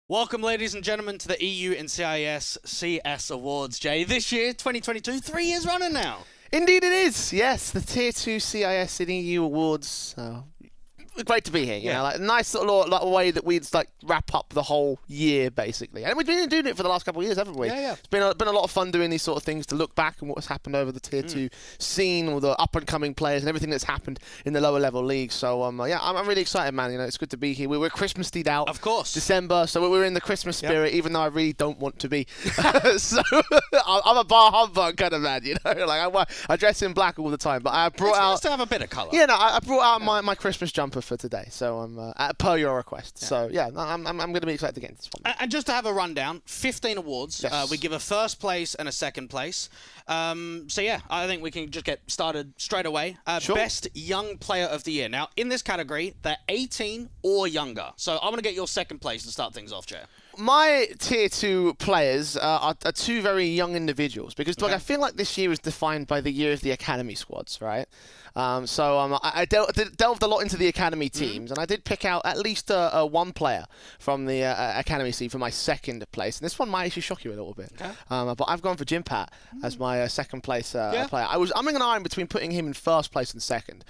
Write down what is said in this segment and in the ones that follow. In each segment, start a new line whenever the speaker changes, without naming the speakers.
Welcome, ladies and gentlemen, to the EU and CIS CS Awards, Jay. This year, 2022, 3 years running now.
Indeed it is, yes. The Tier 2 CIS and EU Awards. Great to be here, you know, like a nice little like, way that we'd like wrap up the whole year, basically. And we've been doing it for the last couple of years, haven't we?
Yeah.
It's been a lot of fun doing these sort of things to look back on what has happened over the Tier 2 scene, all the up-and-coming players and everything that's happened in the lower-level leagues. So, yeah, I'm really excited, man. You know, it's good to be here. We're Christmas-ed out.
Of course.
December, so we're in the Christmas spirit, even though I really don't want to be. So, I'm a bar humbug kind of man, you know? Like, I dress in black all the time, but I brought out...
It's nice to have a bit of colour.
Yeah, no, I brought out my Christmas jumper for today, so per your request.
Yeah.
So yeah, I'm going to be excited to get into this one.
And just to have a rundown, 15 awards.
Yes.
We give a first place and a second place. So yeah, I think we can just get started straight away.
Sure.
Best Young Player of the Year. Now, in this category, they're 18 or younger. So I want to get your second place to start things off, Jay.
My Tier 2 players are two very young individuals because like, I feel like this year is defined by the year of the academy squads, right? I delved a lot into the academy teams, and I did pick out at least one player from the academy scene for my second place. And this one might actually shock you a little bit.
Okay.
But I've gone for Jim Pat as my second place player. I was umming and ahhing between putting him in first place and second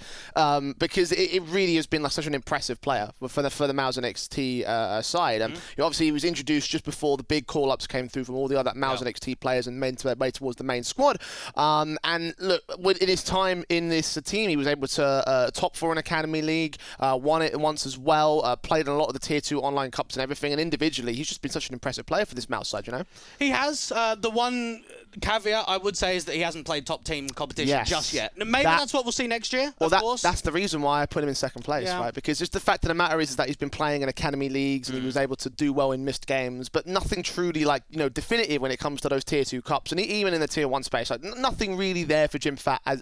because it really has been like such an impressive player for the Mouse and XT side. Obviously, he was introduced just before the big call-ups came through from all the other Mouse and XT players and made their way towards the main squad. And look, in his time in this team, he was able to top 4 in Academy League, won it once as well, played in a lot of the Tier 2 online cups and everything, and individually, he's just been such an impressive player for this Mouse side, you know?
He has. The one caveat I would say is that he hasn't played top team competition just yet. Maybe that's what we'll see next year, of course.
That's the reason why I put him in second place, right? Because just the fact of the matter is that he's been playing in Academy Leagues and he was able to do well in missed games, but nothing truly, like, you know, definitive when it comes to those Tier 2 cups, and even in the Tier 1 space, like, nothing really there for Jim Pat. I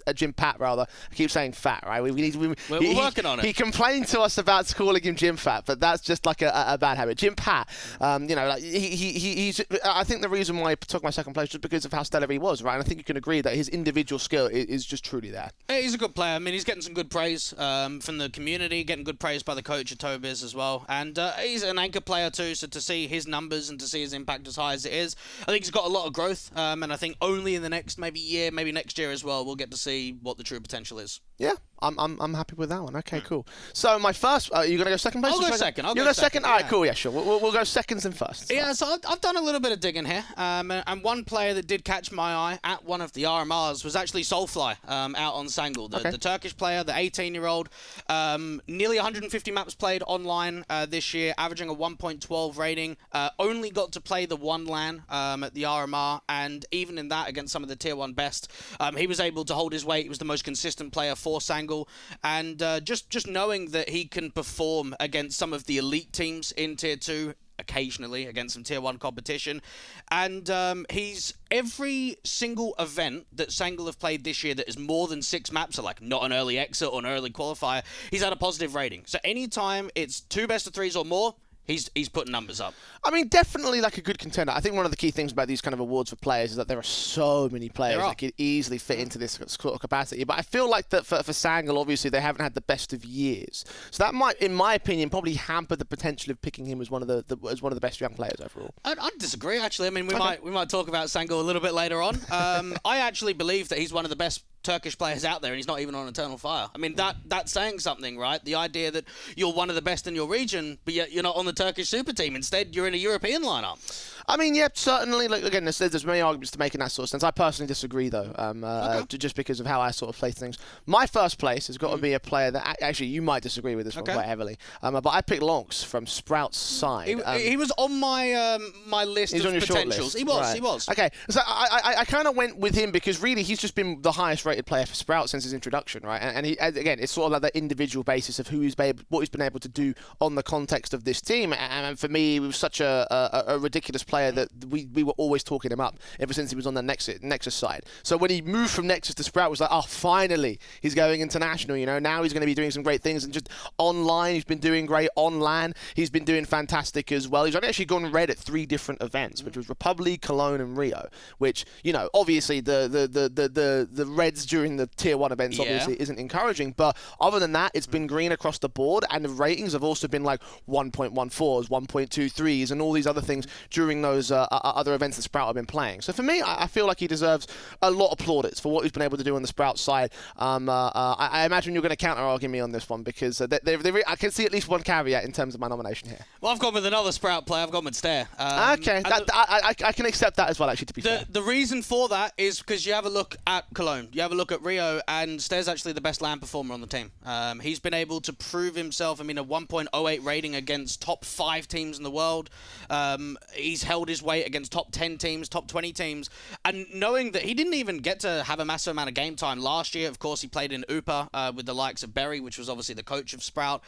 keep saying Fat, right? We're
working on it.
He complained to us about calling him Jim Fat, but that's just like a bad habit. Jim Pat, you know, like he's. I think the reason why he took my second place was because of how stellar he was, right? And I think you can agree that his individual skill is just truly there.
He's a good player. I mean, he's getting some good praise from the community, getting good praise by the coach at Tobiz as well, and he's an anchor player too. So to see his numbers and to see his impact as high as it is, I think he's got a lot of growth, and I think only in the next year, maybe next year as well, we'll get to see what the true potential is.
Yeah, I'm happy with that one. Okay, cool. So my first, you gonna go second place?
I'll go second.
You go second. All right, cool. Yeah, sure. We'll go seconds and firsts.
Yeah, so I've done a little bit of digging here, and one player that did catch my eye at one of the RMRs was actually Soulfly out on Sangul, the Turkish player, the 18-year-old, nearly 150 maps played online this year, averaging a 1.12 rating. Only got to play the one LAN at the RMR, and even in that against some of the Tier 1 best, he was able to hold his weight. He was the most consistent player for Sangul, and just knowing that he can perform against some of the elite teams in Tier 2, occasionally against some Tier 1 competition, and he's every single event that Sangul have played this year that is more than 6 maps, so like not an early exit or an early qualifier, he's had a positive rating. So anytime it's 2 best of 3s or more, he's putting numbers up. I
mean, definitely like a good contender. I think one of the key things about these kind of awards for players is that there are so many players that could easily fit into this sort of capacity. But I feel like that for Sangul, obviously, they haven't had the best of years. So that might, in my opinion, probably hamper the potential of picking him as one of the best young players overall.
I'd disagree, actually. I mean, we might talk about Sangul a little bit later on. I actually believe that he's one of the best Turkish players out there, and he's not even on Eternal Fire. I mean, that's saying something, right? The idea that you're one of the best in your region, but yet you're not on the Turkish super team. Instead, you're in a European lineup.
I mean, yeah, certainly. Like, again, there's many arguments to make in that sort of sense. I personally disagree, though, just because of how I sort of play things. My first place has got to be a player that actually you might disagree with this one quite heavily. But I picked Lonks from Sprout's side.
He was on my my list of potentials. He was.
Okay, so I kind of went with him because really he's just been the highest rated player for Sprout since his introduction, right? And he, again, it's sort of like that individual basis of what he's been able to do on the context of this team. And for me, he was such a ridiculous player that we were always talking him up ever since he was on the Nexus side. So when he moved from Nexus to Sprout, it was like, oh, finally, he's going international, you know. Now he's going to be doing some great things. And just online, he's been doing great. On LAN, he's been doing fantastic as well. He's actually gone red at 3 different events, which was Republic, Cologne, and Rio, which, you know, obviously the reds during the Tier 1 events obviously isn't encouraging. But other than that, it's been green across the board. And the ratings have also been like 1.14s, 1.23s, and all these other things during those other events that Sprout have been playing. So for me, I feel like he deserves a lot of plaudits for what he's been able to do on the Sprout side. I imagine you're going to counter-argue me on this one because I can see at least one caveat in terms of my nomination here.
Well, I've gone with another Sprout player. I've gone with Stair.
Okay, I can accept that as well, actually, to be fair.
The reason for that is because you have a look at Cologne, you have a look at Rio, and Stair's actually the best LAN performer on the team. He's been able to prove himself. I mean, a 1.08 rating against top 5 teams in the world. He's held his weight against top 10 teams, top 20 teams. And knowing that he didn't even get to have a massive amount of game time last year. Of course, he played in UPA with the likes of Berry, which was obviously the coach of Sprout.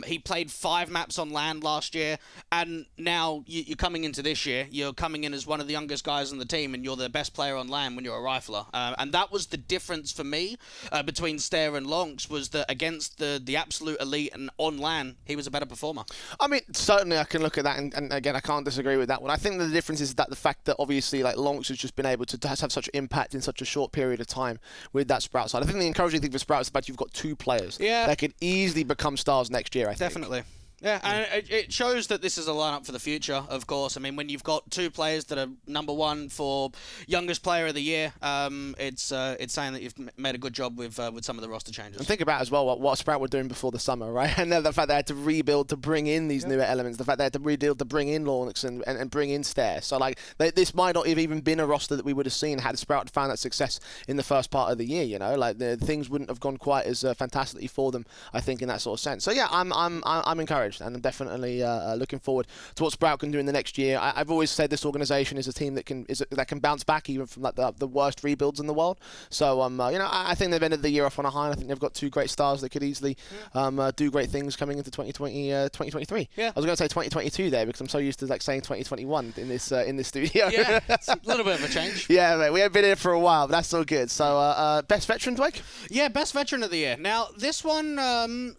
He played 5 maps on land last year. And now you're coming into this year. You're coming in as one of the youngest guys on the team, and you're the best player on land when you're a rifler. And that was the difference for me between Stair and Lonks, was that against the absolute elite and on land, he was a better performer.
I mean, certainly I can look at that, and again, I can't disagree with that one. I think the difference is that the fact that obviously like Lonks has just been able to have such impact in such a short period of time with that Sprout side. I think the encouraging thing for Sprout is the fact you've got 2 players that could easily become stars next year, I think.
Definitely. Yeah, and it shows that this is a lineup for the future, of course. I mean, when you've got 2 players that are #1 for youngest player of the year, it's saying that you've made a good job with some of the roster changes.
And think about as well what Sprout were doing before the summer, right? And then the fact they had to rebuild to bring in these newer elements, the fact they had to rebuild to bring in Lawrence and bring in Stair. So like this might not have even been a roster that we would have seen had Sprout found that success in the first part of the year. You know, like things wouldn't have gone quite as fantastically for them, I think, in that sort of sense. So yeah, I'm encouraged. And I'm definitely looking forward to what Sprout can do in the next year. I've always said this organisation is a team that can bounce back even from like the worst rebuilds in the world. So you know, I think they've ended the year off on a high. And I think they've got 2 great stars that could easily do great things coming into 2023.
Yeah.
I was going to say 2022 there because I'm so used to like saying 2021 in this studio.
Yeah, it's a little bit of a change.
Yeah, mate, we haven't been here for a while, but that's all good. So best veteran, Dwight?
Yeah, best veteran of the year. Now this one.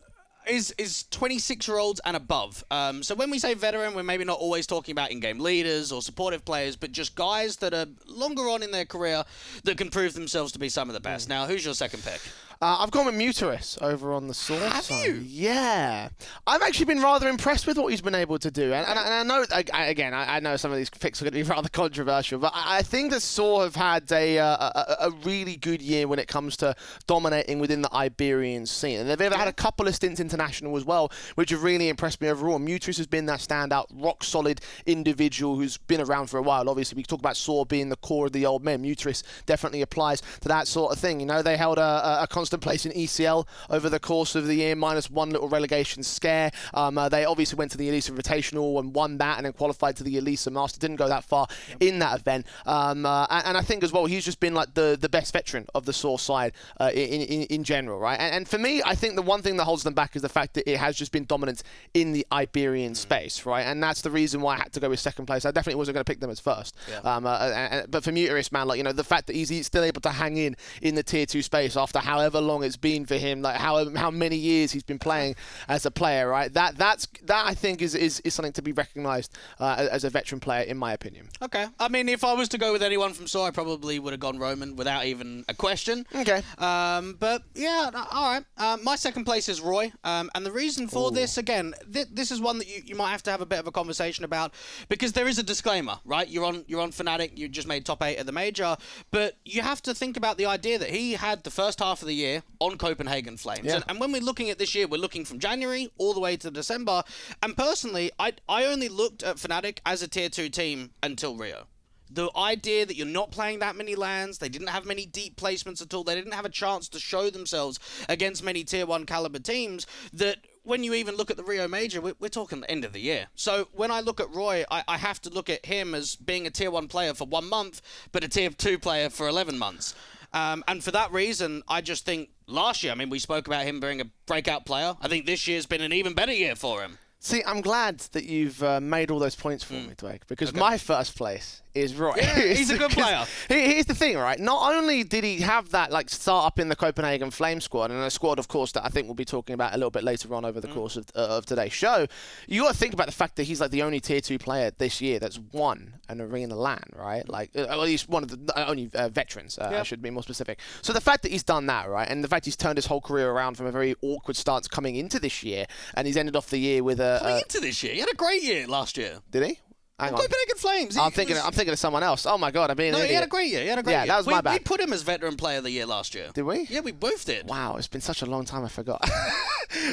Is 26-year-olds and above. So when we say veteran, we're maybe not always talking about in-game leaders or supportive players, but just guys that are longer on in their career that can prove themselves to be some of the best. Now, who's your second pick?
I've gone with Muterus over on the Source.
Have you?
Yeah. I've actually been rather impressed with what he's been able to do. And I know, again, I know some of these picks are going to be rather controversial, but I think that Saw have had a really good year when it comes to dominating within the Iberian scene. And they've had a couple of stints international as well, which have really impressed me overall. Muterus has been that standout, rock-solid individual who's been around for a while. Obviously, we talk about Saw being the core of the old men. Muterus definitely applies to that sort of thing. You know, they held a constant place in ECL over the course of the year, minus 1 little relegation scare. They obviously went to the Elisa Invitational and won that and then qualified to the Elisa Master. Didn't go that far in that event. And I think as well, he's just been like the best veteran of the Source side in general, right? And for me, I think the one thing that holds them back is the fact that it has just been dominance in the Iberian space, right? And that's the reason why I had to go with second place. I definitely wasn't going to pick them as first. Yeah. But for Muterus, man, like, you know, the fact that he's still able to hang in the tier 2 space after however long it's been for him, like how many years he's been playing as a player, right? That I think is something to be recognised as a veteran player, in my opinion.
Okay. I mean, if I was to go with anyone from Saw, I probably would have gone Roman without even a question.
Okay.
But yeah, all right. My second place is Roy. And the reason for this, again, this is one that you might have to have a bit of a conversation about, because there is a disclaimer, right? You're on Fnatic, you just made top 8 at the major, but you have to think about the idea that he had the first half of the year on Copenhagen Flames.
Yeah.
And when we're looking at this year, we're looking from January all the way to December. And personally, I only looked at Fnatic as a tier 2 team until Rio. The idea that you're not playing that many lands, they didn't have many deep placements at all, they didn't have a chance to show themselves against many tier 1 caliber teams, that when you even look at the Rio Major, we're talking the end of the year. So when I look at Roy, I have to look at him as being a tier 1 player for 1 month, but a tier 2 player for 11 months. And for that reason, I just think last year, I mean, we spoke about him being a breakout player. I think this year's been an even better year for him.
See, I'm glad that you've made all those points for me, Dwayne, because
Okay.
my first place is Roy.
Yeah, he's a good player.
Here's the thing, right? Not only did he have that like start up in the Copenhagen Flame squad, and a squad, of course, that I think we'll be talking about a little bit later on over the course of today's show, you got to think about the fact that he's like the only Tier 2 player this year that's won an arena LAN, right? Like, at least one of the only veterans, I should be more specific. So the fact that he's done that, right, and the fact he's turned his whole career around from a very awkward stance coming into this year, and he's ended off the year with a...
Coming into this year? He had a great year last year.
Did he? Hang on.
Copenhagen Flames.
I'm thinking of someone else. Oh my god, I'm being an
No,
idiot.
he had a great year.
Yeah, that was my bad.
We put him as Veteran Player of the Year last year.
Did we?
Yeah, we both did.
Wow, it's been such a long time, I forgot.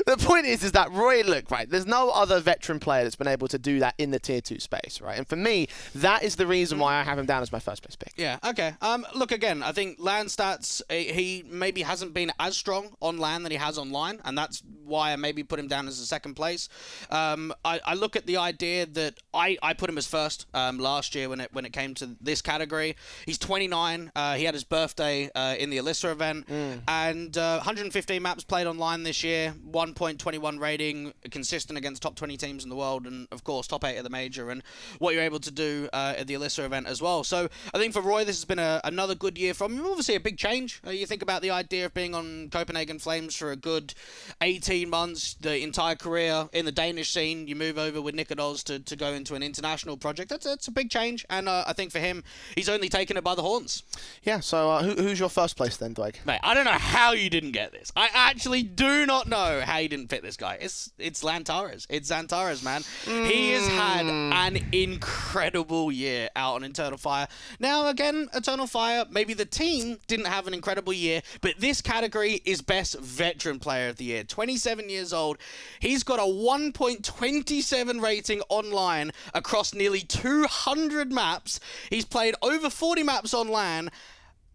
The point is that Roy, look, right, there's no other veteran player that's been able to do that in the Tier 2 space, right? And for me, that is the reason why I have him down as my first place pick.
Yeah, okay. Look, again, I think LAN stats, he maybe hasn't been as strong on LAN than he has online, and that's why I maybe put him down as a second place. I look at the idea that I put him as first last year when it came to this category. He's 29. He had his birthday in the Alyssa event, and 115 maps played online this year, 1.21 rating, consistent against top 20 teams in the world, and of course top 8 at the major, and what you're able to do at the Alyssa event as well. So I think for Roy, this has been another good year from him. Obviously a big change. You think about the idea of being on Copenhagen Flames for a good 18 months, the entire career in the Danish scene. You move over with Nicodos to go into an international project. That's a big change, and I think for him, he's only taken it by the horns.
Yeah, so who's your first place then, Dwight?
Mate, I don't know how you didn't get this. I actually do not know how you didn't fit this guy. It's Lantares. It's Xantares, man. He has had an incredible year out on Eternal Fire. Now, again, Eternal Fire, maybe the team didn't have an incredible year, but this category is Best Veteran Player of the Year. 27 years old. He's got a 1.27 rating online across nearly 200 maps. He's played over 40 maps on LAN,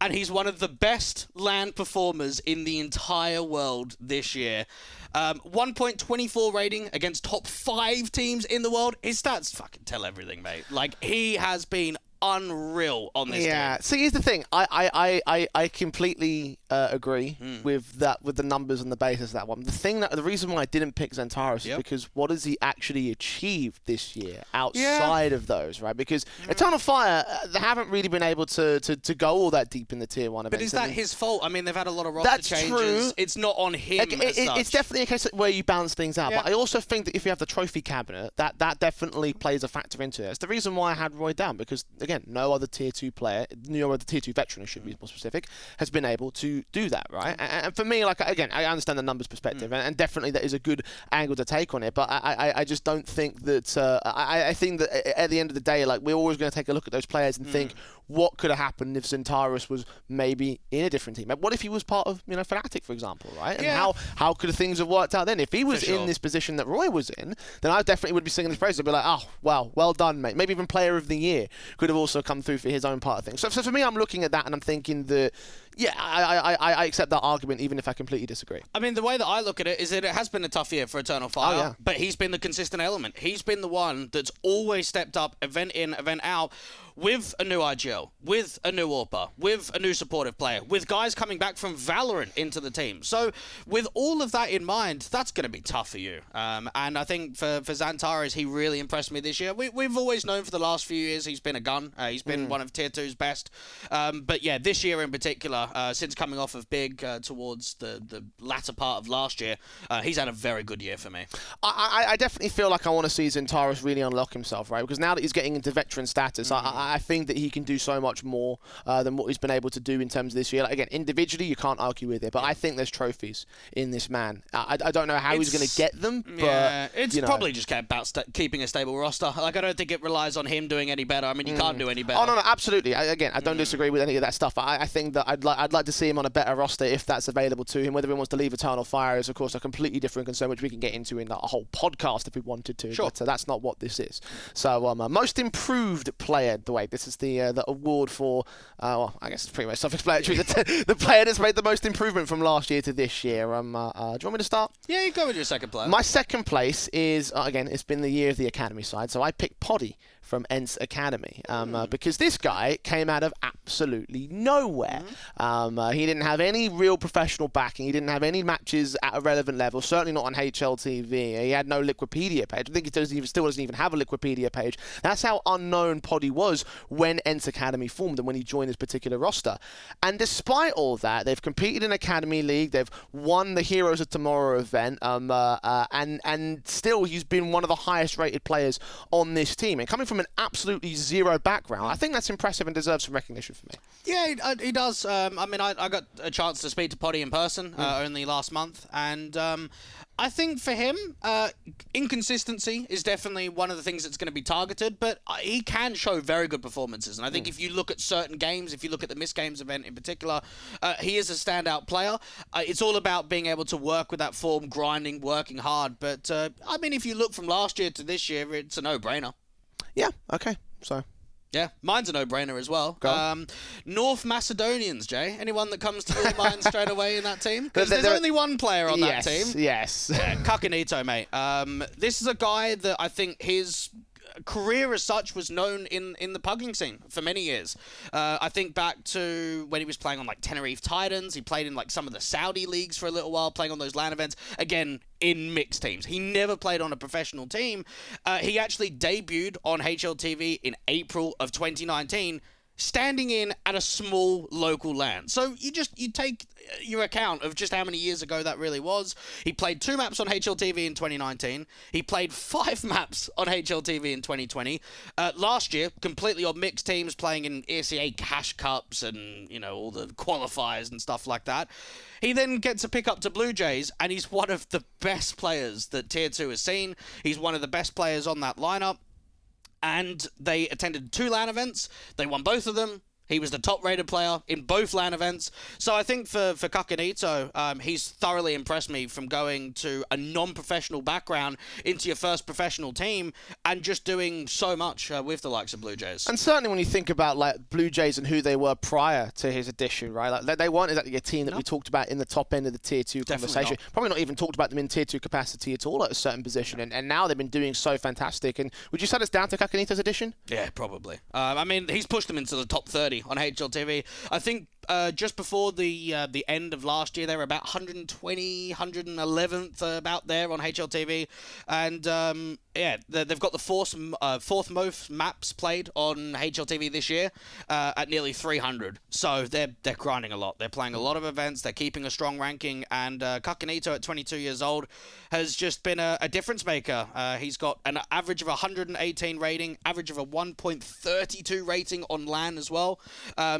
and he's one of the best LAN performers in the entire world this year. 1.24 rating against top 5 teams in the world. His stats fucking tell everything, mate. Like, he has been unreal on this team.
See, here's the thing. I completely agree with that, with the numbers and the basis of that one. The reason why I didn't pick Xantares is because what has he actually achieved this year outside of those, right? Because Eternal Fire, they haven't really been able to go all that deep in the Tier 1 events.
But is that his fault? I mean, they've had a lot of roster changes.
True.
It's not on him as such.
It's definitely a case where you balance things out. But I also think that if you have the trophy cabinet, that definitely plays a factor into it. It's the reason why I had Roy down, because, again, no other Tier 2 player, no other Tier 2 veteran, I should be more specific, has been able to do that, right? And for me, like, again, I understand the numbers perspective, and definitely that is a good angle to take on it, but I just don't think that, I think that at the end of the day, like, we're always going to take a look at those players and think, what could have happened if Xantares was maybe in a different team? Like, what if he was part of, Fnatic, for example, right? And how could things have worked out then? If he was in this position that Roy was in, then I definitely would be singing his praises. I'd be like, oh, wow, well done, mate. Maybe even Player of the Year could have also come through for his own part of things. So for me, I'm looking at that and I'm thinking that, yeah, I accept that argument, even if I completely disagree.
I mean, the way that I look at it is that it has been a tough year for Eternal Fire, but he's been the consistent element. He's been the one that's always stepped up, event in, event out, with a new IGL, with a new AWPer, with a new supportive player, with guys coming back from Valorant into the team. So with all of that in mind, that's going to be tough for you. And I think for Xantares, he really impressed me this year. We've always known for the last few years he's been a gun. He's been one of Tier 2's best. But yeah, this year in particular, since coming off of Big towards the latter part of last year, he's had a very good year for me.
I definitely feel like I want to see Xantares really unlock himself, right? Because now that he's getting into veteran status, I think that he can do so much more than what he's been able to do in terms of this year. Like, again, individually, you can't argue with it, but I think there's trophies in this man. I don't know how he's going to get them, but
it's probably just about keeping a stable roster. Like, I don't think it relies on him doing any better. I mean, you can't do any better.
Oh no, absolutely. I don't disagree with any of that stuff. I think that I'd like to see him on a better roster if that's available to him. Whether he wants to leave Eternal Fire is, of course, a completely different concern, which we can get into in a whole podcast if we wanted to.
Sure.
But that's not what this is. So, most improved player, this is the award for, well, I guess it's pretty much self-explanatory. The player that's made the most improvement from last year to this year. Do you want me to start?
Yeah, you go with your second player.
My second place is, again, it's been the year of the Academy side, so I picked Poddy from ENCE Academy, because this guy came out of absolutely nowhere. He didn't have any real professional backing. He didn't have any matches at a relevant level, certainly not on HLTV. He had no Liquipedia page. I think he still doesn't even have a Liquipedia page. That's how unknown Poddy was when ENCE Academy formed and when he joined this particular roster. And despite all that, they've competed in Academy League. They've won the Heroes of Tomorrow event, and still he's been one of the highest rated players on this team. And coming from an absolutely zero background, I think that's impressive and deserves some recognition for me.
Yeah, he does. I mean, I got a chance to speak to Poddy in person only last month, and I think for him, inconsistency is definitely one of the things that's going to be targeted, but he can show very good performances. And I think if you look at certain games, if you look at the Miss Games event in particular, he is a standout player. It's all about being able to work with that form, grinding, working hard. But, I mean, if you look from last year to this year, it's a no-brainer. Yeah,
okay, so...
Yeah, mine's a no-brainer as well. North Macedonians, Jay. Anyone that comes to your mind straight away in that team? Because there's only one player on that team.
Yes.
Yeah, Kakanito, mate. This is a guy that I think his career as such was known in the pugging scene for many years. I think back to when he was playing on like Tenerife Titans. He played in like some of the Saudi leagues for a little while, playing on those LAN events. Again, in mixed teams. He never played on a professional team. He actually debuted on HLTV in April of 2019, standing in at a small local LAN. So you take your account of just how many years ago that really was. He played 2 maps on HLTV in 2019. He played 5 maps on HLTV in 2020. Last year, completely on mixed teams, playing in ECA Cash Cups and, all the qualifiers and stuff like that. He then gets a pick up to Blue Jays, and he's one of the best players that Tier 2 has seen. He's one of the best players on that lineup. And they attended 2 LAN events. They won both of them. He was the top-rated player in both LAN events. So I think for Kakanito, he's thoroughly impressed me from going to a non-professional background into your first professional team and just doing so much with the likes of Blue Jays.
And certainly when you think about like Blue Jays and who they were prior to his addition, right? Like they weren't exactly a team that we talked about in the top end of the Tier 2 conversation. Probably not even talked about them in Tier 2 capacity at all at a certain position. And now they've been doing so fantastic. And would you say it's down to Kakanito's addition?
Yeah, probably. I mean, he's pushed them into the top 30 on HLTV. I think just before the end of last year, they were about 120, 111th, about there on HLTV. And yeah, they've got the fourth most maps played on HLTV this year at nearly 300. So they're grinding a lot. They're playing a lot of events. They're keeping a strong ranking. And Kakanito, at 22 years old, has just been a difference maker. He's got an average of 118 rating, average of a 1.32 rating on LAN as well.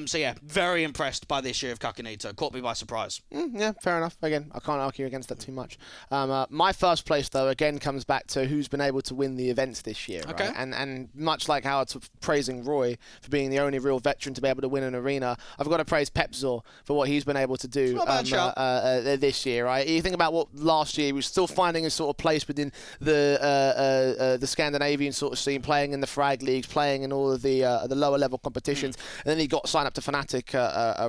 So yeah, very impressed by this year of Kakanito. Caught me by surprise.
Yeah, fair enough. Again, I can't argue against that too much. My first place, though, again, comes back to who's been able to win the events this year.
Okay.
Right? And much like how it's praising Roy for being the only real veteran to be able to win an arena, I've got to praise Pepzor for what he's been able to do this year. Right? You think about what last year, he was still finding his sort of place within the Scandinavian sort of scene, playing in the frag leagues, playing in all of the lower level competitions, and then he got signed up to Fnatic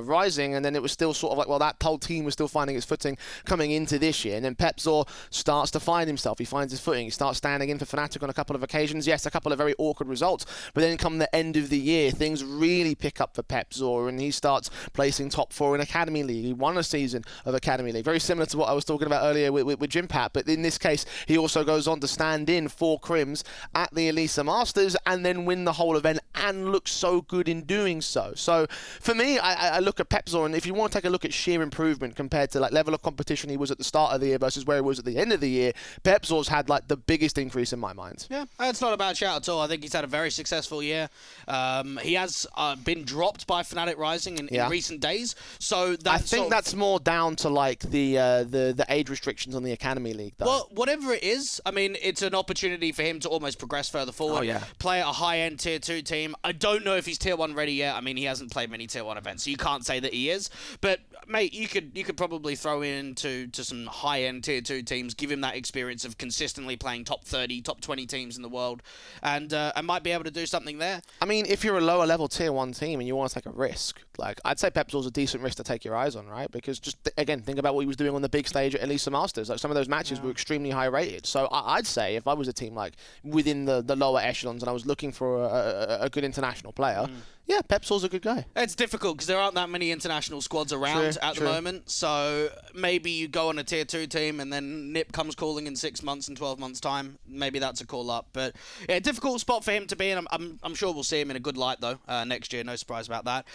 Rising, and then it was still sort of like, well, that whole team was still finding its footing coming into this year, and then Pepzor starts to find himself. He finds his footing. He starts standing in for Fnatic on a couple of occasions. Yes, a couple of very awkward results, but then come the end of the year, things really pick up for Pepzor, and he starts placing top 4 in Academy League. He won a season of Academy League, very similar to what I was talking about earlier with Jimpat, but in this case, he also goes on to stand in for Crims at the Elisa Masters and then win the whole event and look so good in doing so. So for me, I look at Pepzor, and if you want to take a look at sheer improvement compared to like level of competition he was at the start of the year versus where he was at the end of the year, Pepzor's had like the biggest increase in my mind.
Yeah, it's not a bad shout at all. I think he's had a very successful year. He has been dropped by Fnatic Rising in recent days, so I
think that's more down to like the age restrictions on the Academy League, though.
Well, whatever it is, I mean, it's an opportunity for him to almost progress further forward. Play at a high-end Tier 2 team. team. I don't know if he's Tier 1 ready yet. I mean, he hasn't played many Tier 1 events, so you can't say that he is. But, mate, you could probably throw into some high-end Tier 2 teams, give him that experience of consistently playing top 30, top 20 teams in the world, and I might be able to do something there.
I mean, if you're a lower-level Tier 1 team and you want to take a risk, like, I'd say Pepzor's a decent risk to take your eyes on, right? Because just, again, think about what he was doing on the big stage at Elisa Masters. Like, some of those matches were extremely high-rated. So I'd say if I was a team, like, within the lower echelons and I was looking for a good international player, yeah, Pepzor's a good guy.
It's difficult because there aren't that many international squads around at the moment. So maybe you go on a Tier 2 team and then Nip comes calling in 6 months and 12 months' time. Maybe that's a call up. But yeah, difficult spot for him to be in. I'm sure we'll see him in a good light, though, next year. No surprise about that.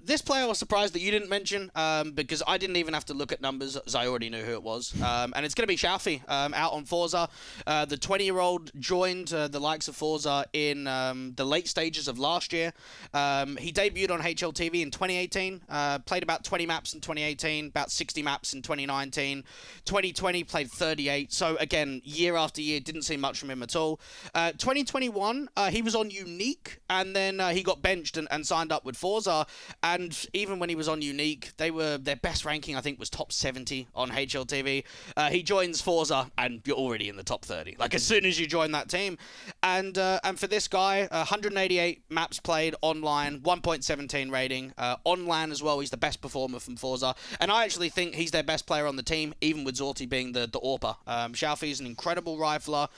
This player I was surprised that you didn't mention because I didn't even have to look at numbers as I already knew who it was. And it's going to be Xiaofi out on Forza. The 20-year-old joined the likes of Forza in the late stages of last year. He debuted on HLTV in 2018, played about 20 maps in 2018, about 60 maps in 2019. 2020 played 38, so again, year after year, didn't see much from him at all. 2021, he was on Unique, and then he got benched and signed up with Forza, and even when he was on Unique, their best ranking, I think, was top 70 on HLTV. He joins Forza, and you're already in the top 30, like as soon as you join that team. And for this guy, 188 maps played online, 1.17 rating. On LAN as well, he's the best performer from Forza. And I actually think he's their best player on the team, even with Zorti being the AWPer. Xiaofi's an incredible rifler.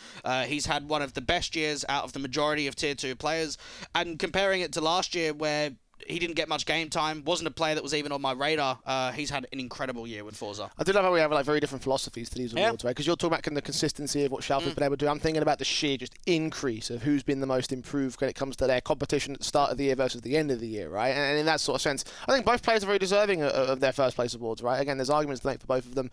He's had one of the best years out of the majority of Tier 2 players. And comparing it to last year, where he didn't get much game time, wasn't a player that was even on my radar. He's had an incredible year with Forza.
I do love how we have like very different philosophies to these awards, right? Because you're talking about the consistency of what Xiaofi's been able to do. I'm thinking about the sheer just increase of who's been the most improved when it comes to their competition at the start of the year versus the end of the year, right? And in that sort of sense, I think both players are very deserving of their first place awards, right? Again, there's arguments to make for both of them.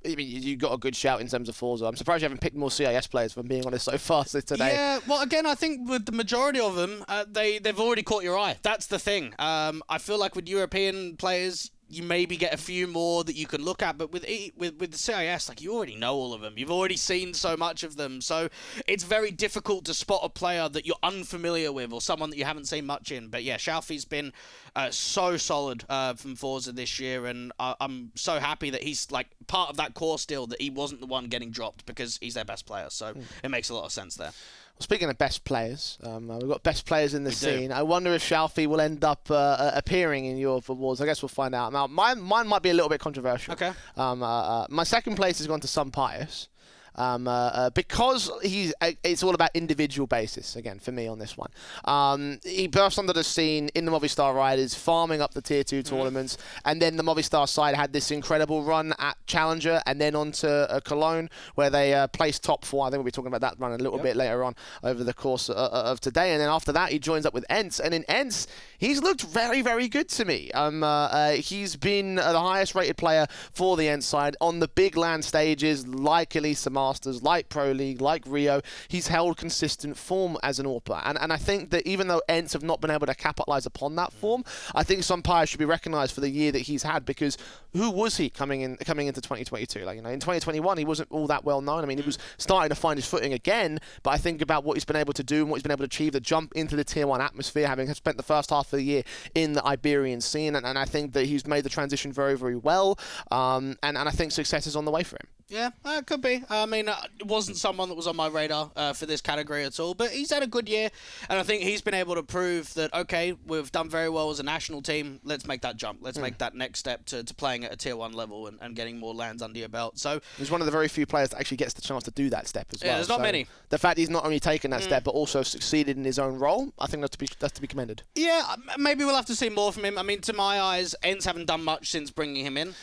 You got a good shout in terms of Forza. I'm surprised you haven't picked more CIS players, if I'm being honest, so far today.
Yeah, well, again, I think with the majority of them, they've already caught your eye. That's the thing. I feel like with European players, you maybe get a few more that you can look at, but with the CIS, like, you already know all of them. You've already seen so much of them, so it's very difficult to spot a player that you're unfamiliar with or someone that you haven't seen much in. But yeah, Xiaofi's been so solid from Forza this year, and I'm so happy that he's like part of that core still, that he wasn't the one getting dropped because he's their best player. So it makes a lot of sense there.
Speaking of best players, we've got best players in the scene. I wonder if Xiaofi will end up appearing in your awards. I guess we'll find out. Now, mine might be a little bit controversial.
Okay.
My second place has gone to Sun Pius. Because it's all about individual basis, again, for me on this one. He burst onto the scene in the Movistar Riders, farming up the Tier 2 tournaments, and then the Movistar side had this incredible run at Challenger, and then on to Cologne, where they placed top 4. I think we'll be talking about that run a little bit later on over the course of today. And then after that, he joins up with Ents, and in Ents, he's looked very, very good to me. He's been the highest rated player for the Ents side on the big LAN stages, like Elisa Masters, like Pro League, like Rio. He's held consistent form as an AWPer. And I think that even though Ents have not been able to capitalise upon that form, I think Sun Pius should be recognised for the year that he's had, because who was he coming into 2022? Like, in 2021, he wasn't all that well known. I mean, he was starting to find his footing again, but I think about what he's been able to do and what he's been able to achieve, the jump into the Tier 1 atmosphere, having spent the first half of the year in the Iberian scene, and I think that he's made the transition very, very well, and I think success is on the way for him.
Yeah, it could be. I mean, it wasn't someone that was on my radar for this category at all, but he's had a good year, and I think he's been able to prove that, okay, we've done very well as a national team, let's make that jump. Let's make that next step to playing at a Tier 1 level and getting more lands under your belt. So
he's one of the very few players that actually gets the chance to do that step as well.
Yeah, there's not many.
The fact he's not only taken that step, but also succeeded in his own role, I think that's to be commended.
Yeah, maybe we'll have to see more from him. I mean, to my eyes, Ents haven't done much since bringing him in.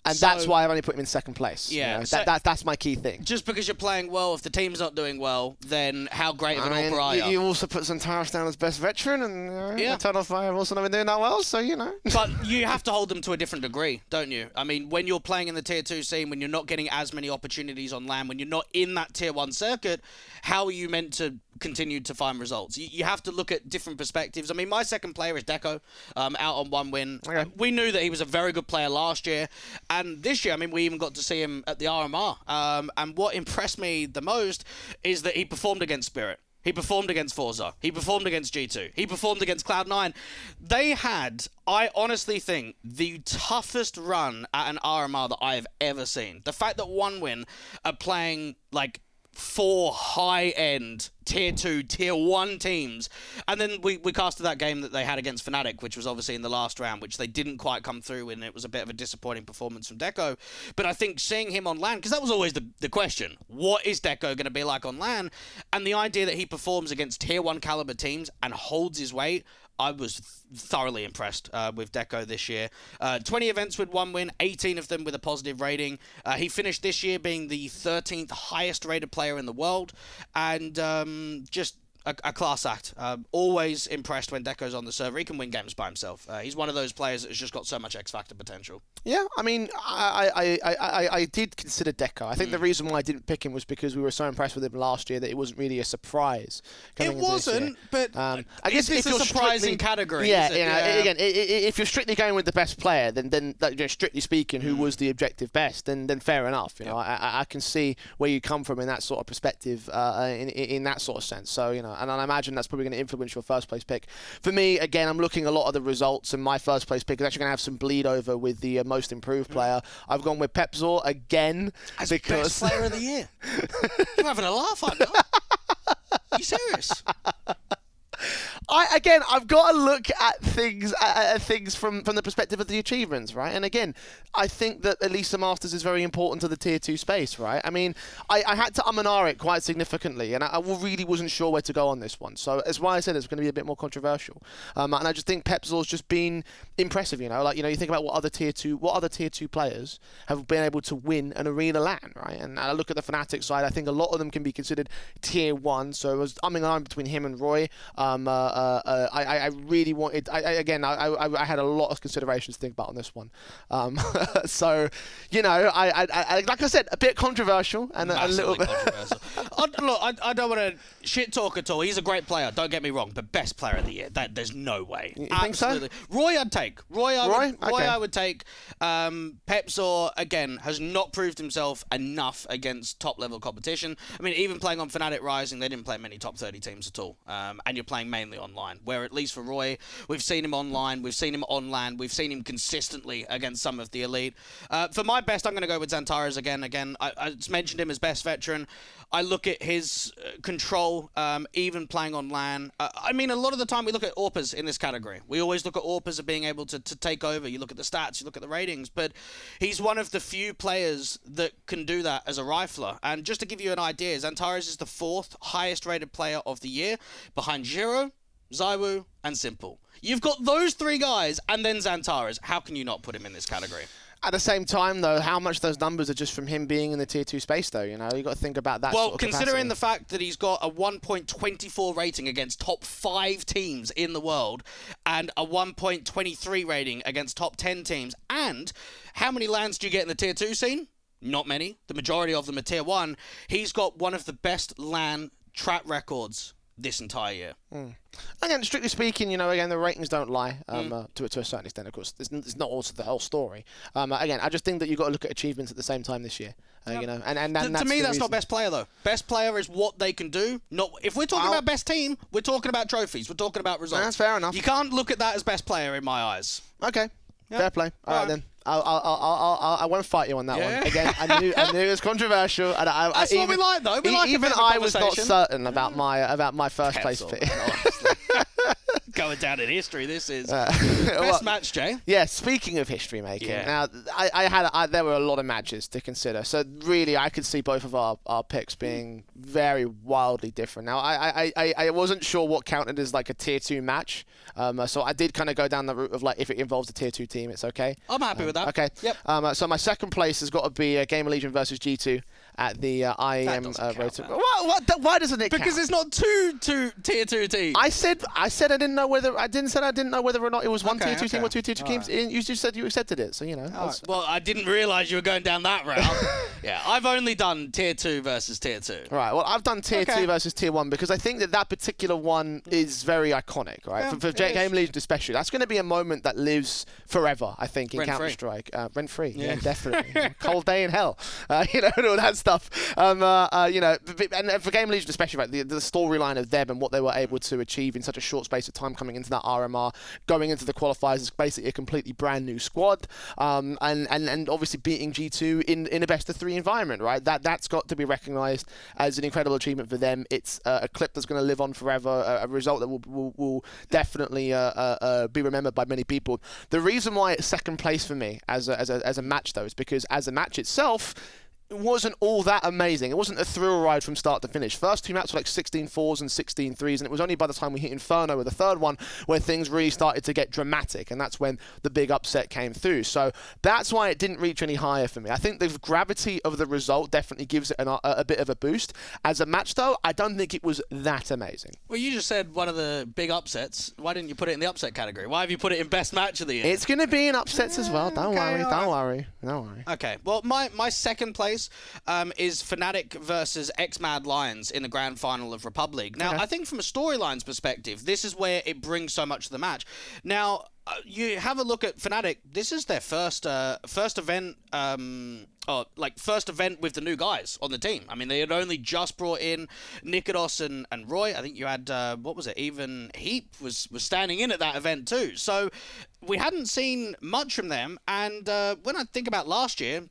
And that's why I've only put him in second place.
Yeah.
You know, that's my key thing.
Just because you're playing well, if the team's not doing well, then how great of an AWPer are you?
You also put Centaurus down as best veteran, and Eternal Fire have also not been doing that well, so, you know.
But you have to hold them to a different degree, don't you? I mean, when you're playing in the Tier 2 scene, when you're not getting as many opportunities on LAN, when you're not in that Tier 1 circuit, how are you meant to continue to find results? You have to look at different perspectives. I mean, my second player is Deco, out on 1 win.
Okay.
We knew that he was a very good player last year, and this year, I mean, we even got to see him at the RMR. And what impressed me the most is that he performed against Spirit. He performed against Forza. He performed against G2. He performed against Cloud9. They had, I honestly think, the toughest run at an RMR that I have ever seen. The fact that OneWin are playing, like, 4 high-end Tier 2, Tier 1 teams. And then we casted that game that they had against Fnatic, which was obviously in the last round, which they didn't quite come through in. It was a bit of a disappointing performance from Deco. But I think seeing him on LAN, because that was always the question, what is Deco going to be like on LAN? And the idea that he performs against Tier 1 caliber teams and holds his weight, I was thoroughly impressed with Deco this year. 20 events with 1 win, 18 of them with a positive rating. He finished this year being the 13th highest rated player in the world, and just a class act. Always impressed when Deco's on the server. He can win games by himself. He's one of those players that's just got so much X Factor potential.
Yeah, I mean, I did consider Deco. I think the reason why I didn't pick him was because we were so impressed with him last year that it wasn't really a surprise.
It wasn't, but
I guess
it's a surprising category.
Yeah, again, if you're strictly going with the best player, then strictly speaking, who was the objective best, then fair enough. You know, I can see where you come from in that sort of perspective, in that sort of sense. So, you know, and I imagine that's probably going to influence your first place pick. For me, again, I'm looking a lot of the results, and my first place pick is actually going to have some bleed over with the most improved player. I've gone with Pepzor again
as
because
best player of the year. You're having a laugh, aren't you? Are you serious?
I've got to look at things from the perspective of the achievements, right? And again, I think that at least the Masters is very important to the Tier 2 space, right? I mean, I had to and ah it quite significantly, and I really wasn't sure where to go on this one. So that's why I said it's going to be a bit more controversial. And I just think Pepzor's just been impressive, you know? Like, you know, you think about what other Tier 2 players have been able to win an arena LAN, right? And I look at the Fnatic side, I think a lot of them can be considered Tier 1. So I was umming on between him and Roy. I really wanted. I had a lot of considerations to think about on this one. So, you know, I like I said, a bit controversial and a little bit.
Look, I don't want to shit talk at all. He's a great player. Don't get me wrong, but best player of the year. There's no way.
You Absolutely.
Think so? Roy, I'd take. Roy, I would take. Pepzor again has not proved himself enough against top level competition. I mean, even playing on Fnatic Rising, they didn't play many top 30 teams at all. And you're playing mainly online. Where at least for Roy, we've seen him online, we've seen him on LAN, we've seen him consistently against some of the elite. For my best, I'm going to go with Xantares again. I just mentioned him as best veteran. I look at his control, even playing on LAN. I mean, a lot of the time we look at AWPers in this category. We always look at AWPers as being able to take over. You look at the stats, you look at the ratings, but he's one of the few players that can do that as a rifler. And just to give you an idea, Xantares is the 4th highest rated player of the year, behind Zero, Zywoo, and Simple. You've got those 3 guys, and then Xantares. How can you not put him in this category?
At the same time, though, how much those numbers are just from him being in the Tier 2 space, though, you know? You've got to think about that sort of
considering
capacity.
the fact that he's got a 1.24 rating against top 5 teams in the world, and a 1.23 rating against top 10 teams, and how many LANs do you get in the Tier 2 scene? Not many. The majority of them are Tier 1. He's got one of the best LAN track records this entire year.
Again, strictly speaking, you know, again, the ratings don't lie to a certain extent, of course. It's not also the whole story. Again, I just think that you've got to look at achievements at the same time this year. You know, and
to me, that's not best player, though. Best player is what they can do. Not if we're talking about best team, we're talking about trophies. We're talking about results.
That's fair enough.
You can't look at that as best player in my eyes.
Okay. Yep. Fair play. All right then. I won't fight you on that one. Again, I knew it was controversial, and
that's what we like, though. We like
even I was not certain about my first place pick.
Going down in history, this is best match, Jay.
Yeah. Speaking of history making, now there were a lot of matches to consider. So really, I could see both of our picks being very wildly different. Now, I wasn't sure what counted as like a Tier 2 match. So I did kind of go down the route of like if it involves a Tier 2 team, it's okay.
I'm happy with that.
Okay.
Yep.
So my second place has got to be Game of Legion versus G2 at the IEM Rotor. Why doesn't it count?
Because it's not two Tier 2 teams.
I said I didn't know whether I didn't know whether or not it was one Tier 2 team or 2 Tier 2 teams. You just said you accepted it, so you know.
Well, I didn't realise you were going down that route. Yeah, I've only done Tier 2 versus Tier 2.
Right. Well, I've done Tier 2 versus Tier 1 because I think that particular one is very iconic, right?
Yeah,
for Game Legion especially, that's going to be a moment that lives forever. I think in
Rent-free.
Counter-Strike, rent-free. Yeah, definitely. Cold day in hell. You know, that's stuff. You know, and for Game Legion especially, right, the storyline of them and what they were able to achieve in such a short space of time coming into that RMR, going into the qualifiers is basically a completely brand new squad, and obviously beating G2 in a best of 3 environment, right? That's got to be recognised as an incredible achievement for them. It's a clip that's going to live on forever, a result that will definitely be remembered by many people. The reason why it's second place for me as a match, though, is because as a match itself, it wasn't all that amazing. It wasn't a thrill ride from start to finish. First 2 maps were like 16-4s and 16-3s, and it was only by the time we hit Inferno with the third one where things really started to get dramatic, and that's when the big upset came through. So that's why it didn't reach any higher for me. I think the gravity of the result definitely gives it a bit of a boost. As a match, though, I don't think it was that amazing.
Well, you just said one of the big upsets. Why didn't you put it in the upset category? Why have you put it in best match of the year?
It's going to be in upsets as well. Don't worry.
Okay. Well, my second place is Fnatic versus XMad Lions in the grand final of Republic. Now, I think from a storylines perspective, this is where it brings so much to the match. Now, you have a look at Fnatic. This is their first event, first event with the new guys on the team. I mean, they had only just brought in Nikodos and Roy. I think you had, even Heap was standing in at that event too. So we hadn't seen much from them. And when I think about last year,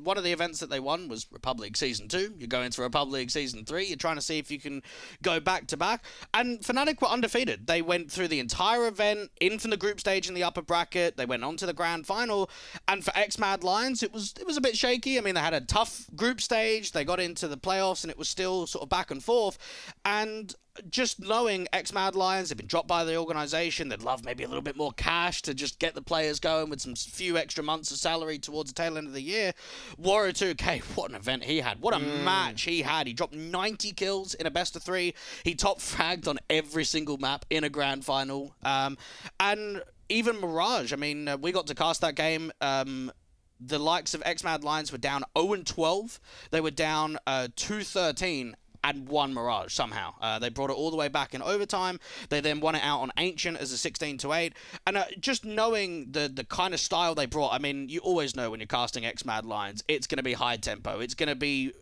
one of the events that they won was Republic Season 2. You're going to Republic Season 3. You're trying to see if you can go back to back. And Fnatic were undefeated. They went through the entire event, in from the group stage in the upper bracket. They went on to the grand final. And for XMad Lions, it was a bit shaky. I mean, they had a tough group stage. They got into the playoffs, and it was still sort of back and forth. And just knowing XMad Lions, they've been dropped by the organisation, they'd love maybe a little bit more cash to just get the players going with some few extra months of salary towards the tail end of the year. Warrior 2K, what an event he had. What a match he had. He dropped 90 kills in a best of 3. He top fragged on every single map in a grand final. And even Mirage, I mean, we got to cast that game. The likes of XMad Lions were down 0-12. They were down 2-13. And won Mirage somehow. They brought it all the way back in overtime. They then won it out on Ancient as a 16-8. And just knowing the kind of style they brought, I mean, you always know when you're casting XMad Lions, it's going to be high tempo. It's going to be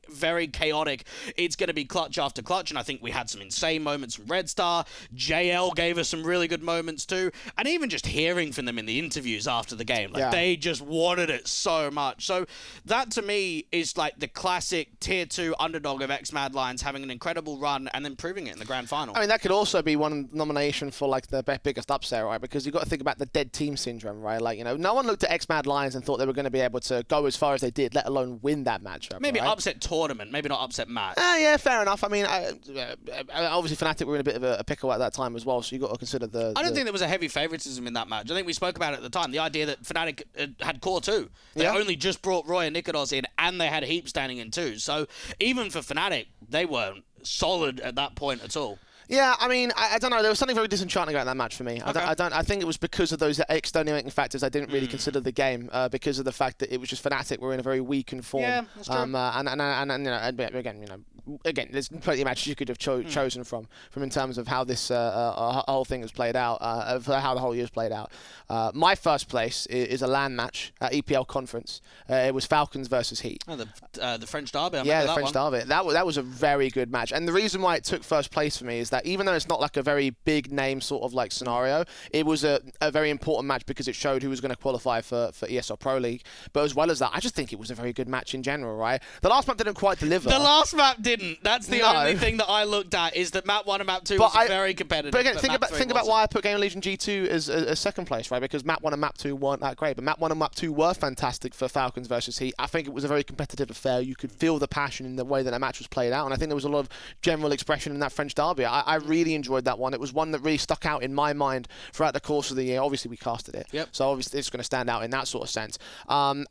very chaotic. It's going to be clutch after clutch, and I think we had some insane moments from Red Star. JL gave us some really good moments too, and even just hearing from them in the interviews after the game, they just wanted it so much. So that to me is like the classic tier 2 underdog of XMad Lions having an incredible run and then proving it in the grand final.
I mean, that could also be one nomination for like the biggest upset, right? Because you've got to think about the dead team syndrome, right? Like, you know, no one looked at XMad Lions and thought they were going to be able to go as far as they did, let alone win that matchup.
Maybe
right?
upset tournament, maybe not upset match.
Yeah, fair enough. I mean, obviously Fnatic were in a bit of a pickle at that time as well, so you've got to consider the...
I don't think there was a heavy favoritism in that match. I think we spoke about it at the time, the idea that Fnatic had core 2. They only just brought Roy and Nikodos in, and they had Heap standing in too. So even for Fnatic, they weren't solid at that point at all.
Yeah, I mean, I don't know. There was something very disenchanting about that match for me.
Okay.
I think it was because of those extenuating factors. I didn't really consider the game because of the fact that it was just Fnatic were in a very weakened form.
Yeah, that's true.
Again, there's plenty of matches you could have chosen from in terms of how this whole thing was played out, of how the whole year's played out. My first place is a LAN match at EPL conference. It was Falcons versus Heat.
Oh, the French derby.
The French derby. That was a very good match, and the reason why it took first place for me is that even though it's not like a very big name sort of like scenario, it was a very important match because it showed who was going to qualify for ESL Pro League. But as well as that, I just think it was a very good match in general, right? The last map didn't quite deliver.
The last map didn't. That's the only thing that I looked at, is that map 1 and map 2 was very competitive.
But again, think about why I put Game Legion G2 as second place, right? Because map 1 and map 2 weren't that great, but map 1 and map 2 were fantastic for Falcons versus Heat. I think it was a very competitive affair. You could feel the passion in the way that the match was played out, and I think there was a lot of general expression in that French derby. I really enjoyed that one. It was one that really stuck out in my mind throughout the course of the year. Obviously, we casted it, so obviously it's going to stand out in that sort of sense. And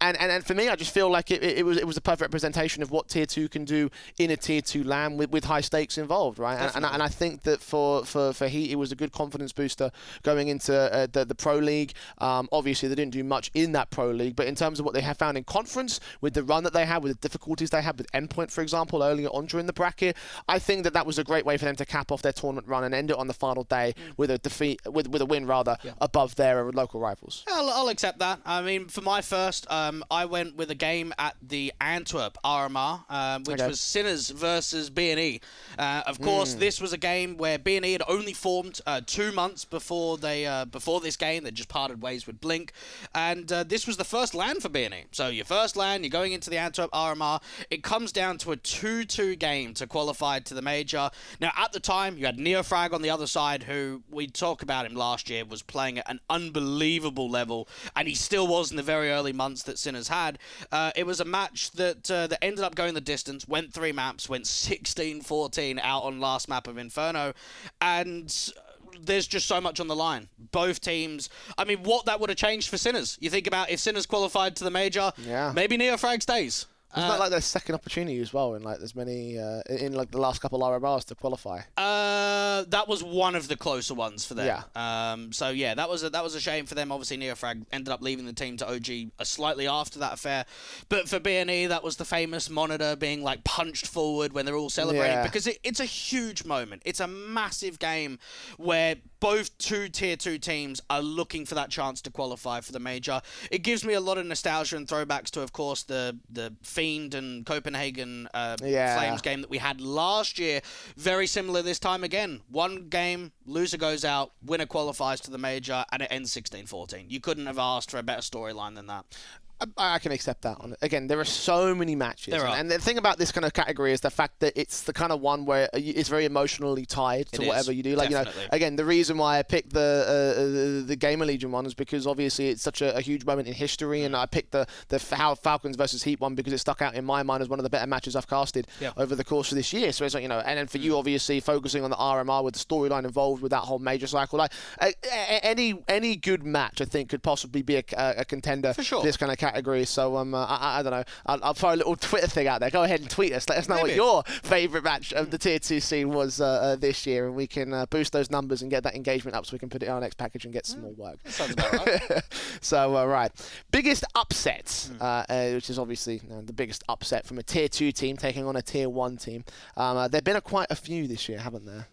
for me, I just feel like it was a perfect representation of what Tier 2 can do in a Tier 2 LAN with high stakes involved, right? And I think that for Heat, it was a good confidence booster going into the Pro League. Obviously, they didn't do much in that Pro League, but in terms of what they have found in conference, with the run that they had, with the difficulties they had with Endpoint, for example, earlier on during the bracket, I think that was a great way for them to cap off their tournament run and end it on the final day with a defeat, with a win rather, above their local rivals.
I'll accept that. I mean, for my first, I went with a game at the Antwerp RMR, which was Sinners versus B&E. Of course, this was a game where B&E had only formed 2 months before this game. They just parted ways with Blink, and this was the first LAN for B&E. So your first LAN, you're going into the Antwerp RMR. It comes down to a 2-2 game to qualify to the major. Now, at the time, you had Neofrag on the other side, who we talked about him last year, was playing at an unbelievable level, and he still was in the very early months that Sinners had. It was a match that ended up going the distance, went 3 maps, went 16-14 out on last map of Inferno, and there's just so much on the line. Both teams, I mean, what that would have changed for Sinners. You think about if Sinners qualified to the major, maybe Neofrag stays.
Isn't that like their second opportunity as well? In like there's many in like the last couple of RMRs to qualify.
That was one of the closer ones for them.
Yeah.
So yeah, that was a shame for them. Obviously, Neofrag ended up leaving the team to OG slightly after that affair. But for B&E, that was the famous monitor being like punched forward when they're all celebrating, because it's a huge moment. It's a massive game where both two Tier 2 teams are looking for that chance to qualify for the major. It gives me a lot of nostalgia and throwbacks to, of course, the Fiend and Copenhagen Flames game that we had last year. Very similar this time again. One game, loser goes out, winner qualifies to the major, and it ends 16-14. You couldn't have asked for a better storyline than that.
I can accept that. Again, there are so many matches. And the thing about this kind of category is the fact that it's the kind of one where it's very emotionally tied to whatever you do. Like,
definitely.
you know, again, the reason why I picked the Gamer Legion one is because obviously it's such a huge moment in history, and I picked the how Falcons versus Heat one because it stuck out in my mind as one of the better matches I've casted over the course of this year. So it's like, you know, and then for you, obviously, focusing on the RMR with the storyline involved with that whole major cycle, like any good match, I think, could possibly be a contender for this kind of category. So I don't know. I'll throw a little Twitter thing out there. Go ahead and tweet us. Let us know what your favourite match of the Tier 2 scene was this year, and we can boost those numbers and get that engagement up so we can put it in our next package and get some more work.
That sounds about right.
So, right. Biggest upsets, which is obviously the biggest upset from a Tier 2 team taking on a Tier 1 team. There have been quite a few this year, haven't there?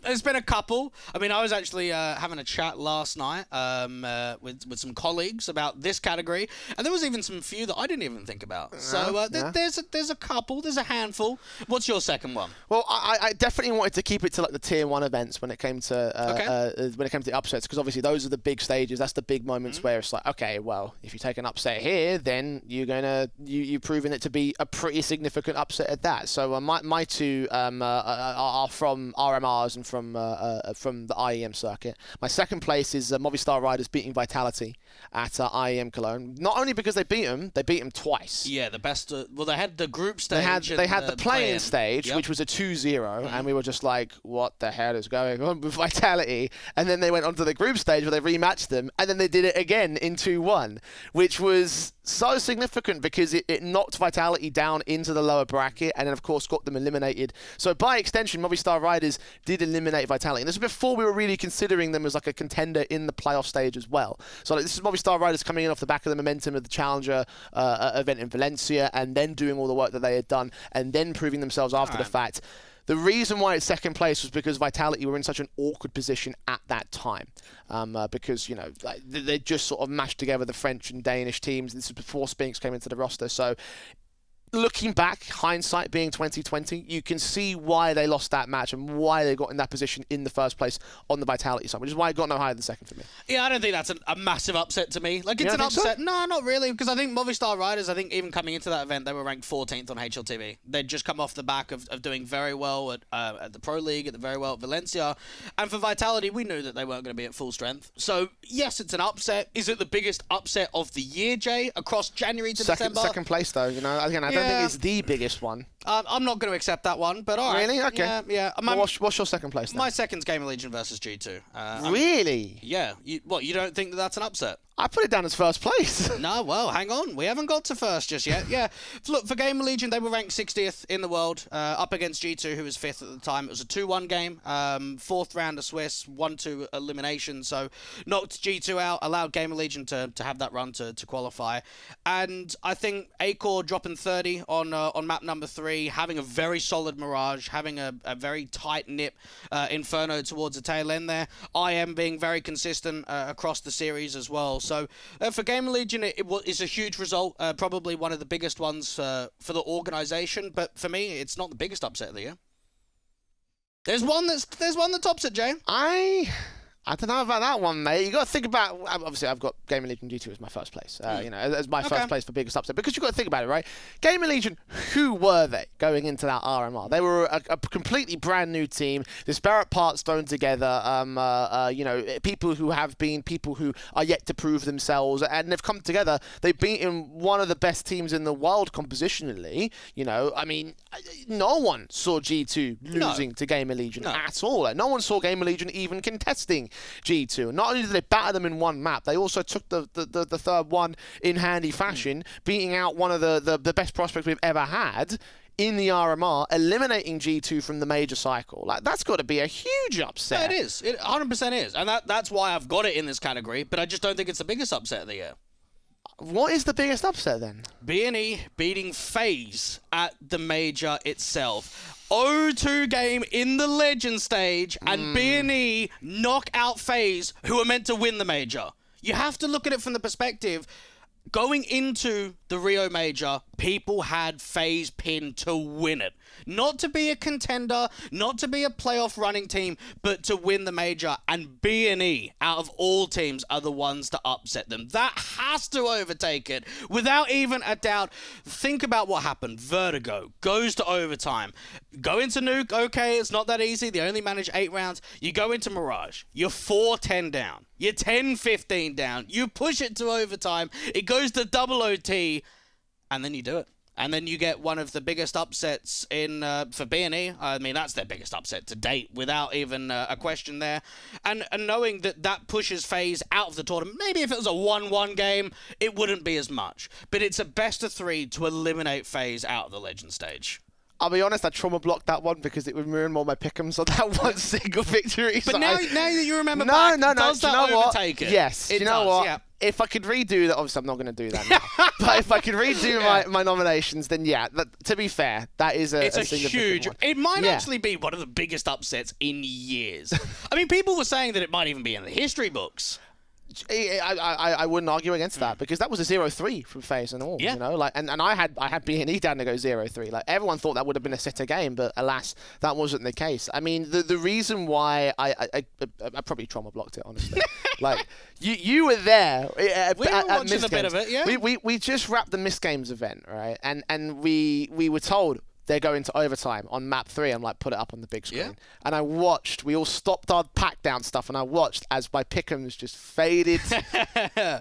There's been a couple. I mean, I was actually having a chat last night with some colleagues about this category, and there was even some few that I didn't even think about. So there's a couple, there's a handful. What's your second one?
Well, I definitely wanted to keep it to like the Tier 1 events when it came to the upsets, because obviously those are the big stages. That's the big moments where it's like, okay, well, if you take an upset here, then you've proven it to be a pretty significant upset at that. So my two are from RMRs and from the IEM circuit. My second place is Movistar Riders beating Vitality at IEM Cologne. Not only because they beat them twice. Yeah,
the best. Well, they had the group stage.
They had the play-in stage, which was a 2-0, and we were just like, what the hell is going on with Vitality? And then they went on to the group stage where they rematched them, and then they did it again in 2-1, which was so significant because it knocked Vitality down into the lower bracket, and then of course got them eliminated. So by extension, Movistar Riders did eliminate Vitality, and this is before we were really considering them as like a contender in the playoff stage as well. So like, this is Movistar Riders coming in off the back of the momentum of the Challenger event in Valencia, and then doing all the work that they had done, and then proving themselves after the fact. The reason why it's second place was because Vitality were in such an awkward position at that time, because, you know, like, they just sort of mashed together the French and Danish teams. This was before Spinks came into the roster, so looking back, hindsight being 2020, you can see why they lost that match and why they got in that position in the first place on the Vitality side, which is why it got no higher than second for me.
Yeah, I don't think that's a massive upset to me. Like, it's an upset. So? No, not really, because I think Movistar Riders, I think even coming into that event, they were ranked 14th on HLTV. They'd just come off the back of doing very well at the Pro League, very well at Valencia. And for Vitality, we knew that they weren't going to be at full strength. So, yes, it's an upset. Is it the biggest upset of the year, Jay, across January to December?
Second place, though. You know, again, I don't think it's the biggest one.
I'm not going to accept that one, but all right.
Really? Okay.
Yeah.
Well, what's your second place then?
My second's Gamer Legion versus G2.
Really?
Yeah. You don't think that that's an upset?
I put it down as first place.
No, well, hang on. We haven't got to first just yet. Yeah. Look, for Gamer Legion, they were ranked 60th in the world, up against G2, who was 5th at the time. It was a 2-1 game, 4th round of Swiss, 1-2 elimination, so knocked G2 out, allowed Gamer Legion to have that run to qualify. And I think Acor dropping 30 on map number 3, having a very solid Mirage, having a very tight-knit Inferno towards the tail end there. IM being very consistent across the series as well. So for Gamer Legion, it's a huge result, probably one of the biggest ones for the organisation. But for me, it's not the biggest upset of the year. There's one that tops it, Jay.
I don't know about that one, mate. You got to think about. Obviously, I've got Gamer Legion G2 as my first place. You know, as my first place for biggest upset, because you got to think about it, right? Gamer Legion, who were they going into that RMR? They were a completely brand new team, disparate parts thrown together. You know, people who are yet to prove themselves, and they've come together. They've beaten one of the best teams in the world compositionally. You know, I mean, no one saw G2 losing to Gamer Legion at all. Like, no one saw Gamer Legion even contesting G2. Not only did they batter them in one map, they also took the third one in handy fashion, beating out one of the best prospects we've ever had in the RMR, eliminating G2 from the major cycle. Like, that's got to be a huge upset.
Yeah, it is. It 100% is. And that's why I've got it in this category, but I just don't think it's the biggest upset of the year.
What is the biggest upset then?
B&E beating FaZe at the major itself. 0-2 game in the Legend stage, and B&E knock out FaZe, who are meant to win the major. You have to look at it from the perspective, going into the Rio major, people had FaZe pinned to win it. Not to be a contender, not to be a playoff running team, but to win the major. And B&E, out of all teams, are the ones to upset them. That has to overtake it without even a doubt. Think about what happened. Vertigo goes to overtime. Go into Nuke, okay, it's not that easy. They only manage 8 rounds. You go into Mirage. You're 4-10 down. You're 10-15 down. You push it to overtime. It goes to double OT, and then you do it. And then you get one of the biggest upsets in for B&E. I mean, that's their biggest upset to date, without even a question there. And knowing that pushes FaZe out of the tournament. Maybe if it was a 1-1 game, it wouldn't be as much. But it's a best of 3 to eliminate FaZe out of the Legend stage.
I'll be honest, I trauma blocked that one because it would ruin all my pick'ems on that one single victory.
But
so
now that you remember back, does that overtake it?
Yes.
It
you know
does,
what?
Yeah.
If I could redo that, obviously I'm not going to do that now. But if I could redo my nominations, then yeah, to be fair, that is a
huge one. It might actually be one of the biggest upsets in years. I mean, people were saying that it might even be in the history books.
I wouldn't argue against that, because that was a 0-3 from FaZe and all.
Yeah.
You know, like, and I had B&E down to go 0-3. Like, everyone thought that would have been a sitter game, but alas, that wasn't the case. I mean, the reason why I probably trauma blocked it, honestly. Like, you were there.
We were watching a bit of it, yeah.
We just wrapped the Missed Games event, right? And we were told they're going to overtime on map 3. I'm like, put it up on the big screen.
Yeah.
And I watched, we all stopped our pack down stuff, and I watched as my pick'ems just faded,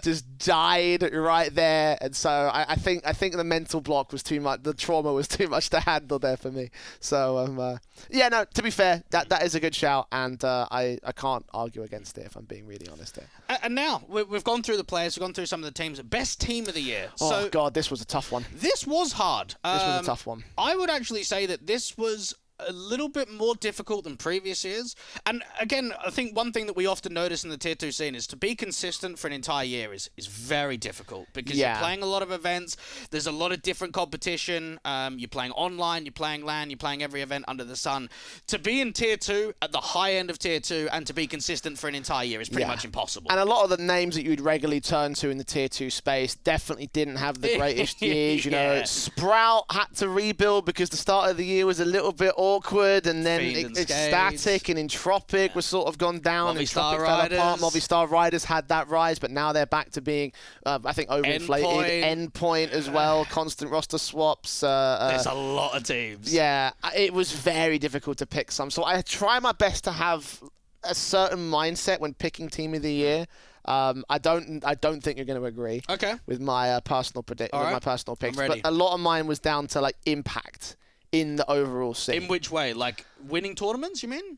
just died right there. And so I think the mental block was too much, the trauma was too much to handle there for me. So, yeah, no, to be fair, that is a good shout, and I can't argue against it, if I'm being really honest here.
And now, we've gone through the players, we've gone through some of the teams. Best team of the year.
Oh, God, this was a tough one.
This was hard.
This was a tough one.
I would actually say that this was a little bit more difficult than previous years. And again, I think one thing that we often notice in the Tier 2 scene is to be consistent for an entire year is very difficult, because you're playing a lot of events, there's a lot of different competition, you're playing online, you're playing LAN, you're playing every event under the sun. To be in Tier 2, at the high end of Tier 2, and to be consistent for an entire year is pretty much impossible.
And a lot of the names that you'd regularly turn to in the Tier 2 space definitely didn't have the greatest years. You know, Sprout had to rebuild because the start of the year was a little bit awkward, and then Ecstatic and Entropic was sort of gone down.
Movistar
Entropic
Riders.
fell apart. Movistar Riders had that rise, but now they're back to being, I think, overinflated. Endpoint as well. Constant roster swaps.
There's a lot of teams.
Yeah, it was very difficult to pick some. So I try my best to have a certain mindset when picking team of the year. I don't think you're going to agree. With my personal my personal picks, but a lot of mine was down to like impact in the overall scene.
In which way? Like winning tournaments, you mean?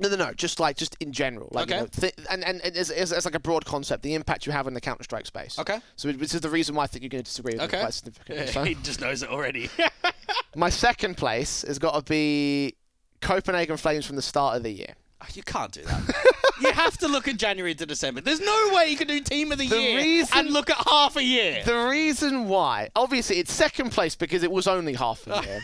No. Just in general. Like,
okay.
You know, and it's like a broad concept, the impact you have in the Counter-Strike space.
Okay.
So this is the reason why I think you're going to disagree with me quite significantly. So.
He just knows it already.
My second place has got to be Copenhagen Flames from the start of the year.
Oh, you can't do that. You have to look at January to December. There's no way you can do Team of the Year and look at half a year.
The reason why, obviously, it's second place because it was only half a year.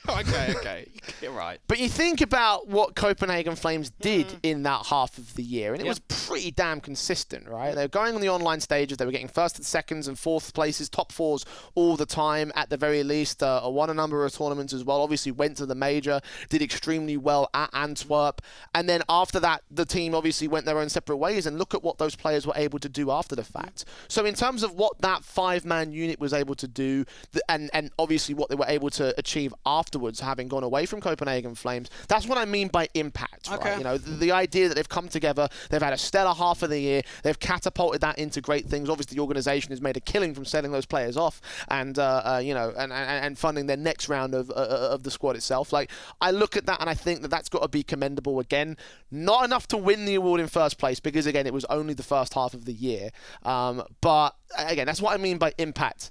Okay. You're right.
But you think about what Copenhagen Flames did in that half of the year, and it was pretty damn consistent, right? They were going on the online stages. They were getting first and seconds and fourth places, top fours all the time, at the very least. Won a number of tournaments as well. Obviously went to the major, did extremely well at Antwerp. And then after that, the team obviously went their own separate ways, and look at what those players were able to do after the fact. So in terms of what that five-man unit was able to do, and obviously what they were able to achieve afterwards, having gone away from Copenhagen Flames, that's what I mean by impact, right? You know, the idea that they've come together, they've had a stellar half of the year, they've catapulted that into great things. Obviously, the organisation has made a killing from selling those players off, and you know, and funding their next round of the squad itself. Like, I look at that and I think that that's got to be commendable. Again, not enough to win the award in first place because again, it was only the first half of the year. But again, that's what I mean by impact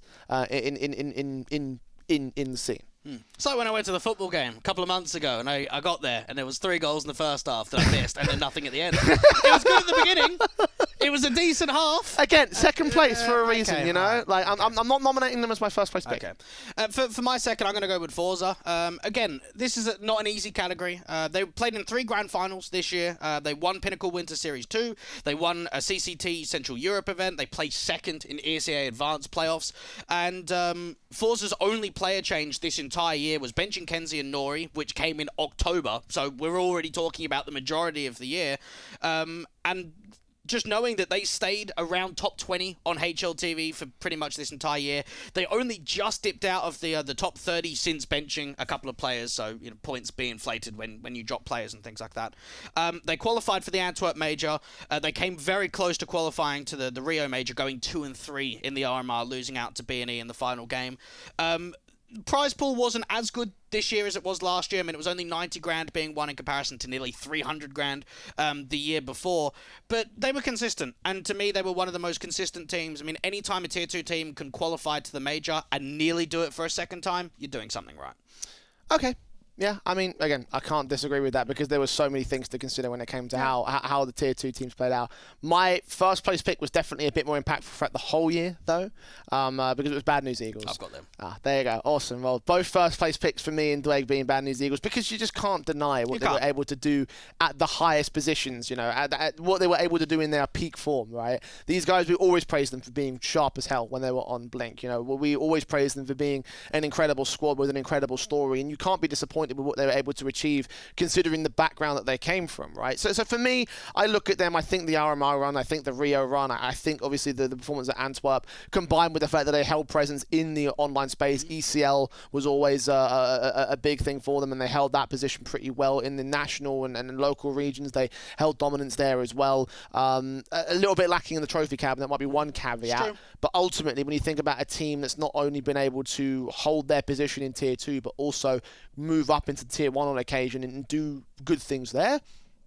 in the scene.
It's like when I went to the football game a couple of months ago, and I got there, and there was 3 goals in the first half that I missed, and then nothing at the end. It was good at the beginning. It was a decent half.
Again, second place for a reason, you know? Like, I'm not nominating them as my first place pick.
Okay. For my second, I'm going to go with Forza. Again, this is not an easy category. They played in 3 grand finals this year. They won Pinnacle Winter Series 2. They won a CCT Central Europe event. They placed second in ESEA Advanced playoffs. And Forza's only player change this entire year was benching Kenzie and Nori, which came in October. So we're already talking about the majority of the year. And just knowing that they stayed around top 20 on HLTV for pretty much this entire year. They only just dipped out of the top 30 since benching a couple of players, so you know, points being inflated when you drop players and things like that. They qualified for the Antwerp Major. They came very close to qualifying to the Rio Major, going 2-3 in the RMR, losing out to B&E in the final game. Prize pool wasn't as good this year as it was last year. I mean, it was only 90 grand being won in comparison to nearly 300 grand the year before. But they were consistent. And to me, they were one of the most consistent teams. I mean, anytime a Tier 2 team can qualify to the major and nearly do it for a second time, you're doing something right.
Okay. Yeah, I mean, again, I can't disagree with that because there were so many things to consider when it came to how the Tier 2 teams played out. My first place pick was definitely a bit more impactful throughout the whole year, though, because it was Bad News Eagles.
I've got them.
There you go. Awesome. Well, both first place picks for me and Dwayne being Bad News Eagles because you just can't deny what they were able to do at the highest positions, you know, at what they were able to do in their peak form, right? These guys, we always praise them for being sharp as hell when they were on Blink. You know, we always praise them for being an incredible squad with an incredible story, and you can't be disappointed with what they were able to achieve considering the background that they came from, right? So for me, I look at them, I think the RMR run, I think the Rio run, I think obviously the performance at Antwerp, combined with the fact that they held presence in the online space. ECL was always a big thing for them, and they held that position pretty well in the national and local regions. They held dominance there as well. A little bit lacking in the trophy cabinet, that might be one caveat, but ultimately when you think about a team that's not only been able to hold their position in Tier 2, but also move up into Tier 1 on occasion and do good things there,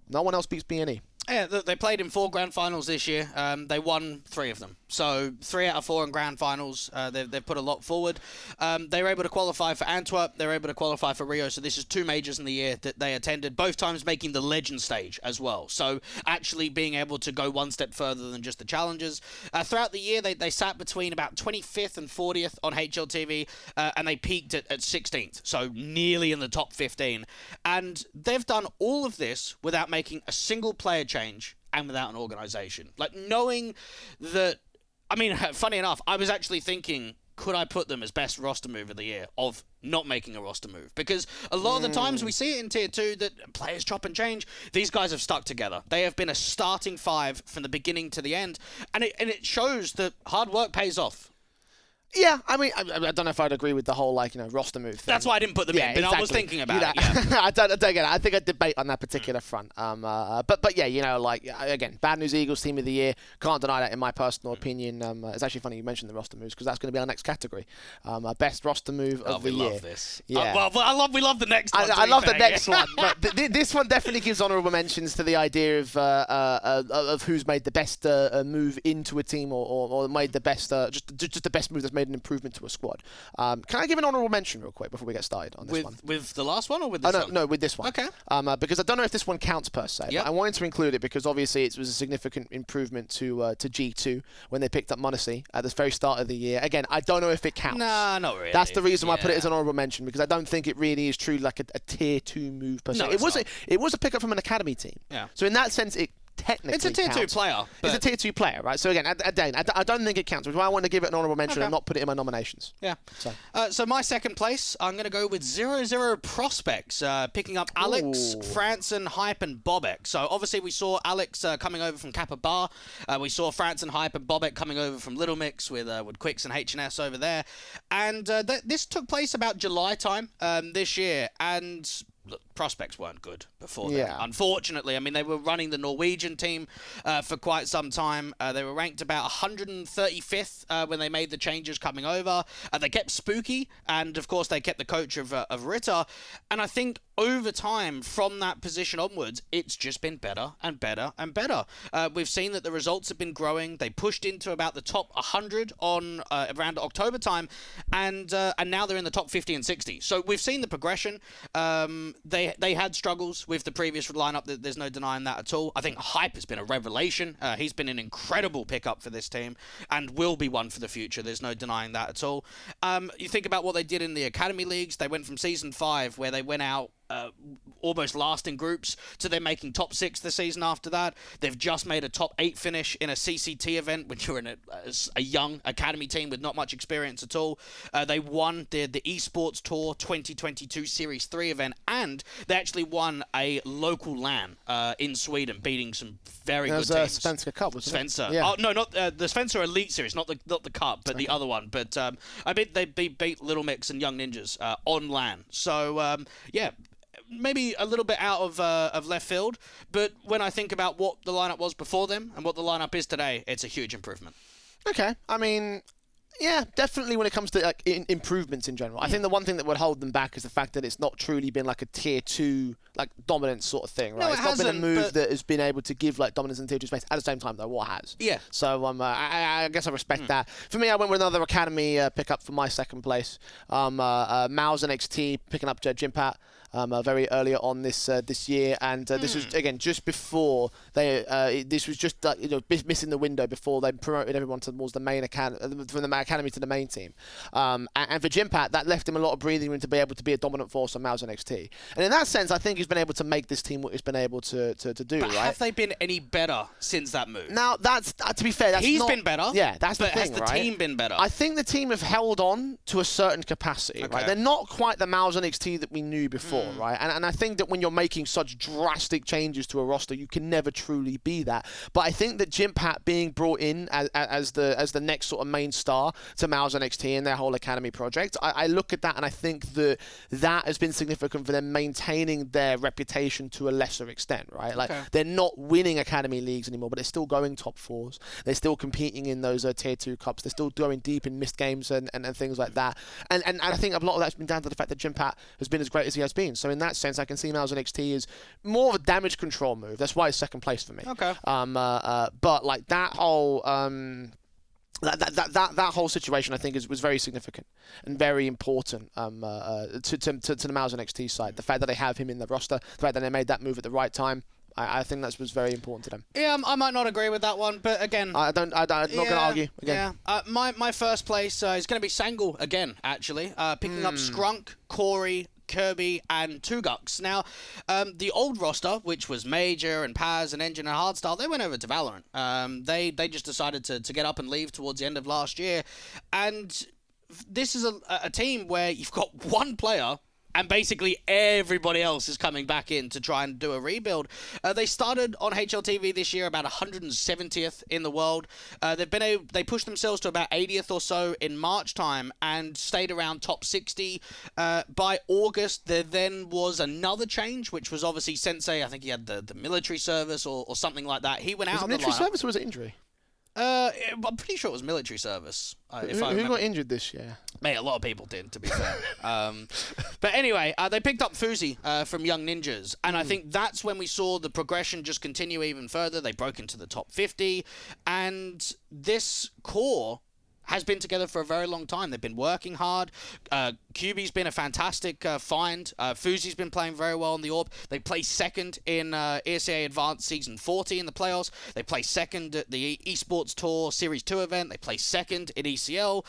no one else beats B&E.
Yeah, they played in 4 grand finals this year. They won 3 of them. So 3 out of 4 in grand finals. They've put a lot forward. They were able to qualify for Antwerp. They were able to qualify for Rio. So this is 2 majors in the year that they attended, both times making the legend stage as well. So actually being able to go one step further than just the challengers. Throughout the year, they sat between about 25th and 40th on HLTV, and they peaked at 16th. So nearly in the top 15. And they've done all of this without making a single player change and without an organization. Like, knowing that, I mean, funny enough, I was actually thinking, could I put them as best roster move of the year of not making a roster move? Because a lot of the times we see it in Tier 2 that players chop and change. These guys have stuck together. They have been a starting 5 from the beginning to the end. And it shows that hard work pays off.
Yeah, I mean, I don't know if I'd agree with the whole roster move thing.
That's why I didn't put them in, but
exactly.
I was thinking about it. Yeah.
I don't get it. I think I'd debate on that particular front. But yeah, again, bad news Eagles team of the year. Can't deny that in my personal opinion. It's actually funny you mentioned the roster moves because that's going to be our next category. Best roster move of the year.
We love this.
Yeah.
We love the next one.
I love the next one. But this one definitely gives honourable mentions to the idea of who's made the best move into a team or made the best just the best move that's made an improvement to a squad. Can I give an honourable mention real quick before we get started on this one?
With the last one or with this one?
No, with this one.
Okay.
Because I don't know if this one counts per se.
Yep.
But I wanted to include it because obviously it was a significant improvement to G2 when they picked up Munacy at the very start of the year. Again, I don't know if it counts.
Nah, not really.
That's the reason why I put it as an honourable mention because I don't think it really is truly like a tier 2 move per se.
No,
it was a pickup from an academy team.
Yeah.
So in that sense, it technically
it's a tier
counts.
2 player.
It's a tier 2 player, right? So again, I don't think it counts, which is why I want to give it an honourable mention and not put it in my nominations.
Yeah. So my second place, I'm going to go with 0-0 Prospects, picking up Alex, Franson, Hype, and Bobek. So obviously we saw Alex coming over from Kappa Bar. We saw Franson, Hype, and Bobek coming over from Little Mix with Quicks and H&S over there. And this took place about July time this year, and look, Prospects weren't good before then. Unfortunately, I mean, they were running the Norwegian team for quite some time. They were ranked about 135th when they made the changes coming over. They kept Spooky, and of course, they kept the coach of Ritter. And I think over time, from that position onwards, it's just been better and better and better. We've seen that the results have been growing. They pushed into about the top 100 on around October time, and now they're in the top 50 and 60. So we've seen the progression. They had struggles with the previous lineup. There's no denying that at all. I think Hype has been a revelation. He's been an incredible pickup for this team and will be one for the future. There's no denying that at all. You think about what they did in the Academy Leagues. They went from Season 5, where they went out almost last in groups, to them making top 6 the season after that. They've just made a top 8 finish in a CCT event when you're in a young academy team with not much experience at all. They won the esports tour 2022 Series 3 event, and they actually won a local LAN in Sweden, beating some very good teams.
Svenska Cup, wasn't
Spencer.
it? Yeah.
Oh, no, not the Spencer Elite Series, not the Cup, but the other one. But I bet they beat Little Mix and Young Ninjas on LAN. So yeah, maybe a little bit out of left field, but when I think about what the lineup was before them and what the lineup is today, it's a huge improvement.
Okay, I mean, yeah, definitely when it comes to improvements in general. I think the one thing that would hold them back is the fact that it's not truly been like a tier 2 dominance sort of thing, right?
No,
it's not been a move
but
that has been able to give dominance in tier 2 space. At the same time, though, what has?
Yeah.
So I guess I respect that. For me, I went with another academy pickup for my second place. Mouse and XT picking up Jimpat. Very earlier on this year, and this was again just before they. This was just missing the window before they promoted everyone towards the main academy, from the academy to the main team. And for Jimpat, that left him a lot of breathing room to be able to be a dominant force on Mouse and XT. And in that sense, I think he's been able to make this team what he's been able to do.
But
right?
have they been any better since that move?
Now that's to be fair,
he's been better.
Yeah, that's the thing.
Has the team been better?
I think the team have held on to a certain capacity.
Okay.
Right, they're not quite the Mouse and XT that we knew before. Right, and I think that when you're making such drastic changes to a roster, you can never truly be that. But I think that Jimpat being brought in as the next sort of main star to Mouse and XT and their whole academy project, I look at that and I think that has been significant for them maintaining their reputation to a lesser extent. Right, they're not winning academy leagues anymore, but they're still going top 4s. They're still competing in those tier 2 cups. They're still going deep in missed games and things like that. And I think a lot of that's been down to the fact that Jimpat has been as great as he has been. So in that sense, I can see Mouse and XT is more of a damage control move. That's why it's second place for me.
Okay.
But that whole that whole situation, I think, was very significant and very important to the Mouse and XT side. The fact that they have him in the roster, the fact that they made that move at the right time, I think that was very important to them.
Yeah, I might not agree with that one, but again,
I'm not going to argue again.
Yeah, my first place is going to be Sangul again. Actually, picking up Skrunk, Corey, Kirby, and Tugux. Now, the old roster, which was Major and Paz and Engine and Hardstyle, they went over to Valorant. They just decided to get up and leave towards the end of last year, and this is a team where you've got one player and basically everybody else is coming back in to try and do a rebuild. They started on HLTV this year about 170th in the world. They pushed themselves to about 80th or so in March time and stayed around top 60. By August, there then was another change, which was obviously Sensei. I think he had the military service or something like that. He went out of the lineup.
Military service or was it injury?
I'm pretty sure it was military service.
Who got injured this year?
Mate, a lot of people did, to be fair. But anyway, they picked up Fuzi from Young Ninjas, and I think that's when we saw the progression just continue even further. They broke into the top 50, and this core has been together for a very long time. They've been working hard. QB's been a fantastic find. Fuzi's been playing very well in the Orb. They placed second in ESEA Advanced Season 40 in the playoffs. They placed second at the Esports Tour Series 2 event. They placed second in ECL.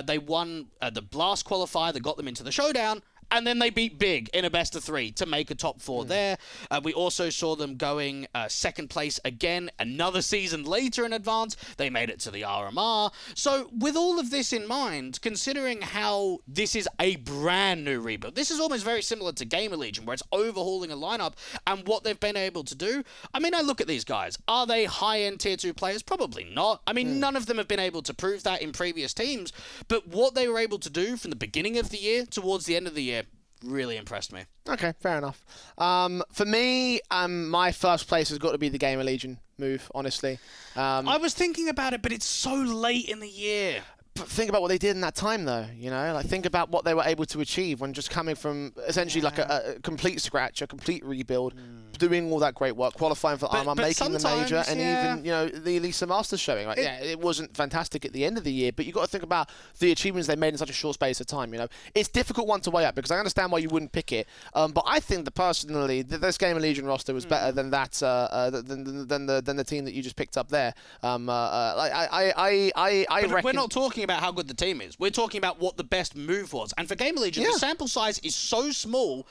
They won the Blast qualifier that got them into the showdown. And then they beat Big in a best of 3 to make a top 4 there. We also saw them going second place again another season later in advance. They made it to the RMR. So with all of this in mind, considering how this is a brand new rebuild, this is almost very similar to Gamer Legion, where it's overhauling a lineup and what they've been able to do. I mean, I look at these guys. Are they high-end tier 2 players? Probably not. I mean, none of them have been able to prove that in previous teams. But what they were able to do from the beginning of the year towards the end of the year really impressed me.
Okay, fair enough. For me, my first place has got to be the Gamer Legion move, honestly.
I was thinking about it, but it's so late in the year.
But think about what they did in that time, though. You know, like think about what they were able to achieve when just coming from essentially like a complete scratch, a complete rebuild, doing all that great work, qualifying for Arma, making the major, and even the Elisa Masters showing. Like, it wasn't fantastic at the end of the year, but you got to think about the achievements they made in such a short space of time. You know, it's difficult one to weigh up because I understand why you wouldn't pick it, but I think that personally, this Gamer Legion roster was better than that than the team that you just picked up there. I reckon
we're not talking about how good the team is. We're talking about what the best move was. And for Gamer Legion, the sample size is so small,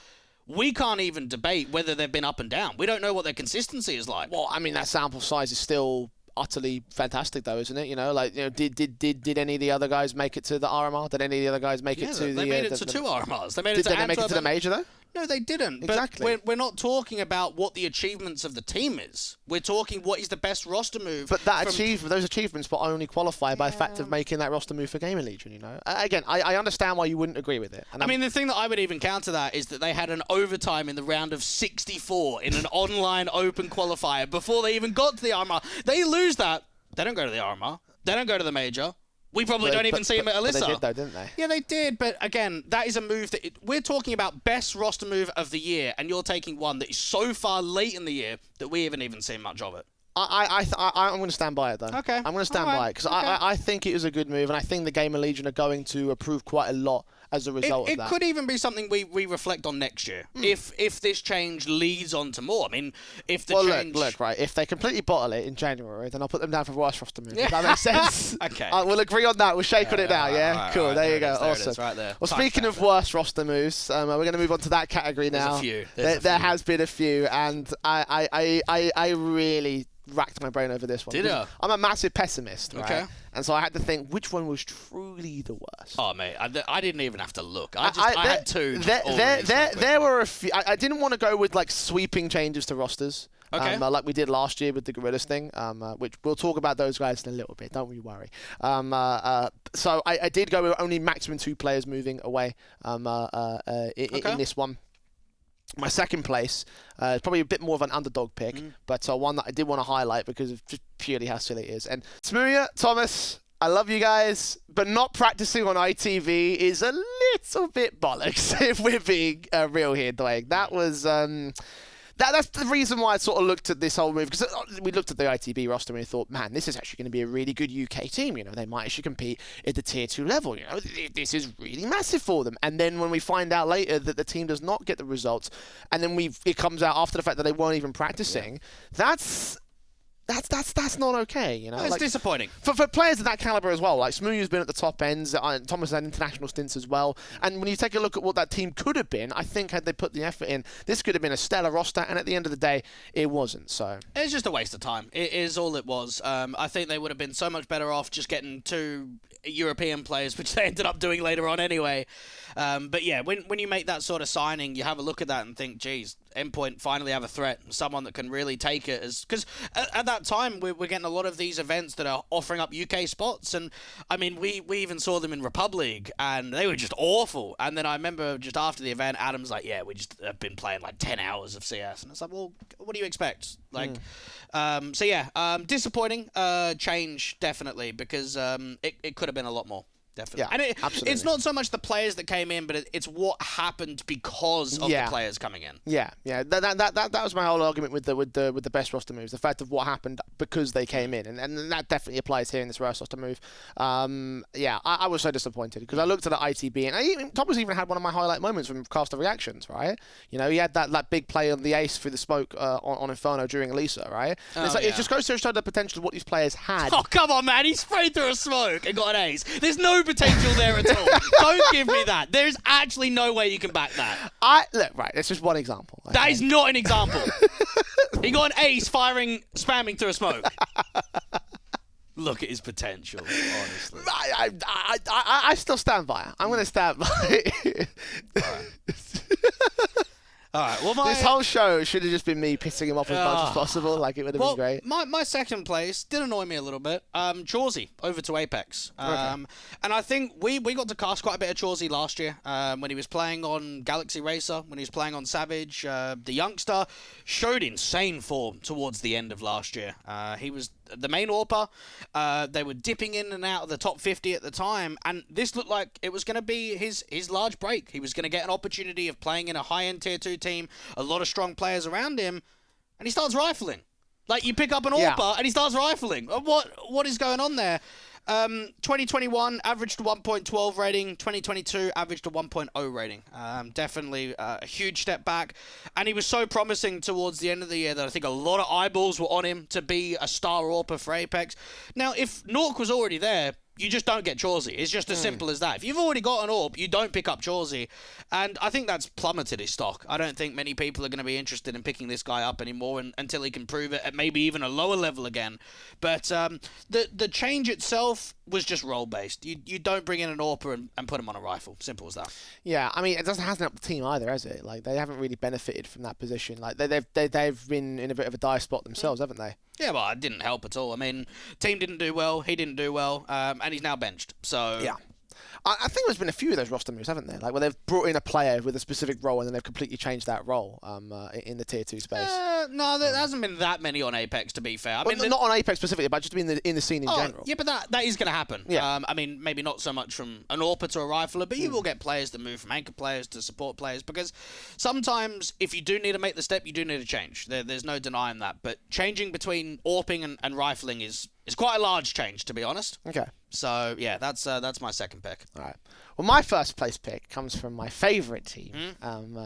we can't even debate whether they've been up and down. We don't know what their consistency is like.
Well, I mean, that sample size is still utterly fantastic, though, isn't it? You know, like, you know, did any of the other guys make it to the RMR? Did any of the other guys make it to the...
They made it to 2 RMRs. They made it to
Did they make it to the major, though?
No, they didn't.
Exactly.
But we're not talking about what the achievements of the team is. We're talking what is the best roster move.
But those achievements will only qualify by fact of making that roster move for Gamer Legion, you know? Again, I understand why you wouldn't agree with it.
I mean, the thing that I would even counter that is that they had an overtime in the round of 64 in an online open qualifier before they even got to the RMR. They lose that. They don't go to the RMR. They don't go to the major. We probably don't even see him at Alyssa.
They did, though, didn't they?
Yeah, they did. But again, that is a move that we're talking about best roster move of the year, and you're taking one that is so far late in the year that we haven't even seen much of it.
I'm going to stand by it, though.
Okay.
I'm going to stand by it because I think it is a good move, and I think the Gamer Legion are going to improve quite a lot as a result of that.
It could even be something we reflect on next year if this change leads on to more. I mean, if the change...
Look, right, if they completely bottle it in January, then I'll put them down for worst roster move. Does that make sense?
Okay.
We'll agree on that. We'll shake on it now, yeah?
Right,
cool,
right,
there you go.
Awesome.
Awesome.
Right there.
Well, speaking of worst roster moves, we're going to move on to that category now.
There's a few.
There has been a few, and I really racked my brain over this one.
Did you?
I'm a massive pessimist, right?
Okay.
And so I had to think which one was truly the worst.
Oh, mate, I didn't even have to look. I had two.
There were a few. I didn't want to go with like sweeping changes to rosters.
Okay.
Like we did last year with the Gorillas thing, which we'll talk about those guys in a little bit. Don't you worry. So I did go with only maximum 2 players moving away in this one. My second place is probably a bit more of an underdog pick, but one that I did want to highlight because of just purely how silly it is. And Smuya, Thomas, I love you guys, but not practicing on ITV is a little bit bollocks, if we're being real here, Dwayne. That was... That's the reason why I sort of looked at this whole move, because we looked at the ITB roster and we thought, man, this is actually going to be a really good UK team. You know, they might actually compete at the tier 2 level. You know, this is really massive for them. And then when we find out later that the team does not get the results, and then it comes out after the fact that they weren't even practicing, that's That's not okay, you know.
It's disappointing
for players of that caliber as well. Like Smooth's been at the top ends. Thomas had international stints as well. And when you take a look at what that team could have been, I think had they put the effort in, this could have been a stellar roster. And at the end of the day, it wasn't. So
it's just a waste of time. It is all it was. I think they would have been so much better off just getting 2 European players, which they ended up doing later on anyway. But yeah, when you make that sort of signing, you have a look at that and think, geez, Endpoint finally have a threat, someone that can really take it. Because at that time, we're getting a lot of these events that are offering up UK spots. And, I mean, we even saw them in Republic, and they were just awful. And then I remember just after the event, Adam's like, yeah, we just have been playing like 10 hours of CS. And it's like, well, what do you expect? Like, so yeah, disappointing change, definitely, because it could have been a lot more. Definitely.
Yeah,
and
absolutely.
It's not so much the players that came in, but it's what happened because of the players coming in.
Yeah. That was my whole argument with the best roster moves. The fact of what happened because they came in, and that definitely applies here in this roster move. I was so disappointed because I looked at the ITB, and Thomas even had one of my highlight moments from Caster Reactions, right? You know, he had that big play on the ace through the smoke on Inferno during Elisa, right? It just goes to show the potential of what these players had.
Oh, come on, man. He sprayed through a smoke and got an ace. There's no potential there at all. Don't give me that. There's actually no way you can back that.
Look, right, that's just one example. Okay?
That is not an example. He got an ace spamming through a smoke. Look at his potential, honestly.
I still stand by it. I'm going to stand by it.
All right. Well,
this whole show should have just been me pissing him off as much as possible. Like, it would have been great.
My second place did annoy me a little bit. Chauzy over to Apex. And I think we got to cast quite a bit of Chauzy last year when he was playing on Galaxy Racer, when he was playing on Savage. The youngster showed insane form towards the end of last year. He was the main AWPer. They were dipping in and out of the top 50 at the time, and this looked like it was going to be his large break. He was going to get an opportunity of playing in a high-end Tier 2 team, a lot of strong players around him, and he starts rifling. Like, you pick up an AWPer and he starts rifling. What is going on there? 2021 averaged a 1.12 rating. 2022 averaged a 1.0 rating. Definitely a huge step back. And he was so promising towards the end of the year that I think a lot of eyeballs were on him to be a star AWPer for Apex. Now, if Nork was already there, you just don't get Chauzy. It's just as simple as that. If you've already got an AWP, you don't pick up Chauzy. And I think that's plummeted his stock. I don't think many people are going to be interested in picking this guy up anymore until he can prove it at maybe even a lower level again. But the change itself was just role-based. You don't bring in an AWPer and put him on a rifle. Simple as that.
Yeah, I mean, it hasn't helped the team either, has it? Like, they haven't really benefited from that position. Like, they've been in a bit of a dire spot themselves, haven't they?
Yeah, well, it didn't help at all. I mean, team didn't do well, he didn't do well, and he's now benched. So
yeah. I think there's been a few of those roster moves, haven't there? Like, where they've brought in a player with a specific role and then they've completely changed that role in the Tier 2 space.
No, there hasn't been that many on Apex, to be fair. I mean,
not on Apex specifically, but just in the scene in general.
Yeah, but that is going to happen. Yeah. I mean, maybe not so much from an AWPer to a rifler, but you will get players that move from anchor players to support players, because sometimes if you do need to make the step, you do need to change. There's no denying that. But changing between AWPing and rifling is quite a large change, to be honest.
Okay.
So, yeah, that's my second pick.
All right. Well, my first place pick comes from my favourite team. And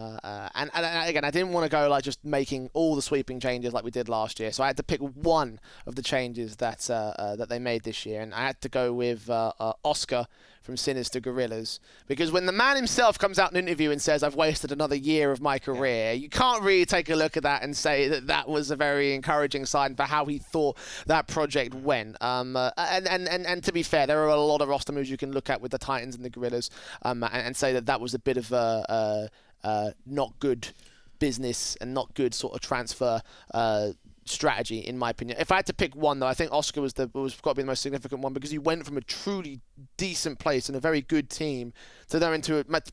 again, I didn't want to go like just making all the sweeping changes like we did last year. So I had to pick one of the changes that they made this year. And I had to go with Oscar from Sinister Gorillas. Because when the man himself comes out in an interview and says, I've wasted another year of my career, you can't really take a look at that and say that that was a very encouraging sign for how he thought that project went. And to be fair, there are a lot of roster moves you can look at with the Titans and the Gorillas and say that was a bit of a not good business and not good sort of transfer strategy, in my opinion. If I had to pick one, though, I think Oscar was got to be the most significant one, because he went from a truly decent place and a very good team to then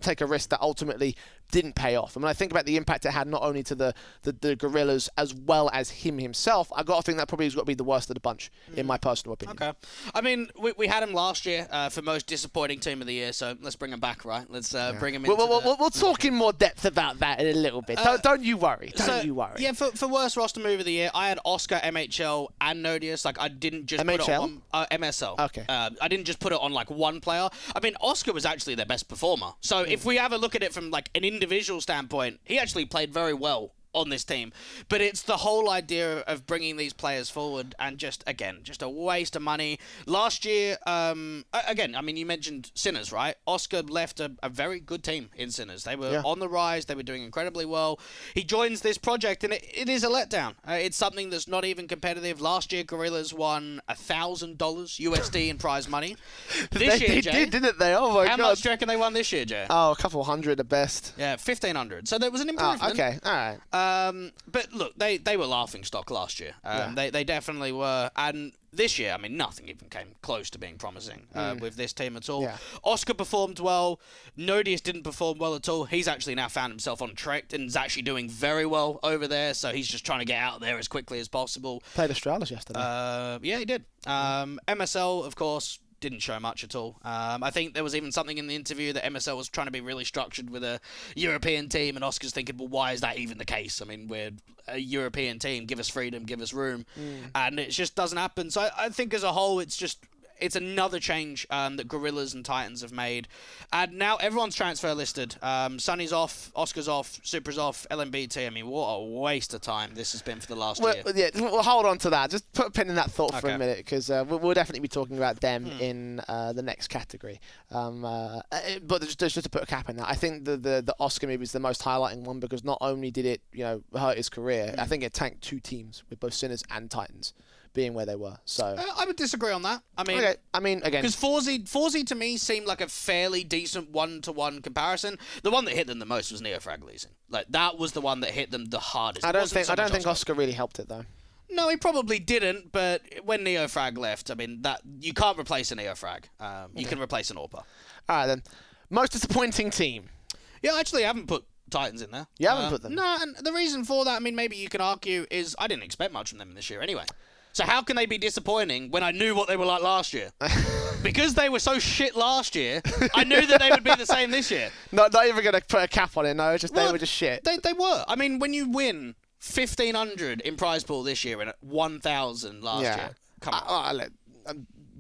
take a risk that ultimately didn't pay off. And when I think about the impact it had not only to the Gorillas as well as him himself, I got to think that probably has got to be the worst of the bunch, in my personal opinion.
Okay. I mean, we had him last year for most disappointing team of the year, so let's bring him back, right? Let's bring him into
we'll talk in more depth about that in a little bit. Don't you worry. Don't you worry.
Yeah, for worst roster move of the year, I had Oscar, MHL, and Nodius. Like, I didn't just put it on MSL.
Okay.
I didn't just put it on like one player. I mean, Oscar was actually their best performer. So if we have a look at it from like an individual standpoint, he actually played very well on this team. But it's the whole idea of bringing these players forward and just a waste of money. Last year, again, I mean, you mentioned Sinners, right? Oscar left a very good team in Sinners. They were on the rise. They were doing incredibly well. He joins this project, and it is a letdown. It's something that's not even competitive. Last year, Gorillas won $1,000 USD in prize money. This year, Jay,
did, didn't they? Oh my God!
How much do you reckon they won this year, Jay?
Oh, a couple hundred at best.
Yeah, 1,500. So there was an improvement.
Oh, okay, all right.
But look, they were laughing stock last year. They definitely were. And this year, I mean, nothing even came close to being promising with this team at all.
Yeah.
Oscar performed well. Nodius didn't perform well at all. He's actually now found himself on Trek and is actually doing very well over there. So he's just trying to get out there as quickly as possible.
Played Australis yesterday.
Yeah, he did. MSL, of course, didn't show much at all. I think there was even something in the interview that MSL was trying to be really structured with a European team, and Oscar's thinking, well, why is that even the case? I mean, we're a European team. Give us freedom, give us room. And it just doesn't happen. So I think as a whole, it's another change that Gorillas and Titans have made. And now everyone's transfer listed. Sunny's off, Oscar's off, Supra's off, LMBT. I mean, what a waste of time this has been for the last year.
Yeah, we'll hold on to that. Just put a pin in that thought for a minute, because we'll definitely be talking about them in the next category. But just to put a cap in that, I think the Oscar maybe is the most highlighting one, because not only did it hurt his career, I think it tanked two teams with both Sinners and Titans being where they were. So
I would disagree on that. I mean,
again,
because Forzy to me seemed like a fairly decent one-to-one comparison. The one that hit them the most was Neofrag losing. Like, that was the one that hit them the hardest.
I don't think Oscar really helped it though.
No, he probably didn't. But when Neofrag left, I mean, that you can't replace a Neofrag. You can replace an Orpa.
All right then. Most disappointing team.
Yeah, actually, I haven't put Titans in there.
You haven't put them?
No, and the reason for that, I mean, maybe you can argue, is I didn't expect much from them this year anyway. So how can they be disappointing when I knew what they were like last year? Because they were so shit last year, I knew that they would be the same this year.
Not even going to put a cap on it, no. They were just shit.
They were. I mean, when you win 1,500 in prize pool this year and 1,000 last year, come on.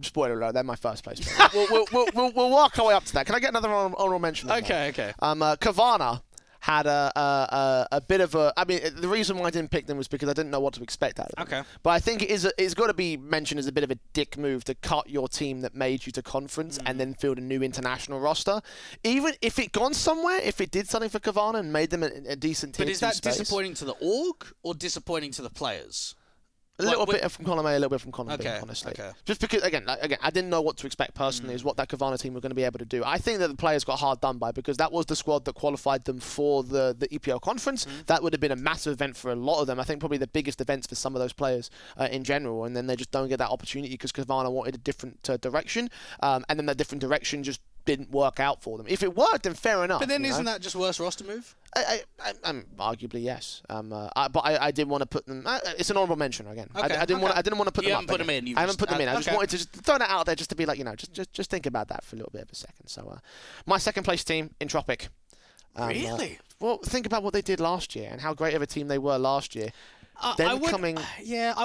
Spoiler alert, they're my first place. We'll work our way up to that. Can I get another honorable mention?
Okay.
Kavana had a bit of a... I mean, the reason why I didn't pick them was because I didn't know what to expect out of them.
Okay.
But I think it's got to be mentioned as a bit of a dick move to cut your team that made you to conference and then field a new international roster. Even if it gone somewhere, if it did something for Kavana and made them a decent team.
But is that disappointing to the org or disappointing to the players?
A little bit from column A, a little bit from column B, honestly.
Okay.
Just because, again, I didn't know what to expect personally, is what that Kavana team were going to be able to do. I think that the players got hard done by, because that was the squad that qualified them for the EPL conference. That would have been a massive event for a lot of them. I think probably the biggest events for some of those players in general. And then they just don't get that opportunity because Kavana wanted a different direction. And then that different direction just didn't work out for them. If it worked, then fair enough.
But then isn't that just worse roster move?
Arguably yes. But I did want to put them. It's an honorable mention again.
Okay,
I didn't want to put them up.
You haven't put them in.
I haven't put them in. I just wanted to just throw that out there, just to be like, just think about that for a little bit of a second. So, my second place team, Entropic.
Really?
Well, think about what they did last year and how great of a team they were last year.
I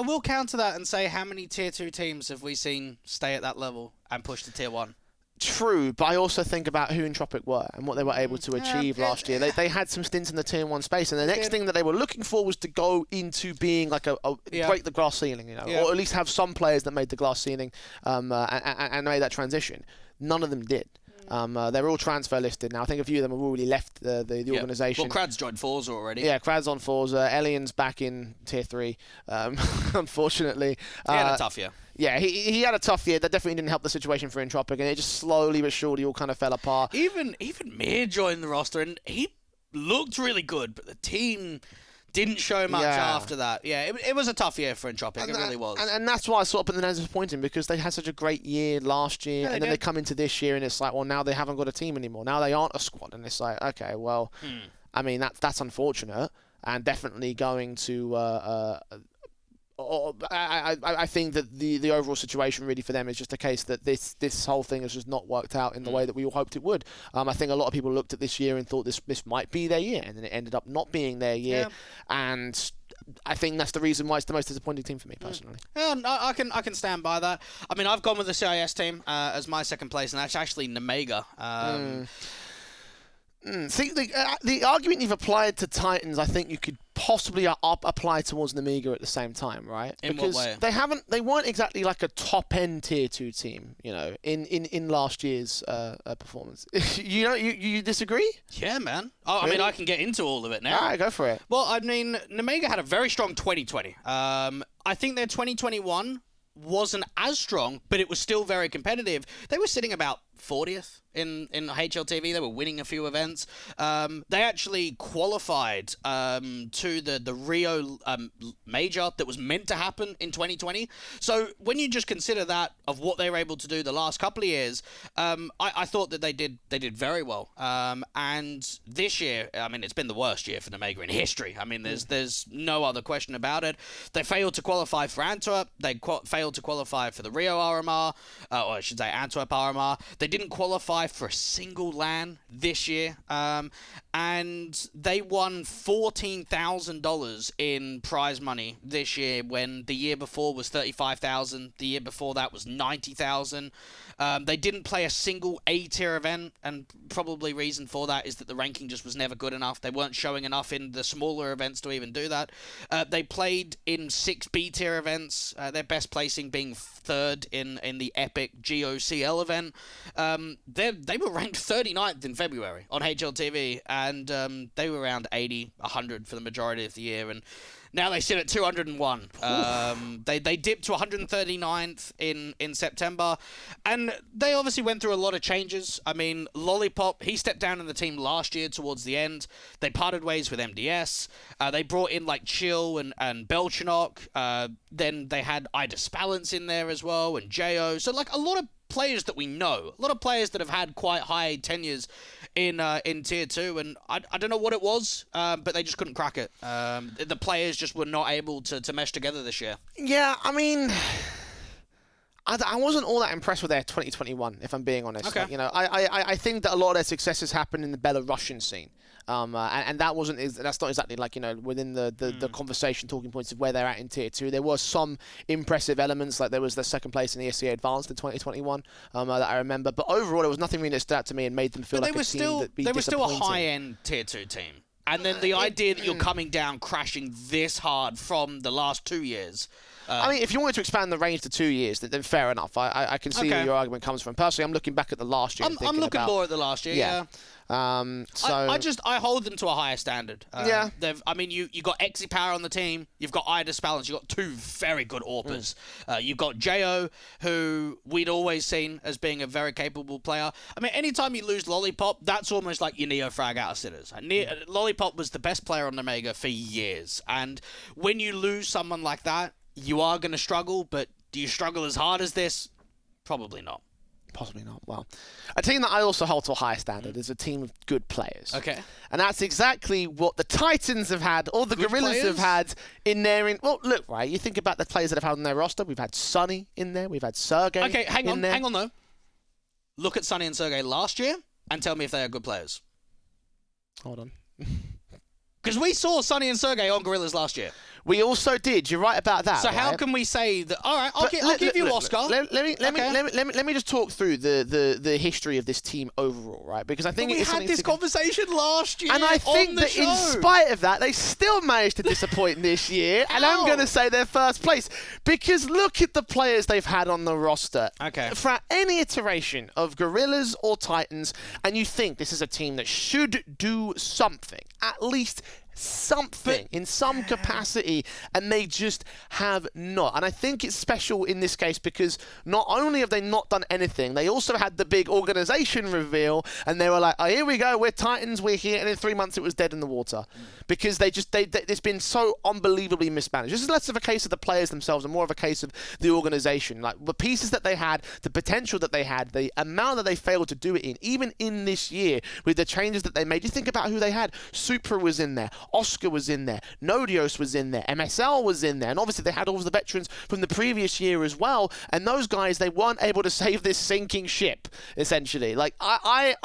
will counter that and say, how many tier 2 teams have we seen stay at that level and push to tier 1?
True, but I also think about who Entropic were and what they were able to achieve last year. They had some stints in the tier 1 space, and the next thing that they were looking for was to go into being like break the glass ceiling, or at least have some players that made the glass ceiling and made that transition. None of them did. They're all transfer listed now. I think a few of them have already left the organisation.
Well, Krad's joined Forza already.
Yeah, Krad's on Forza. Elian's back in tier 3, unfortunately.
He had a tough year.
Yeah, he had a tough year. That definitely didn't help the situation for Entropic, and it just slowly but surely all kind of fell apart.
Even Mir joined the roster, and he looked really good, but the team didn't show much after that. Yeah, it was a tough year for Entropic. It really was.
And that's why I sort of put them as disappointing, because they had such a great year last year, and then they come into this year, and it's like, well, now they haven't got a team anymore. Now they aren't a squad, and it's like, okay, well, I mean, that's unfortunate, and definitely going to... I think that the overall situation really for them is just a case that this whole thing has just not worked out in the way that we all hoped it would. I think a lot of people looked at this year and thought this might be their year, and then it ended up not being their year. And I think that's the reason why it's the most disappointing team for me personally.
Yeah, I can stand by that. I mean, I've gone with the CIS team as my second place, and that's actually Nemega.
See, the argument you've applied to Titans, I think you could possibly apply towards Namiga at the same time, right?
In
because
what way?
They weren't exactly like a top-end Tier 2 team, you know, in last year's performance. you disagree?
Yeah, man. Oh,
Really?
I mean, I can get into all of it now.
All right, go for it.
Well, I mean, Namiga had a very strong 2020. I think their 2021 wasn't as strong, but it was still very competitive. They were sitting about 40th in HLTV. They were winning a few events. They actually qualified to the Rio major that was meant to happen in 2020. So when you just consider that of what they were able to do the last couple of years, I thought that they did very well. And this year, I mean, it's been the worst year for Namiga in history. I mean, there's no other question about it. They failed to qualify for Antwerp. They failed to qualify for the Rio RMR, or I should say Antwerp RMR. They didn't qualify for a single LAN this year, and they won $14,000 in prize money this year when the year before was $35,000. The year before that was $90,000. They didn't play a single A-tier event, and probably reason for that is that the ranking just was never good enough. They weren't showing enough in the smaller events to even do that. They played in 6 B-tier events, their best placing being 3rd in the epic GOCL event. They were ranked 39th in February on HLTV, and they were around 80, 100 for the majority of the year, and now they sit at 201. They dipped to 139th in September, and they obviously went through a lot of changes. I mean, Lollipop, he stepped down in the team last year towards the end. They parted ways with MDS. They brought in like Chill and Belchanok. Then they had Ida Spallance in there as well, and Jo. So like a lot of players that we know, a lot of players that have had quite high tenures in Tier 2, and I don't know what it was, but they just couldn't crack it. The players just were not able to mesh together this year.
Yeah, I mean, I wasn't all that impressed with their 2021, if I'm being honest.
Okay.
Like, you know, I think that a lot of their successes happened in the Belarusian scene. And that's not exactly like, you know, within the conversation talking points of where they're at in Tier 2. There was some impressive elements, like there was the 2nd place in the ESEA Advanced in 2021 that I remember. But overall, there was nothing really that stood out to me and made them feel like a team that be
They were still a
disappointing.
high-end Tier 2 team. And then the idea that you're coming down crashing this hard from the last 2 years.
I mean, if you wanted to expand the range to 2 years, then fair enough. I can see where your argument comes from. Personally, I'm looking back at the last year.
I'm looking more at the last year, yeah.
I
hold them to a higher standard.
Yeah.
I mean, you got Exy Power on the team. You've got Ida Spallance. You've got 2 very good AWPers. You've got Jo, who we'd always seen as being a very capable player. I mean, anytime you lose Lollipop, that's almost like your Neo-Frag out of sitters. Lollipop was the best player on Omega for years. And when you lose someone like that, you are going to struggle, but do you struggle as hard as this? Probably not.
Possibly not. Well, a team that I also hold to a higher standard is a team of good players.
Okay.
And that's exactly what the Titans have had, or the
Good
Gorillas
players?
have had in their... Well, look, right, you think about the players that have had on their roster. We've had Sunny in there. We've had Sergey
Okay, hang on though. Look at Sunny and Sergey last year and tell me if they are good players.
Hold on.
Because we saw Sunny and Sergey on Gorillas last year.
We also did. You're right about that.
So how
right?
can we say that? All right, I'll give you Oscar.
Let me just talk through the history of this team overall, right? Because I think
we had this conversation last year,
and I think
on the
that
show.
in spite of that, they still managed to disappoint this year. And I'm going to say they're 1st place because look at the players they've had on the roster.
Okay.
For any iteration of Gorillas or Titans, and you think this is a team that should do something, at least something in some capacity, and they just have not. And I think it's special in this case because not only have they not done anything, they also had the big organization reveal, and they were like, oh, here we go, we're Titans, we're here, and in 3 months it was dead in the water. Because it's been so unbelievably mismanaged. This is less of a case of the players themselves and more of a case of the organization. Like the pieces that they had, the potential that they had, the amount that they failed to do it in, even in this year with the changes that they made. You think about who they had. Supra was in there. Oscar was in there. Nodios was in there. MSL was in there. And obviously they had all of the veterans from the previous year as well. And those guys, they weren't able to save this sinking ship, essentially. Like, I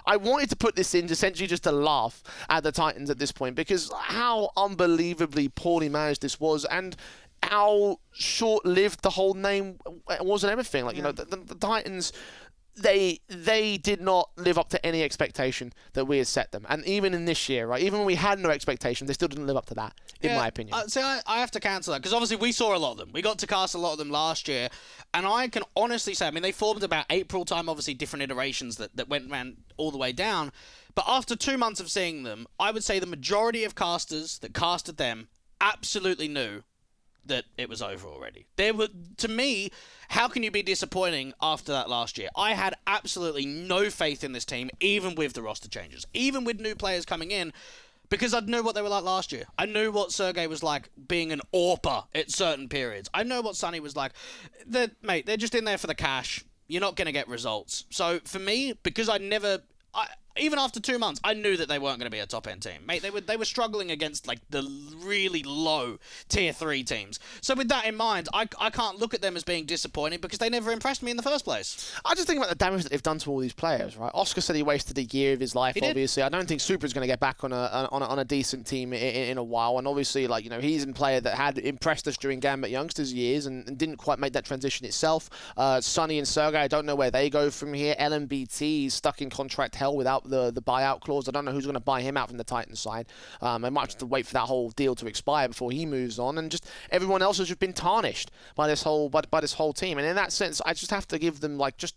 wanted to put this in essentially just to laugh at the Titans at this point because how unbelievably poorly managed this was and how short-lived the whole name was and everything. Like, you know, the Titans... they did not live up to any expectation that we had set them. And even in this year, right, even when we had no expectation, they still didn't live up to that, in my opinion.
See, I have to cancel that, because obviously we saw a lot of them. We got to cast a lot of them last year, and I can honestly say, I mean, they formed about April time, obviously different iterations that ran all the way down. But after 2 months of seeing them, I would say the majority of casters that casted them absolutely knew that it was over already. To me, how can you be disappointing after that last year? I had absolutely no faith in this team, even with the roster changes, even with new players coming in, because I knew what they were like last year. I knew what Sergey was like being an AWPer at certain periods. I know what Sunny was like. Mate, they're just in there for the cash. You're not going to get results. So for me, because even after 2 months, I knew that they weren't going to be a top-end team. Mate, they were struggling against, like, the really low Tier 3 teams. So with that in mind, I can't look at them as being disappointing, because they never impressed me in the first place.
I just think about the damage that they've done to all these players, right? Oscar said he wasted a year of his life, obviously. I don't think Super's going to get back on a decent team in a while. And obviously, like, you know, he's a player that had impressed us during Gambit Youngsters years and didn't quite make that transition itself. Sunny and Sergey, I don't know where they go from here. LMBT is stuck in contract hell without the buyout clause. I don't know who's going to buy him out from the Titans side. I might have to wait for that whole deal to expire before he moves on. And just everyone else has just been tarnished by this whole team. And in that sense, I just have to give them like just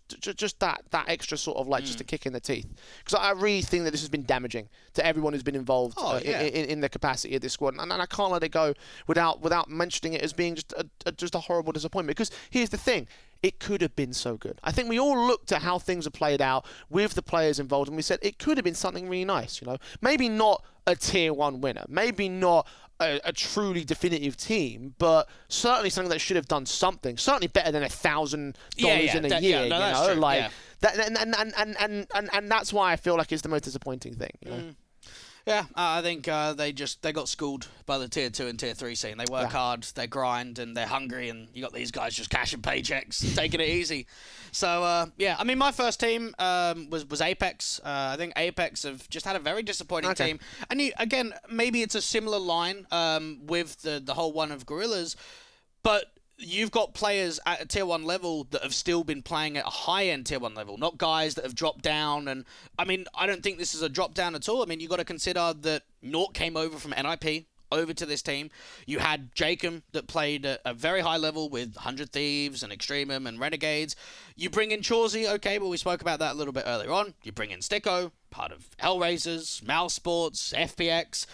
that extra sort of like just a kick in the teeth, because I really think that this has been damaging to everyone who's been involved in the capacity of this squad. And I can't let it go without mentioning it as being just a horrible disappointment. Because here's the thing. It could have been so good. I think we all looked at how things have played out with the players involved, and we said it could have been something really nice. You know, maybe not a Tier 1 winner, maybe not a truly definitive team, but certainly something that should have done something. Certainly better than $1,000 in a year. And that's why I feel like it's the most disappointing thing. You know?
Yeah, I think they got schooled by the Tier 2 and Tier 3 scene. They work hard, they grind, and they're hungry, and you got these guys just cashing paychecks, taking it easy. So, yeah, I mean, my first team was Apex. I think Apex have just had a very disappointing team. And again, maybe it's a similar line with the whole one of Gorillas, but you've got players at a Tier 1 level that have still been playing at a high-end Tier 1 level, not guys that have dropped down. And, I mean, I don't think this is a drop down at all. I mean, you've got to consider that Nort came over from NIP over to this team. You had Jacob that played at a very high level with 100 Thieves and Extremum and Renegades. You bring in Chauzy, okay, well, we spoke about that a little bit earlier on. You bring in Sticko, part of Hellraisers, Mouse Sports, FPX.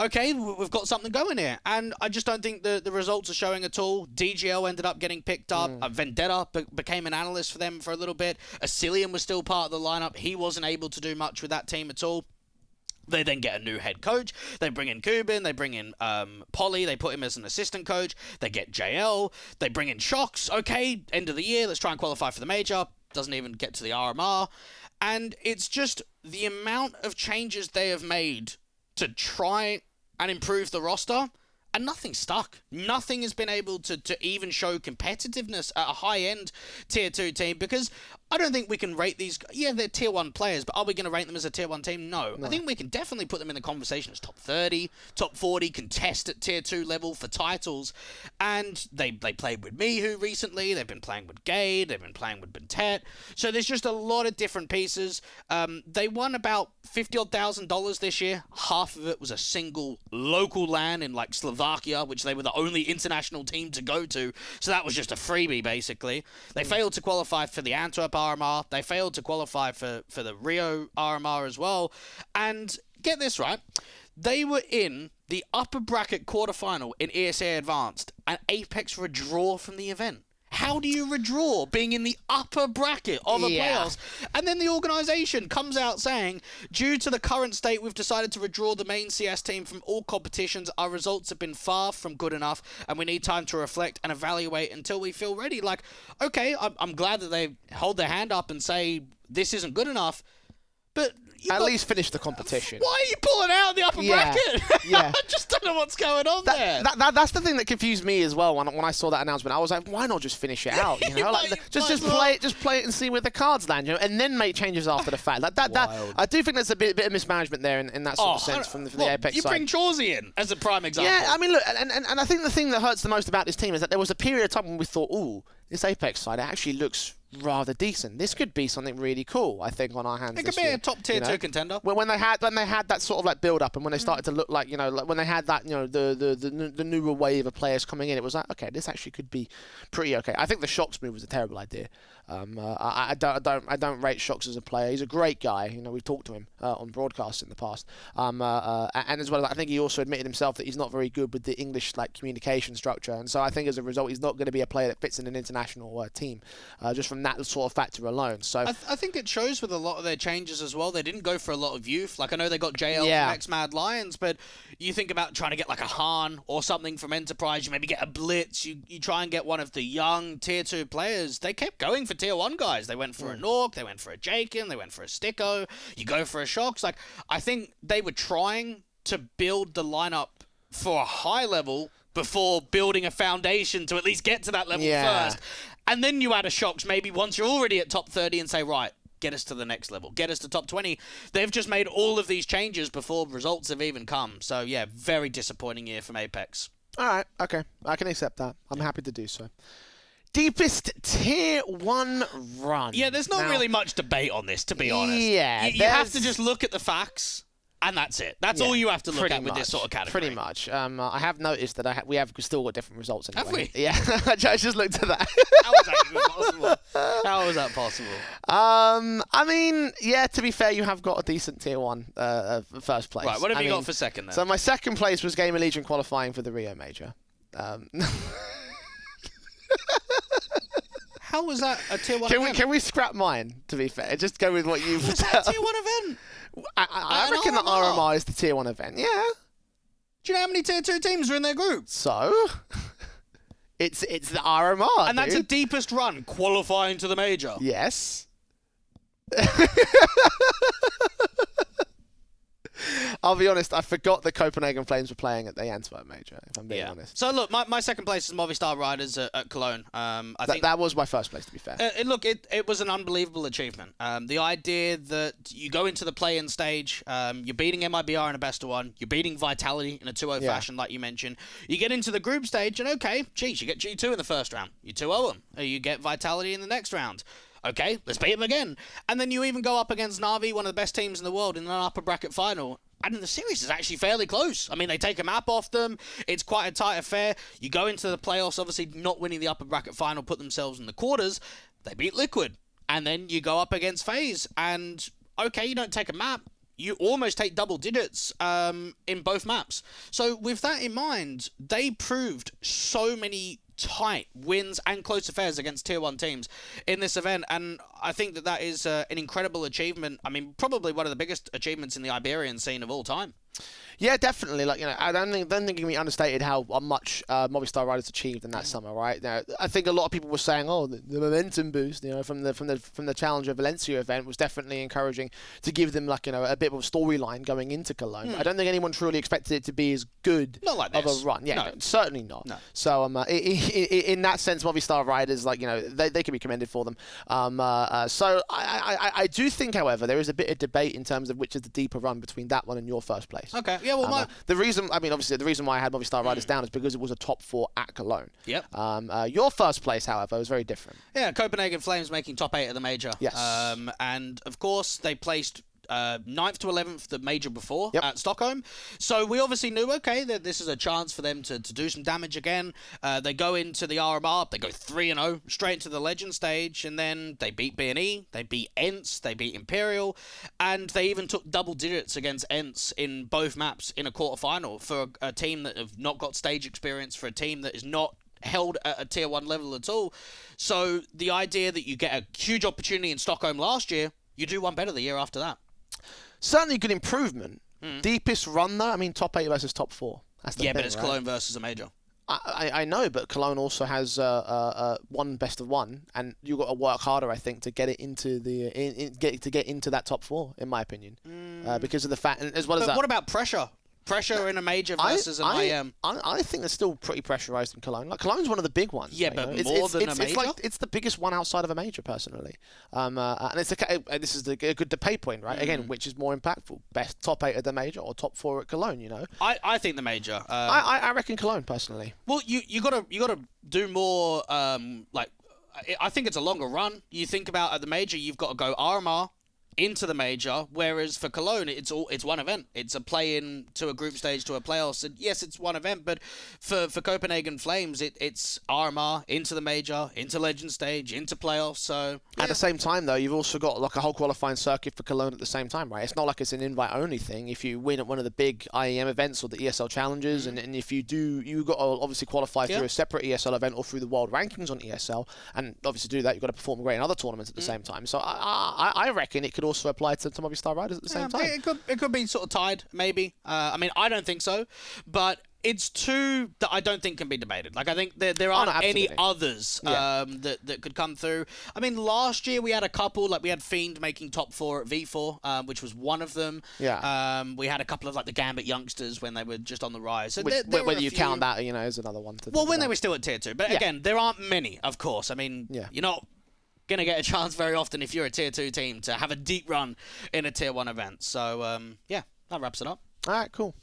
Okay, we've got something going here. And I just don't think the results are showing at all. DGL ended up getting picked up. Vendetta became an analyst for them for a little bit. Asilium was still part of the lineup. He wasn't able to do much with that team at all. They then get a new head coach. They bring in Kubin. They bring in Polly. They put him as an assistant coach. They get JL. They bring in Shocks. Okay, end of the year. Let's try and qualify for the major. Doesn't even get to the RMR. And it's just the amount of changes they have made to try and improve the roster, and nothing stuck. Nothing has been able to even show competitiveness at a high-end Tier 2 team, because I don't think we can rate these... Yeah, they're Tier 1 players, but are we going to rate them as a Tier 1 team? No. I think we can definitely put them in the conversation as top 30, top 40, contest at Tier 2 level for titles. And they played with Mihu recently. They've been playing with Gade. They've been playing with Bentet. So there's just a lot of different pieces. They won about $50,000 this year. Half of it was a single local LAN in, like, Slovakia, which they were the only international team to go to. So that was just a freebie, basically. They failed to qualify for the Antwerp RMR. They failed to qualify for the Rio RMR as well. And get this right, they were in the upper bracket quarterfinal in ESA Advanced, and Apex were a draw from the event. How do you redraw being in the upper bracket of a playoffs? And then the organisation comes out saying, due to the current state, we've decided to withdraw the main CS team from all competitions. Our results have been far from good enough, and we need time to reflect and evaluate until we feel ready. Like, okay, I'm glad that they hold their hand up and say this isn't good enough, but...
At least finish the competition.
Why are you pulling out of the upper bracket? I just don't know what's going on there.
That's the thing that confused me as well when I saw that announcement. I was like, why not just finish it out? You know, just play it and see where the cards land, you know, and then make changes after the fact. I do think there's a bit of mismanagement there in that sort of sense from the Apex
side. You bring Chauzy in as a prime example.
Yeah, I mean, look, and I think the thing that hurts the most about this team is that there was a period of time when we thought, ooh, this Apex side actually looks rather decent. This could be something really cool, I think, on our hands.
It could
this
be
year,
a top tier 2 contender.
When they had that sort of like build up, and when they started to look like, like when they had that, the newer wave of players coming in, it was like, okay, this actually could be pretty okay. I think the Shocks move was a terrible idea. I don't rate Shocks as a player. He's a great guy. We've talked to him on broadcasts in the past. And as well, I think he also admitted himself that he's not very good with the English communication structure, and so I think as a result, he's not going to be a player that fits in an international team, just from that sort of factor alone. So
I think it shows with a lot of their changes as well. They didn't go for a lot of youth. Like, I know they got JL from Ex-Mad Lions, but you think about trying to get like a Han or something from Enterprise. You maybe get a Blitz. You try and get one of the young tier 2 players. They kept going for tier 1 guys. They went for a Nork. They went for a Jakin. They went for a Sticko. You go for a Shocks. Like, I think they were trying to build the lineup for a high level before building a foundation to at least get to that level first. And then you add a Shocks maybe once you're already at top 30 and say, right, get us to the next level. Get us to top 20. They've just made all of these changes before results have even come. So, yeah, very disappointing year from Apex.
All right, okay. I can accept that. I'm happy to do so. Deepest tier 1 run.
Yeah, there's not really much debate on this, to be honest.
Yeah.
You have to just look at the facts. And that's it. That's all you have to look at with this sort of category.
Pretty much. I have noticed that we have still got different results anyway.
Have we?
Yeah. I just looked at that.
How was that even possible? How was that possible?
I mean, yeah, to be fair, you have got a decent tier 1 first place.
Right, what have you got for second then?
So my second place was Gamer Legion qualifying for the Rio Major.
How was that a tier 1 event?
Can we scrap mine, to be fair? Just go with what you've
Was that a tier 1 event?
I reckon the RMR is the tier 1 event, yeah.
Do you know how many tier 2 teams are in their group?
So, it's the RMR,
and that's the deepest run, qualifying to the major.
Yes. I'll be honest, I forgot the Copenhagen Flames were playing at the Antwerp Major, if I'm being honest.
So look, my second place is Movistar Riders at Cologne. I think
that was my first place, to be fair.
It was an unbelievable achievement. The idea that you go into the play-in stage, you're beating MIBR in a best of 1, you're beating Vitality in a 2-0 fashion, like you mentioned. You get into the group stage, and okay, geez, you get G2 in the first round. You 2-0 them. You get Vitality in the next round. Okay, let's beat them again. And then you even go up against Na'Vi, one of the best teams in the world, in an upper bracket final. And the series is actually fairly close. I mean, they take a map off them. It's quite a tight affair. You go into the playoffs, obviously not winning the upper bracket final, put themselves in the quarters. They beat Liquid. And then you go up against FaZe. And, okay, you don't take a map. You almost take double digits in both maps. So with that in mind, they proved so many tight wins and close affairs against tier 1 teams in this event, and I think that is an incredible achievement. I mean, probably one of the biggest achievements in the Iberian scene of all time.
Yeah, definitely. I don't think it can be understated how much Movistar Riders achieved in that summer, right? Now, I think a lot of people were saying, "Oh, the momentum boost, from the Challenger Valencia event was definitely encouraging to give them a bit of a storyline going into Cologne." I don't think anyone truly expected it to be as good of a run. Yeah, no, certainly not. No. So, in that sense, Movistar Riders, they can be commended for them. So I do think, however, there is a bit of debate in terms of which is the deeper run between that one and your first place.
Okay. Yeah, well,
the reason why I had Movistar Riders down is because it was a top 4 at Cologne.
Yep.
Your first place, however, was very different.
Yeah, Copenhagen Flames making top 8 of the major.
Yes.
And of course they placed 9th to 11th the major before at Stockholm. So we obviously knew, okay, that this is a chance for them to do some damage again. They go into the RMR, they go 3-0 straight into the Legend stage, and then they beat BNE, they beat ENCE, they beat Imperial, and they even took double digits against ENCE in both maps in a quarterfinal for a team that have not got stage experience, for a team that is not held at a tier 1 level at all. So the idea that you get a huge opportunity in Stockholm last year, you do one better the year after that.
Certainly good improvement. Deepest run, though? I mean, top 8 versus top 4. That's the thing,
but it's
right?
Cologne versus a major.
I know, but Cologne also has one best of 1, and you've got to work harder, I think, to get it into get into that top 4, in my opinion, because of the fact, and as well as that.
What about pressure? Pressure in a major versus an IM.
I think they're still pretty pressurized in Cologne. Cologne's one of the big ones.
Yeah, but more than a major?
It's the biggest one outside of a major, personally. And this is a good debate point, right? Again, which is more impactful? Best top 8 at the major or top 4 at Cologne,
I think the major.
I reckon Cologne, personally.
Well, you gotta do more, I think it's a longer run. You think about at the major, you've got to go RMR into the major, whereas for Cologne it's one event. It's a play-in to a group stage to a playoffs, and yes, it's one event, but for Copenhagen Flames it's RMR into the major, into legend stage, into playoffs. So
at the same time though, you've also got like a whole qualifying circuit for Cologne at the same time, right? It's not like it's an invite only thing. If you win at one of the big IEM events or the ESL challenges, and if you do, you've got to obviously qualify through a separate ESL event or through the world rankings on ESL, and obviously to do that you've got to perform great in other tournaments at the same time. So I reckon it could also apply to some of your star riders at the same time.
It could be sort of tied, maybe. I mean, I don't think so, but it's two that I don't think can be debated. Like, I think there aren't any others that could come through. I mean, last year we had a couple. Like, we had Fiend making top 4 at V4, which was one of them.
Yeah.
We had a couple of, like, the Gambit youngsters when they were just on the rise. So
whether you count that, you know, is another one.
Well, when they were still at Tier 2. But again, there aren't many, of course. I mean, you're not going to get a chance very often if you're a Tier 2 team to have a deep run in a Tier 1 event. So, yeah, that wraps it up.
All right, cool.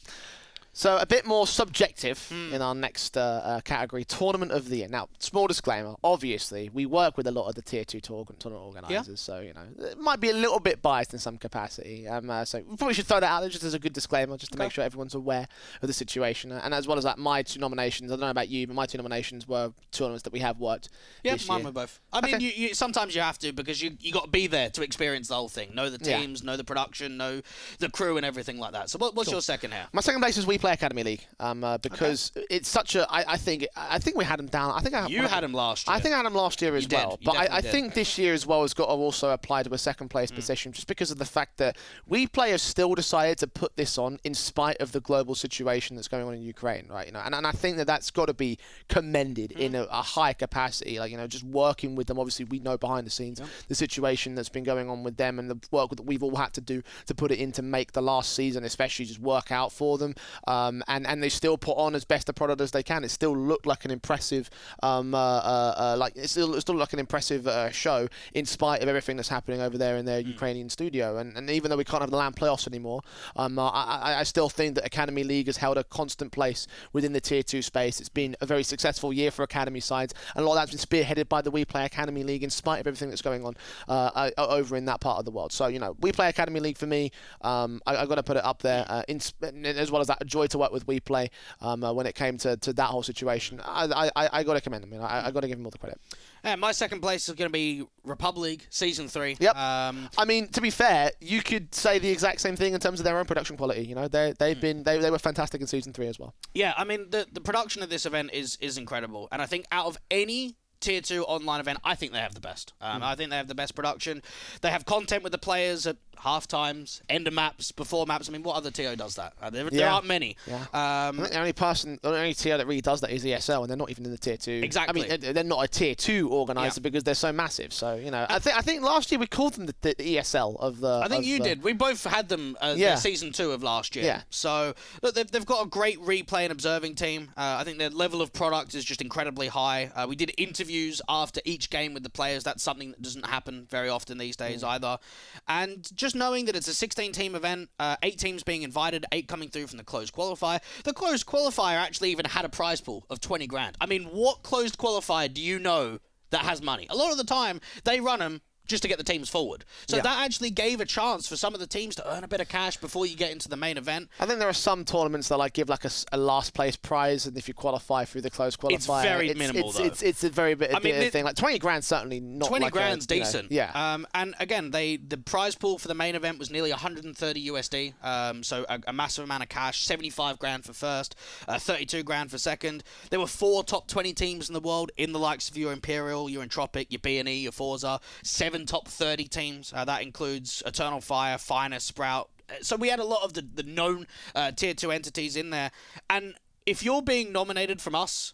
So a bit more subjective in our next category, Tournament of the Year. Now, small disclaimer, obviously, we work with a lot of the Tier 2 tournament organisers, so, you know, it might be a little bit biased in some capacity. So we probably should throw that out there just as a good disclaimer, just to make sure everyone's aware of the situation. And as well as that, my 2 nominations, I don't know about you, but my 2 nominations were tournaments that we have worked this
mine
year.
were both. I mean, you sometimes you have to, because you got to be there to experience the whole thing. Know the teams, know the production, know the crew and everything like that. So what's your second here?
My second place is We Play Academy League, because it's such a. I think we had him down. I think
you had him last year.
I think I had him last year as well. But I think this year as well has got to also apply to a second place position, just because of the fact that We Play have still decided to put this on in spite of the global situation that's going on in Ukraine, right? You know, and I think that's got to be commended in a high capacity. Like, you know, just working with them. Obviously, we know behind the scenes the situation that's been going on with them and the work that we've all had to do to put it in to make the last season, especially, just work out for them. And they still put on as best a product as they can. It still looked like an impressive, it still looked like an impressive show in spite of everything that's happening over there in their Ukrainian studio. And even though we can't have the LAN playoffs anymore, I still think that Academy League has held a constant place within the Tier 2 space. It's been a very successful year for Academy sides, and a lot of that's been spearheaded by the We Play Academy League in spite of everything that's going on over in that part of the world. So, you know, We Play Academy League for me, I've got to put it up there, as well as that, a joy to work with We Play when it came to that whole situation. I got to commend them. I got to give them all the credit.
My second place is going to be Republic Season 3.
Yep. I mean, to be fair, you could say the exact same thing in terms of their own production quality. You know, they were fantastic in Season 3 as well.
Yeah, I mean, the production of this event is incredible, and I think out of any Tier 2 online event, I think they have the best. I think they have the best production. They have content with the players at half times, end of maps, before maps. I mean, what other TO does that? There aren't many.
Yeah. I think the only TO that really does that is ESL, and they're not even in the Tier 2.
Exactly.
I mean, they're not a Tier 2 organizer because they're so massive. So, you know, I think last year we called them the ESL of the.
I think you did. We both had them Season 2 of last year.
Yeah.
So look, they've got a great replay and observing team. I think their level of product is just incredibly high. We did interviews after each game with the players. That's something that doesn't happen very often these days either. And just knowing that it's a 16-team event, 8 teams being invited, 8 coming through from the closed qualifier. The closed qualifier actually even had a prize pool of 20 grand. I mean, what closed qualifier do you know that has money? A lot of the time, they run them just to get the teams forward. So that actually gave a chance for some of the teams to earn a bit of cash before you get into the main event.
I think there are some tournaments that give a last place prize, and if you qualify through the closed qualifier,
it's very minimal though.
It's a very bit thing. Like 20 grand certainly not.
20 grand's decent.
Yeah.
And again, the prize pool for the main event was nearly 130 USD. So a massive amount of cash. 75 grand for first, 32 grand for second. There were 4 top 20 teams in the world in the likes of your Imperial, your Entropic, your B&E, your Forza. 7 top 30 teams. That includes Eternal Fire, Finest, Sprout. So we had a lot of the known Tier 2 entities in there. And if you're being nominated from us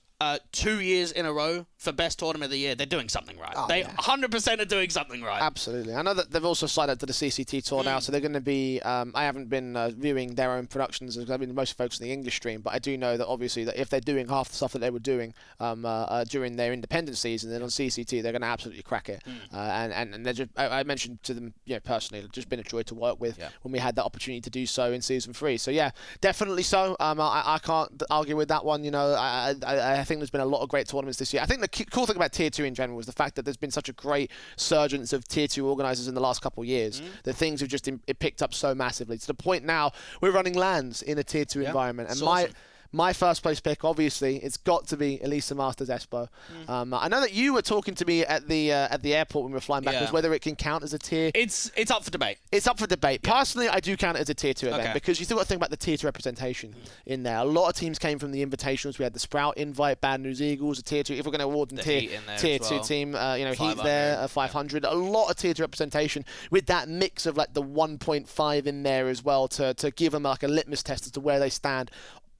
2 years in a row for Best Tournament of the Year, they're doing something right. They 100% are doing something right.
Absolutely. I know that they've also signed up to the CCT Tour now, so they're going to be... I haven't been viewing their own productions, because I've been mostly focused on the English stream, but I do know that obviously that if they're doing half the stuff that they were doing during their independent season, then on CCT they're going to absolutely crack it. And they're just, I mentioned to them personally, it's just been a joy to work with when we had that opportunity to do so in Season 3. So yeah, definitely so. I can't argue with that one. You know, I think think there's been a lot of great tournaments this year. I think the cool thing about Tier 2 in general was the fact that there's been such a great surgence of Tier 2 organisers in the last couple of years that things have just it picked up so massively to the point now we're running LANs in a Tier 2 environment. And my first place pick, obviously, it's got to be Elisa Masters Espo. I know that you were talking to me at the airport when we were flying back, was whether it can count as a tier.
It's up for debate.
It's up for debate. Yeah. Personally, I do count it as a Tier 2 event because you still got to think about the Tier 2 representation in there. A lot of teams came from the invitationals. We had the Sprout invite, Bad News Eagles, a Tier 2. If we're going to award them Tier 2 team, Heat there, 500. A lot of Tier 2 representation with that mix of like the 1.5 in there as well to give them like a litmus test as to where they stand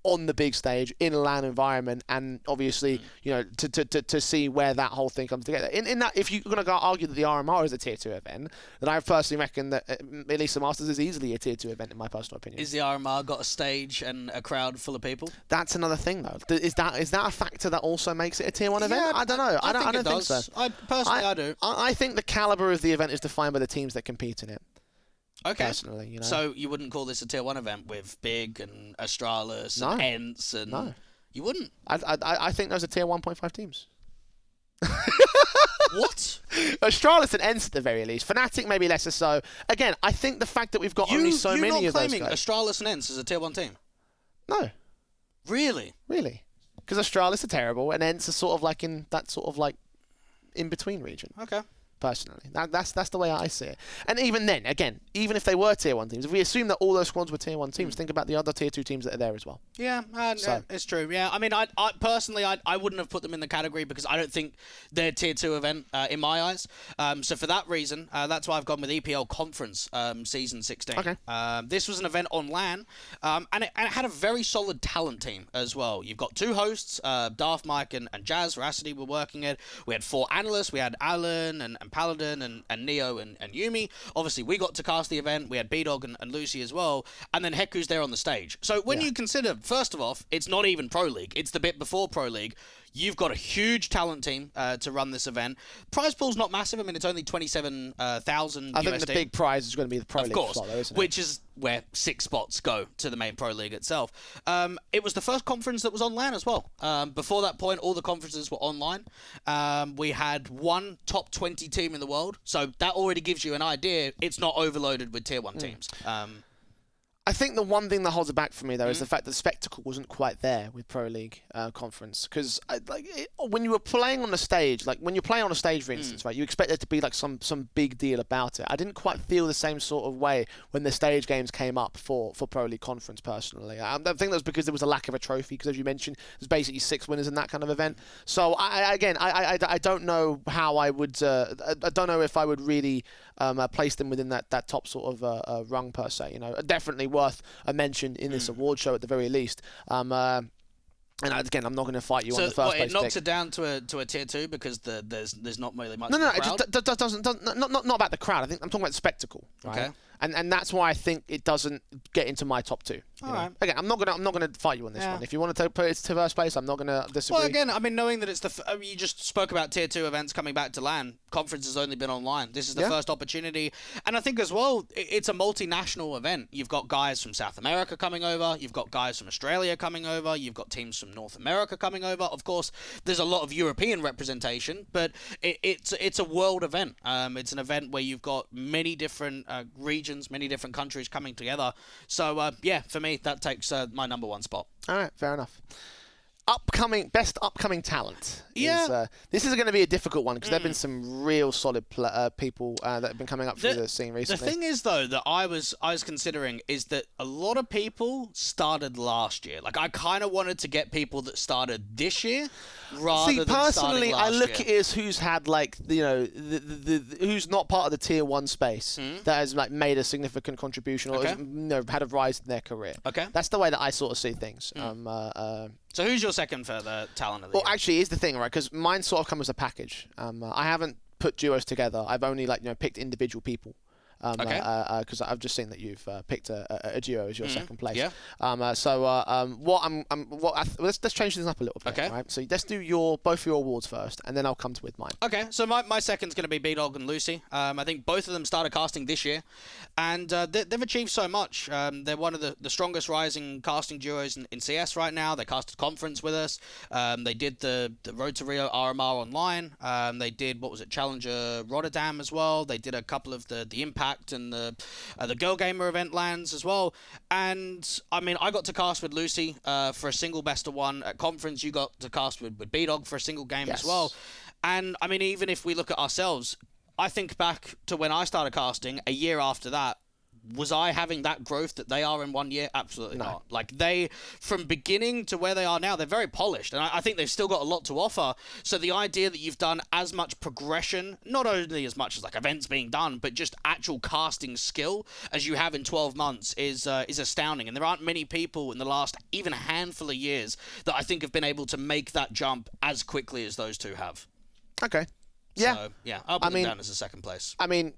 on the big stage in a LAN environment, and obviously, to see where that whole thing comes together. In that, if you're going to argue that the RMR is a Tier 2 event, then I personally reckon that Elisa Masters is easily a Tier 2 event in my personal opinion.
Is the RMR got a stage and a crowd full of people?
That's another thing, though. Is that a factor that also makes it a Tier 1 event? I don't know. I don't think so.
I do.
I think the caliber of the event is defined by the teams that compete in it.
Okay.
Personally,
So you wouldn't call this a Tier 1 event with Big and Astralis and Ents and...
No.
You wouldn't?
I think those are Tier 1.5 teams.
What?
Astralis and Ents at the very least. Fnatic maybe lesser so. Again, I think the fact that we've got only so many of those guys...
You're not claiming Astralis and Ents as a Tier 1 team?
No.
Really?
Really. Because Astralis are terrible and Ents are sort of like in that sort of like in-between region.
Okay.
Personally, that's the way I see it. And even then, again, even if they were Tier 1 teams, if we assume that all those squads were Tier 1 teams, think about the other Tier 2 teams that are there as well.
Yeah, it's true. Yeah, I mean, I personally, I wouldn't have put them in the category because I don't think they're a Tier 2 event in my eyes. So for that reason, that's why I've gone with EPL Conference Season 16.
Okay.
This was an event on LAN, and it had a very solid talent team as well. You've got two hosts, Daft Mike and Jazz Veracity were working it. We had 4 analysts. We had Alan and Paladin and Neo and Yumi. Obviously, we got to cast the event. We had B-Dog and Lucy as well. And then Heku's there on the stage. So when you consider, first of all, it's not even Pro League. It's the bit before Pro League. You've got a huge talent team to run this event. Prize pool's not massive. I mean, it's only 27,000
I think the big prize is going to be the Pro League slot, though, isn't it?
Which is where 6 spots go to the main Pro League itself. It was the first conference that was on LAN as well. Before that point, all the conferences were online. We had one top 20 team in the world, so that already gives you an idea. It's not overloaded with Tier 1 teams.
I think the one thing that holds it back for me, though, is the fact that the spectacle wasn't quite there with Pro League Conference. Because when you were playing on the stage, like when you're playing on a stage, for instance, right, you expect there to be like some big deal about it. I didn't quite feel the same sort of way when the stage games came up for Pro League Conference, personally. I think that was because there was a lack of a trophy, because as you mentioned, there's basically 6 winners in that kind of event. So I don't know how I would, I don't know if I would really place them within that top sort of rung, per se. Definitely worth a mention in this award show at the very least. And again, I'm not going to fight you on the first place.
It knocks it down to a Tier 2 because there's not really much.
No, it just doesn't not about the crowd. I think I'm talking about the spectacle. Right? Okay. And that's why I think it doesn't get into my top 2.
Right.
Again, I'm not gonna fight you on this one. If you want to put it to first place, I'm not gonna disagree.
Well, again, I mean, knowing that it's you just spoke about Tier 2 events coming back to LAN. Conference has only been online. This is the first opportunity, and I think as well, it's a multinational event. You've got guys from South America coming over. You've got guys from Australia coming over. You've got teams from North America coming over. Of course, there's a lot of European representation, but it's a world event. It's an event where you've got many different regions, many different countries coming together. So for me, that takes my number 1 spot.
All right, fair enough. Best upcoming talent.
Yeah.
This is going to be a difficult one because there have been some real solid people that have been coming up through the scene recently.
The thing is, though, that I was considering is that a lot of people started last year. Like, I kind of wanted to get people that started this year rather than starting last
I look
year.
at it as who's had like who's not part of the Tier 1 space that has like made a significant contribution or has, had a rise in their career.
Okay.
That's the way that I sort of see things.
So who's your second for the talent of the year?
Well, actually, here's the thing, right? Because mine sort of come as a package. I haven't put duos together. I've only picked individual people. Because I've just seen that you've picked a duo as your second place.
Yeah.
Let's change this up a little bit.
Okay.
Right? So let's do both your awards first, and then I'll come with mine.
Okay, so my second's going to be B-Dog and Lucy. I think both of them started casting this year, and they've achieved so much. They're one of the strongest rising casting duos in CS right now. They casted Conference with us. They did the Road to Rio RMR online. They did, Challenger Rotterdam as well. They did a couple of the Impact and the Girl Gamer event lands as well. And, I mean, I got to cast with Lucy for a single best of one. At Conference, you got to cast with B-Dog for a single game as well. And, I mean, even if we look at ourselves, I think back to when I started casting, a year after that, was I having that growth that they are in 1 year? Absolutely not. Like, they, from beginning to where they are now, they're very polished. And I think they've still got a lot to offer. So the idea that you've done as much progression, not only as much as, like, events being done, but just actual casting skill as you have in 12 months is astounding. And there aren't many people in the last even a handful of years that I think have been able to make that jump as quickly as those two have.
Okay. Yeah.
So, yeah, I'll put them down as a second place.
I mean,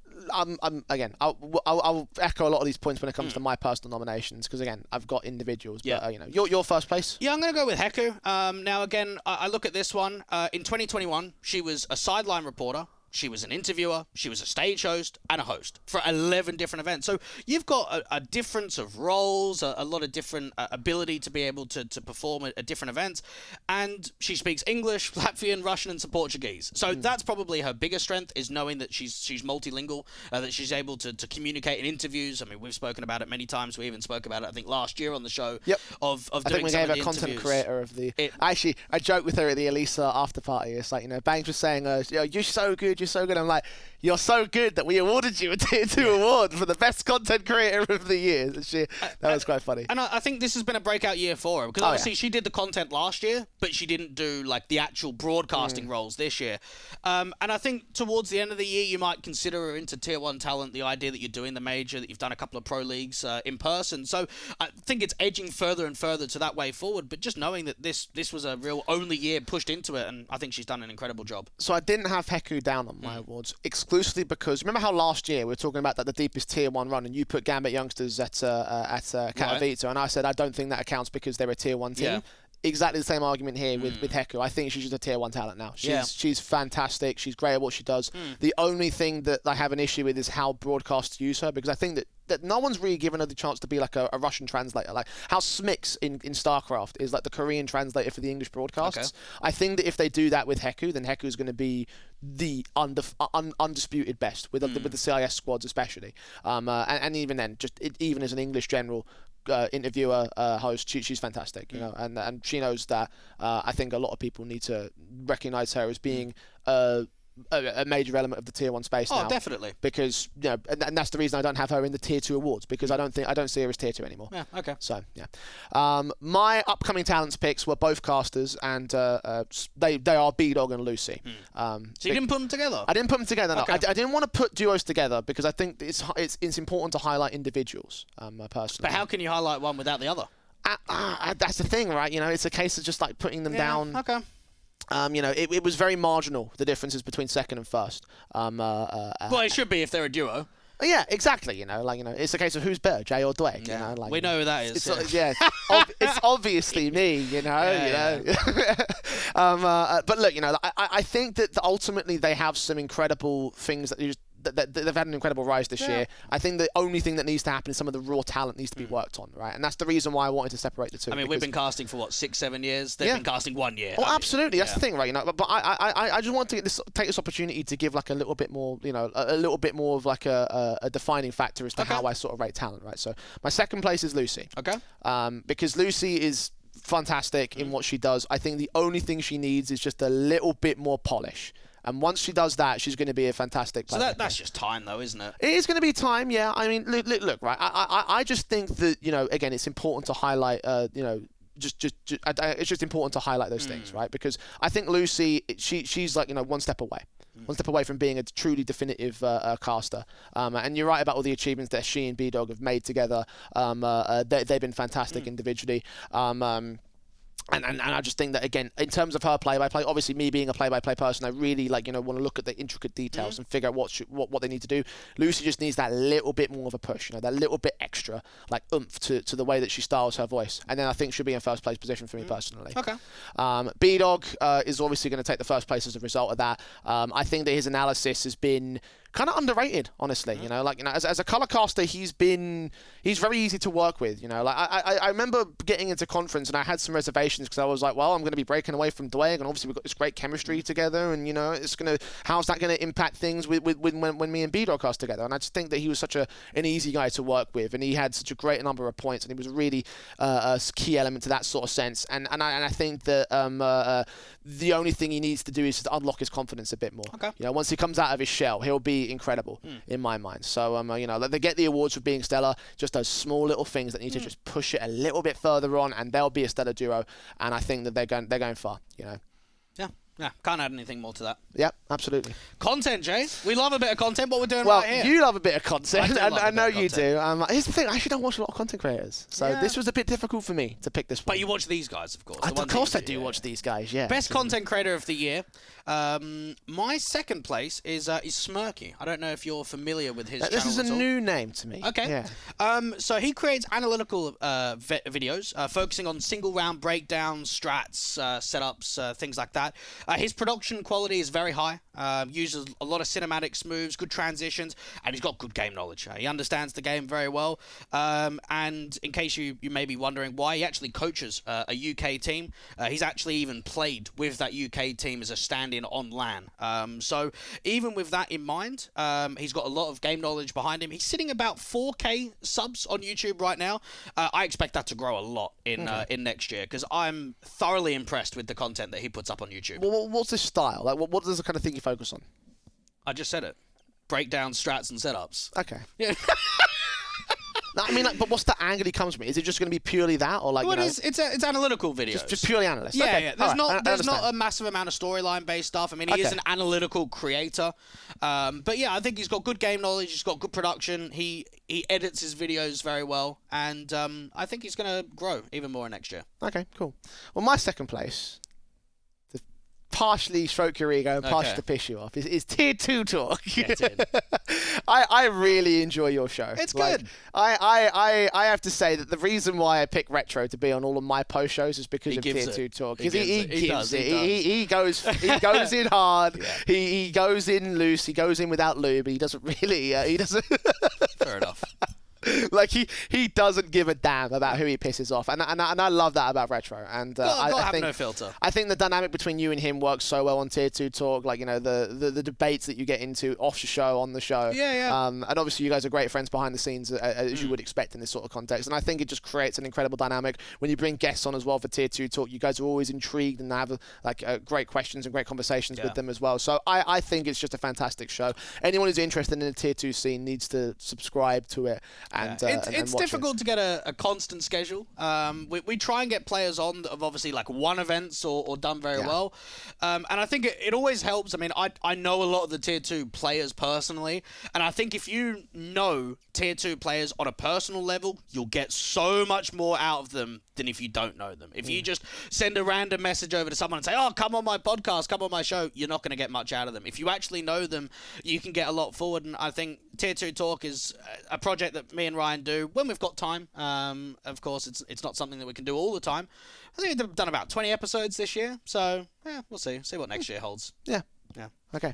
again, I'll echo a lot of these points when it comes to my personal nominations, because, again, I've got individuals.
Yeah.
But, your first place?
Yeah, I'm going to go with Heku. Now, again, I look at this one. In 2021, she was a sideline reporter. She was an interviewer, she was a stage host, and a host for 11 different events. So you've got a difference of roles, a lot of different ability to be able to perform at different events. And she speaks English, Latvian, Russian, and some Portuguese. So that's probably her biggest strength, is knowing that she's multilingual, that she's able to communicate in interviews. I mean, we've spoken about it many times. We even spoke about it, I think, last year on the show.
Yep.
Of
I
doing
think we
some
gave
of
her
the
content
interviews.
creator of the... Actually, I joked with her at the Elisa after party. It's like, Banks was saying, you're so good, you're so good. I'm like, you're so good that we awarded you a Tier 2 award for the best content creator of the year. That was quite funny.
And I think this has been a breakout year for her, because obviously she did the content last year, but she didn't do like the actual broadcasting roles this year. And I think towards the end of the year, you might consider her into Tier 1 talent, the idea that you're doing the major, that you've done a couple of pro leagues in person. So I think it's edging further and further to that way forward, but just knowing that this was a real only year pushed into it, and I think she's done an incredible job.
So I didn't have Heku down on my awards exclusively because remember how last year we were talking about the deepest Tier 1 run, and you put Gambit Youngsters at Katowice, and I said I don't think that accounts because they're a Tier 1 team.
Yeah.
Exactly the same argument here with Heku. I think she's just a Tier 1 talent now. She's fantastic. She's great at what she does. The only thing that I have an issue with is how broadcasts use her, because I think that no one's really given her the chance to be like a Russian translator. Like how Smix in StarCraft is like the Korean translator for the English broadcasts. Okay. I think that if they do that with Heku, then Heku's going to be the undisputed best with the CIS squads especially. And even then, even as an English general interviewer, host, she's fantastic, and she knows that. I think a lot of people need to recognise her as being a major element of the Tier 1 space now.
Oh, definitely.
Because and that's the reason I don't have her in the Tier 2 awards, because I don't see her as Tier 2 anymore.
Yeah. Okay.
So yeah, my upcoming talents picks were both casters, and they are B-Dog and Lucy.
So you didn't put them together?
I didn't put them together. No.
Okay.
I didn't want to put duos together because I think it's important to highlight individuals. Personally.
But how can you highlight one without the other?
That's the thing, right? It's a case of just like putting them down.
Okay.
It was very marginal, the differences between second and first.
Well, it should be if they're a duo.
Yeah, exactly. It's a case of who's better, Jay or Dwayne.
Yeah. We know who that is.
It's obviously me. But look, I think that ultimately they have some incredible things that they've had an incredible rise this year. I think the only thing that needs to happen is some of the raw talent needs to be worked on, right? And that's the reason why I wanted to separate the two.
I mean, we've been casting for 6-7 years. They've been casting 1 year.
Oh, absolutely. That's the thing, right? But I just want to take this opportunity to give like a little bit more, a little bit more of like a defining factor as to how I sort of rate talent, right? So my second place is Lucy. Okay. Because Lucy is fantastic in what she does. I think the only thing she needs is just a little bit more polish. And once she does that, she's going to be a fantastic player.
So that's just time, though, isn't it?
It is going to be time, yeah. I mean, look, right. I just think that again, it's important to highlight, it's just important to highlight those things, right? Because I think Lucy, she's like one step away. One step away from being a truly definitive caster. And you're right about all the achievements that she and B-Dog have made together. They've been fantastic individually. And I just think that, again, in terms of her play-by-play, obviously me being a play-by-play person, I really want to look at the intricate details and figure out what they need to do. Lucy just needs that little bit more of a push, that little bit extra oomph to the way that she styles her voice. And then I think she'll be in first place position for me personally.
Okay.
B-Dog is obviously going to take the first place as a result of that. I think that his analysis has been kind of underrated, honestly. As a color caster, he's very easy to work with. I remember getting into conference and I had some reservations because I was like, well, I'm going to be breaking away from Dwayne, and obviously we've got this great chemistry together, and how's that going to impact things when me and B-Dog cast together? And I just think that he was such an easy guy to work with, and he had such a great number of points, and he was really a key element to that sort of sense. And I think that the only thing he needs to do is to unlock his confidence a bit more.
Okay.
Once he comes out of his shell, he'll be incredible in my mind. So they get the awards for being stellar, just those small little things that need to just push it a little bit further on, and they'll be a stellar duo. And I think that they're going far.
Yeah, can't add anything more to that.
Yeah, absolutely.
Content, Jay. We love a bit of content. What we're doing
well,
right here.
You love a bit of content. I know you do.
Here's
the thing. I actually don't watch a lot of content creators, so this was a bit difficult for me to pick this one.
But you watch these guys, of course.
Of course I do watch these guys, yeah.
Best content creator of the year. My second place is Smirky. I don't know if you're familiar with his channel.
This is a new name to me.
Okay.
Yeah.
So he creates analytical videos focusing on single round breakdowns, strats, setups, things like that. His production quality is very high. Uses a lot of cinematics moves, good transitions, and he's got good game knowledge. He understands the game very well. And in case you may be wondering why, he actually coaches a UK team. He's actually even played with that UK team as a stand-in on LAN. So even with that in mind, he's got a lot of game knowledge behind him. He's sitting about 4K subs on YouTube right now. I expect that to grow a lot in next year, because I'm thoroughly impressed with the content that he puts up on YouTube.
Well, what's his style? What does the kind of thing you focus on?
I just said it. Breakdowns, strats, and setups.
Okay.
Yeah.
No, I mean, but what's the angle he comes from? Is it just going to be purely that, or
it's analytical videos.
Just purely analyst.
Yeah,
okay.
yeah. There's not a massive amount of storyline based stuff. I mean, he is an analytical creator. But yeah, I think he's got good game knowledge. He's got good production. He edits his videos very well, and I think he's going to grow even more next year.
Okay, cool. Well, my second place, to partially stroke your ego and partially to piss you off, is Tier 2 Talk.
Yeah, dude.
I really enjoy your show.
It's good.
I have to say that the reason why I pick Retro to be on all of my post shows is because of Tier 2 Talk. Because he goes in hard. Yeah. He goes in loose. He goes in without lube. He doesn't really. He doesn't.
Fair enough.
Like he doesn't give a damn about who he pisses off, and I love that about Retro. And I think
no filter.
I think the dynamic between you and him works so well on Tier 2 Talk. Like, the debates that you get into off the show, on the show.
Yeah.
And obviously you guys are great friends behind the scenes, as you would expect in this sort of context. And I think it just creates an incredible dynamic when you bring guests on as well for Tier 2 Talk. You guys are always intrigued and have great questions and great conversations with them as well. So I think it's just a fantastic show. Anyone who's interested in the Tier 2 scene needs to subscribe to it. And
it's difficult to get a constant schedule. We try and get players on that have obviously won events or done very well. And I think it always helps. I mean, I know a lot of the Tier 2 players personally, and I think if you know Tier 2 players on a personal level, you'll get so much more out of them than if you don't know them. If you just send a random message over to someone and say, oh, come on my podcast, come on my show, you're not going to get much out of them. If you actually know them, you can get a lot forward. And I think Tier 2 Talk is a project that me and Ryan do when we've got time. Of course, it's not something that we can do all the time. I think we've done about 20 episodes this year. So, yeah, we'll see. See what next year holds.
Yeah. Okay.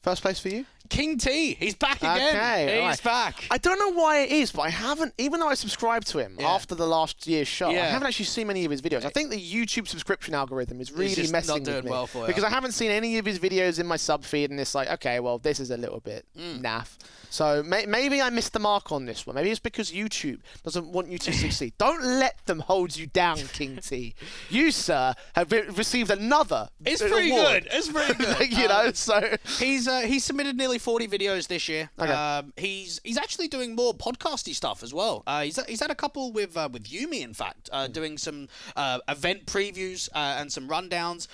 First place for you?
King T. He's back again.
Okay,
He's back.
I don't know why it is, but I haven't, even though I subscribed to him after the last year's show, I haven't actually seen many of his videos. I think the YouTube subscription algorithm is really messing with me.
Well for you.
Because I haven't seen any of his videos in my sub feed, and it's like, okay, well, this is a little bit naff. So maybe I missed the mark on this one. Maybe it's because YouTube doesn't want you to succeed. Don't let them hold you down, King T. You, sir, have received another
It's pretty
award.
good. It's pretty good.
So...
He's he's submitted nearly 40 videos this year.
Okay.
He's actually doing more podcasty stuff as well. He's had a couple with Yumi, in fact, doing some event previews and some rundowns.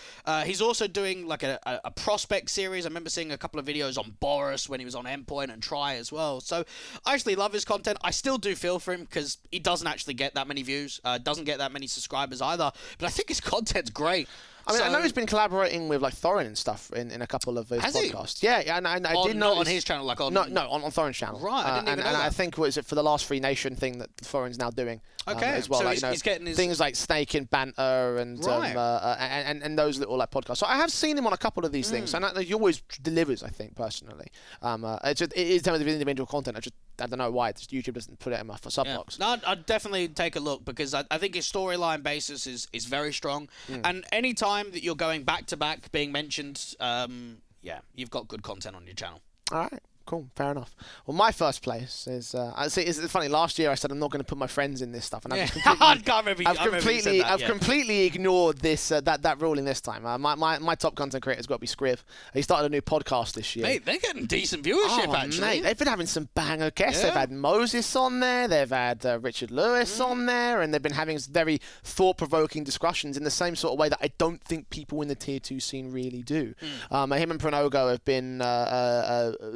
He's also doing like a prospect series. I remember seeing a couple of videos on Boris when he was on Endpoint and Try as well. So I actually love his content. I still do feel for him because he doesn't actually get that many views, doesn't get that many subscribers either. But I think his content's great.
I mean, I know he's been collaborating with like Thorin and stuff in a couple of his podcasts. He? Yeah, and I did know
on his channel, like on
no on Thorin's channel.
Right, I didn't even know that.
I think was it for the last Free Nation thing that Thorin's now doing.
Okay,
as well.
so
like,
he's getting his
things like Snake and Banter and and those little like podcasts. So I have seen him on a couple of these things, and he always delivers. I think personally, it is in terms of individual content. I don't know why YouTube doesn't put it in my sub box.
No, I'd definitely take a look because I think his storyline basis is very strong, and any time that you're going back to back being mentioned, you've got good content on your channel.
All right. Cool, fair enough. Well, my first place is. It's funny. Last year I said I'm not going to put my friends in this stuff, and I've completely ignored this that ruling this time. My top content creator's got to be Scriv. He started a new podcast this year.
Mate, they're getting decent viewership actually.
Mate, they've been having some banger guests. They've had Moses on there. They've had Richard Lewis on there, and they've been having very thought-provoking discussions in the same sort of way that I don't think people in the Tier 2 scene really do. Him and Pronogo have been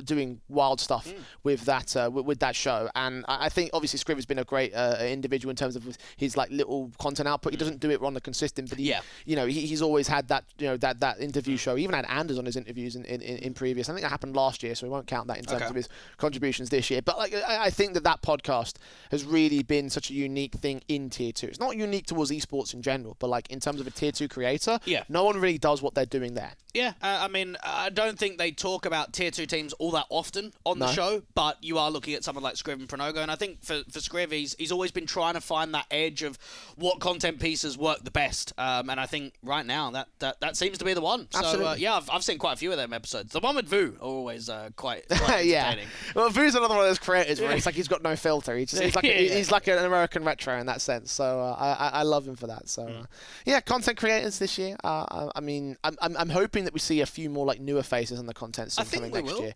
doing wild stuff with that show, and I think obviously Scriv has been a great individual in terms of his like little content output. He doesn't do it on the consistent, but he's always had that that interview show. He even had Anders on his interviews in previous. I think that happened last year, so we won't count that in terms of his contributions this year. But like I think that podcast has really been such a unique thing in Tier 2. It's not unique towards esports in general, but like in terms of a Tier 2 creator, no one really does what they're doing there.
Yeah, I mean, I don't think they talk about Tier 2 teams all that often on the show, but you are looking at someone like Scriv and Pronogo, and I think for Scriv, he's always been trying to find that edge of what content pieces work the best, and I think right now that seems to be the one.
Absolutely.
So I've seen quite a few of them episodes. The one with Vu are always quite entertaining.
Well, Vu's another one of those creators where it's like he's got no filter. He's like an American retro in that sense. So I love him for that. So content creators this year. I mean, I'm hoping that we see a few more like newer faces on the content scene coming next year.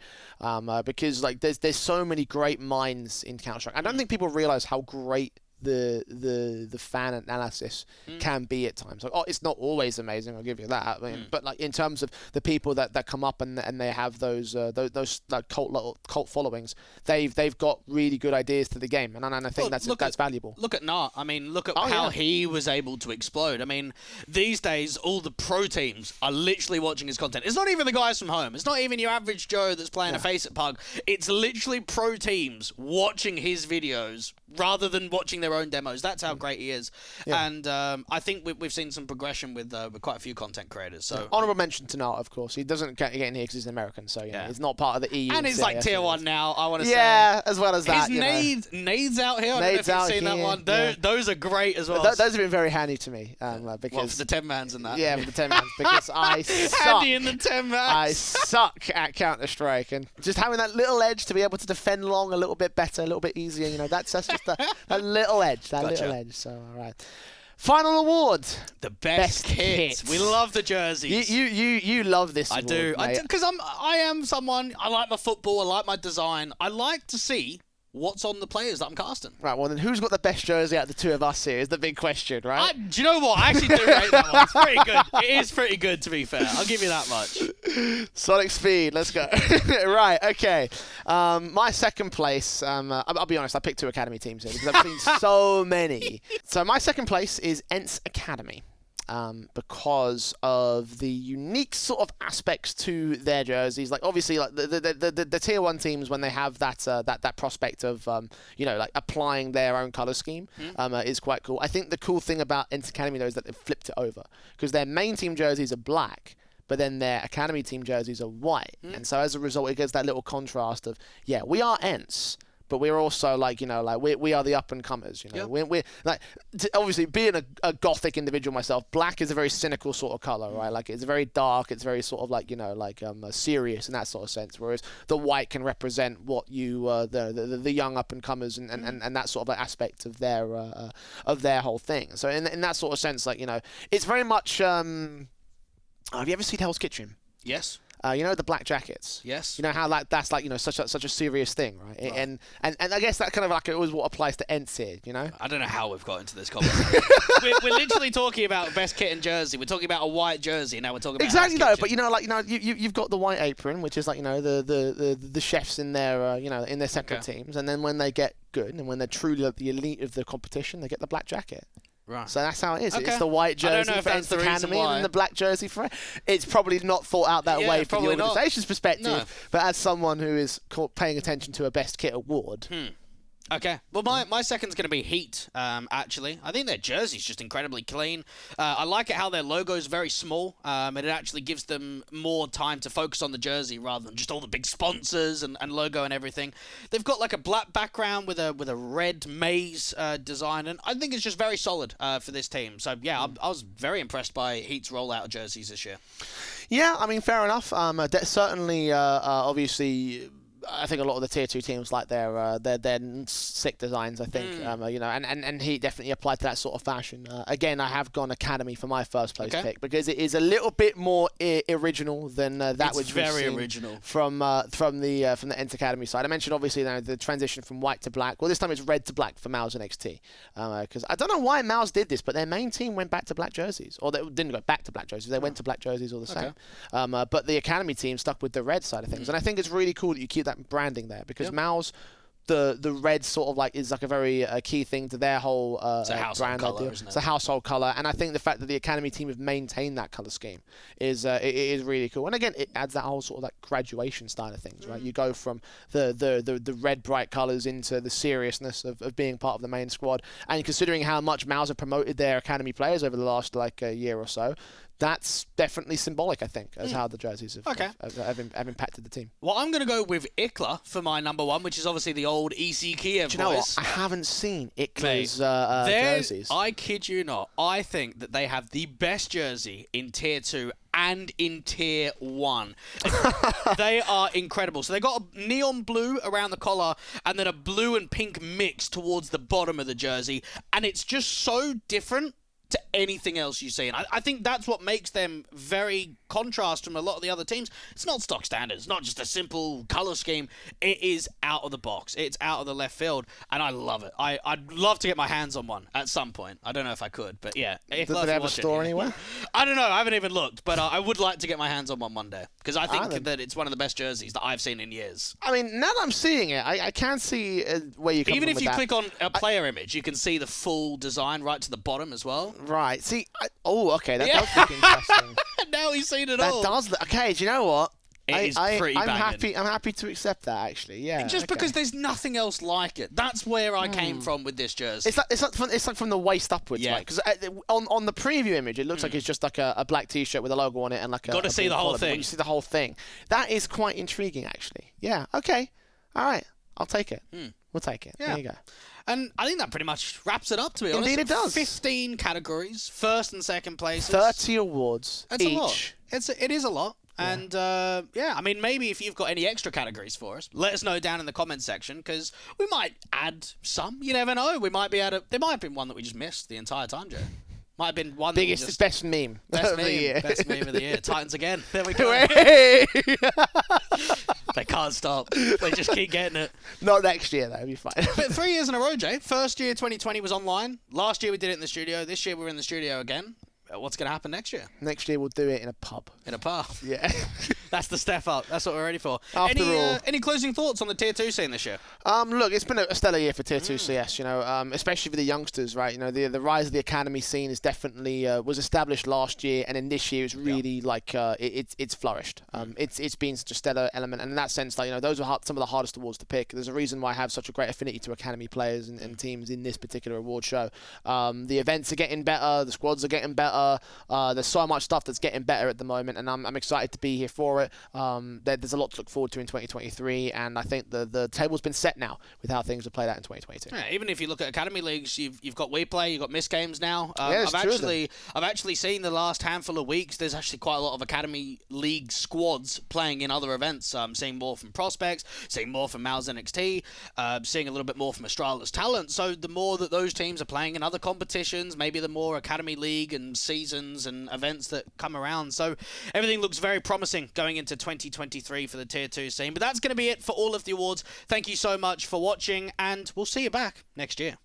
Because like there's so many great minds in Counter-Strike. I don't think people realize how great the fan analysis can be at times. Like, it's not always amazing, I'll give you that. I mean, but like in terms of the people that come up and they have those like cult followings, they've got really good ideas to the game, and I think that's valuable.
Look at Nart. I mean, look at how he was able to explode. I mean, these days all the pro teams are literally watching his content. It's not even the guys from home. It's not even your average Joe that's playing a face at Pug. It's literally pro teams watching his videos rather than watching their own demos. That's how great he is. And I think we've seen some progression with quite a few content creators. So
honorable mention to Nart, of course. He doesn't get in here because he's an American, so he's not part of the EU.
And he's like Tier 1 now, I want to say.
Yeah, as well as that.
His nades out here. I don't know if you've seen that one. Those are great as well.
Those have been very handy to me. Because
for the 10-mans and that.
Yeah, for the 10-mans. Because I suck.
Handy in the 10-mans.
I suck at Counter-Strike. And just having that little edge to be able to defend long a little bit better, a little bit easier, that's just a little edge. Little edge. So, all right. Final award.
The best kit. We love the jerseys.
You love this award,
do. Because I am someone, I like my football, I like my design. I like to see what's on the players that I'm casting.
Right, well then who's got the best jersey out of the two of us here is the big question, right?
Do you know what? I actually do rate that one. It's pretty good. It is pretty good, to be fair. I'll give you that much.
Sonic Speed, let's go. Right, okay. My second place, I'll be honest, I picked two Academy teams here because I've seen so many. So my second place is ENCE Academy. Because of the unique sort of aspects to their jerseys, like obviously, like the Tier 1 teams when they have that prospect of like applying their own color scheme, is quite cool. I think the cool thing about ENCE Academy though is that they've flipped it over because their main team jerseys are black, but then their Academy team jerseys are white, and so as a result, it gets that little contrast of we are ENCE. But we're also we are the up and comers. We're like obviously being a gothic individual myself. Black is a very cynical sort of color, right? Like it's very dark. It's very sort of serious in that sort of sense. Whereas the white can represent what you the young up and comers and that sort of aspect of their whole thing. So in that sort of sense, it's very much. Have you ever seen Hell's Kitchen?
Yes.
You know the black jackets.
Yes.
You know how that's like such a serious thing, right? And I guess that kind of like it was what applies to ENTs here. You know.
I don't know how we've got into this conversation. we're literally talking about best kit and jersey. We're talking about a white jersey. Now we're talking about
exactly though. But you've got the white apron, which is like the chefs in their in their separate teams, and then when they get good and when they're truly the elite of the competition, they get the black jacket.
Right.
So that's how it is. Okay. It's the white jersey for ENTs Academy and the black jersey for it. It's probably not thought out that way from the organisation's perspective, but as someone who is paying attention to a best kit award.
Okay. Well, my second's going to be Heat, actually. I think their jersey's just incredibly clean. I like it how their logo's very small, and it actually gives them more time to focus on the jersey rather than just all the big sponsors and logo and everything. They've got like a black background with a red maze design, and I think it's just very solid for this team. So, yeah, I was very impressed by Heat's rollout of jerseys this year.
Yeah, I mean, fair enough. Certainly, obviously... I think a lot of the tier 2 teams like their sick designs. I think and Heat definitely applied to that sort of fashion. Again, I have gone Academy for my first place pick because it is a little bit more original than that which we've seen
original
from the ENTs Academy side. I mentioned obviously the transition from white to black. Well, this time it's red to black for MOUZ and XT because I don't know why MOUZ did this, but their main team went back to black jerseys, or they didn't go back to black jerseys. They went to black jerseys all the same. But the Academy team stuck with the red side of things, and I think it's really cool that you keep that branding there because MOUZ, the red sort of like is like a very key thing to their whole brand
color,
idea. It's a household color, and I think the fact that the Academy team have maintained that color scheme is it is really cool. And again, it adds that whole sort of like graduation style of things, right? You go from the red bright colors into the seriousness of being part of the main squad, and considering how much MOUZ have promoted their Academy players over the last year or so. That's definitely symbolic, I think, as how the jerseys have impacted the team.
Well, I'm going to go with Ikla for my number one, which is obviously the old EC Kiev boys.
Do you know what? I haven't seen Ikla's jerseys.
I kid you not. I think that they have the best jersey in Tier 2 and in Tier 1. They are incredible. So they got a neon blue around the collar and then a blue and pink mix towards the bottom of the jersey. And it's just so different to anything else you see. And I think that's what makes them very contrast from a lot of the other teams. It's not stock standard. It's not just a simple color scheme. It is out of the box. It's out of the left field, and I love it. I'd love to get my hands on one at some point. I don't know if I could, but yeah.
Does it have a store anywhere?
I don't know. I haven't even looked, but I would like to get my hands on one day because I think that it's one of the best jerseys that I've seen in years.
I mean, now that I'm seeing it, I can see where you come
Even
from
if you click on a player image, you can see the full design right to the bottom as well.
Right. See, okay, that does look interesting.
Now he's seen it
That
all.
does look... Okay, do you know what?
It is pretty banging.
I'm happy to accept that, actually. Yeah.
Just because there's nothing else like it. That's where I came from with this jersey.
It's like from the waist upwards, right? Because on the preview image, it looks like it's just like a black T-shirt with a logo on it and like a...
Got to see the whole thing.
You see the whole thing. That is quite intriguing, actually. Yeah. Okay. All right. I'll take it. We'll take it. Yeah. There you go.
And I think that pretty much wraps it up, to be honest.
Indeed it does.
15 categories, first and second places.
30 awards
That's
each.
A lot. It is a lot. Yeah. And, I mean, maybe if you've got any extra categories for us, let us know down in the comments section, because we might add some. You never know. We might be there might have been one that we just missed the entire time, Joe. Might have been one
best meme
of
the year.
Best meme of the year. Titans again. There we go. They can't stop. They just keep getting it.
Not next year, though. It'll be fine.
But 3 years in a row, Jay. First year, 2020, was online. Last year, we did it in the studio. This year, we're in the studio again. What's going to happen next year?
Next year, we'll do it in a pub.
In a pub?
Yeah.
That's the step up. That's what we're ready for.
After all.
Any closing thoughts on the Tier 2 scene this year?
Look, it's been a stellar year for Tier 2 CS, especially for the youngsters, right? The rise of the academy scene is definitely was established last year, and in this year it's really it's flourished. It's been such a stellar element, and in that sense, those are some of the hardest awards to pick. There's a reason why I have such a great affinity to academy players and teams in this particular award show. The events are getting better, the squads are getting better. There's so much stuff that's getting better at the moment, and I'm excited to be here for it. There's a lot to look forward to in 2023, and I think the table's been set now with how things have played out in 2022.
Yeah, even if you look at academy leagues, you've got WePlay, you've got Miss Games now.
I've
actually seen the last handful of weeks. There's actually quite a lot of academy league squads playing in other events. Seeing more from Prospects, seeing more from MOUZ NXT, seeing a little bit more from Astralis Talent. So the more that those teams are playing in other competitions, maybe the more academy league and seasons and events that come around. So everything looks very promising going into 2023 for the Tier 2 scene. But that's going to be it for all of the awards. Thank you so much for watching, and we'll see you back next year.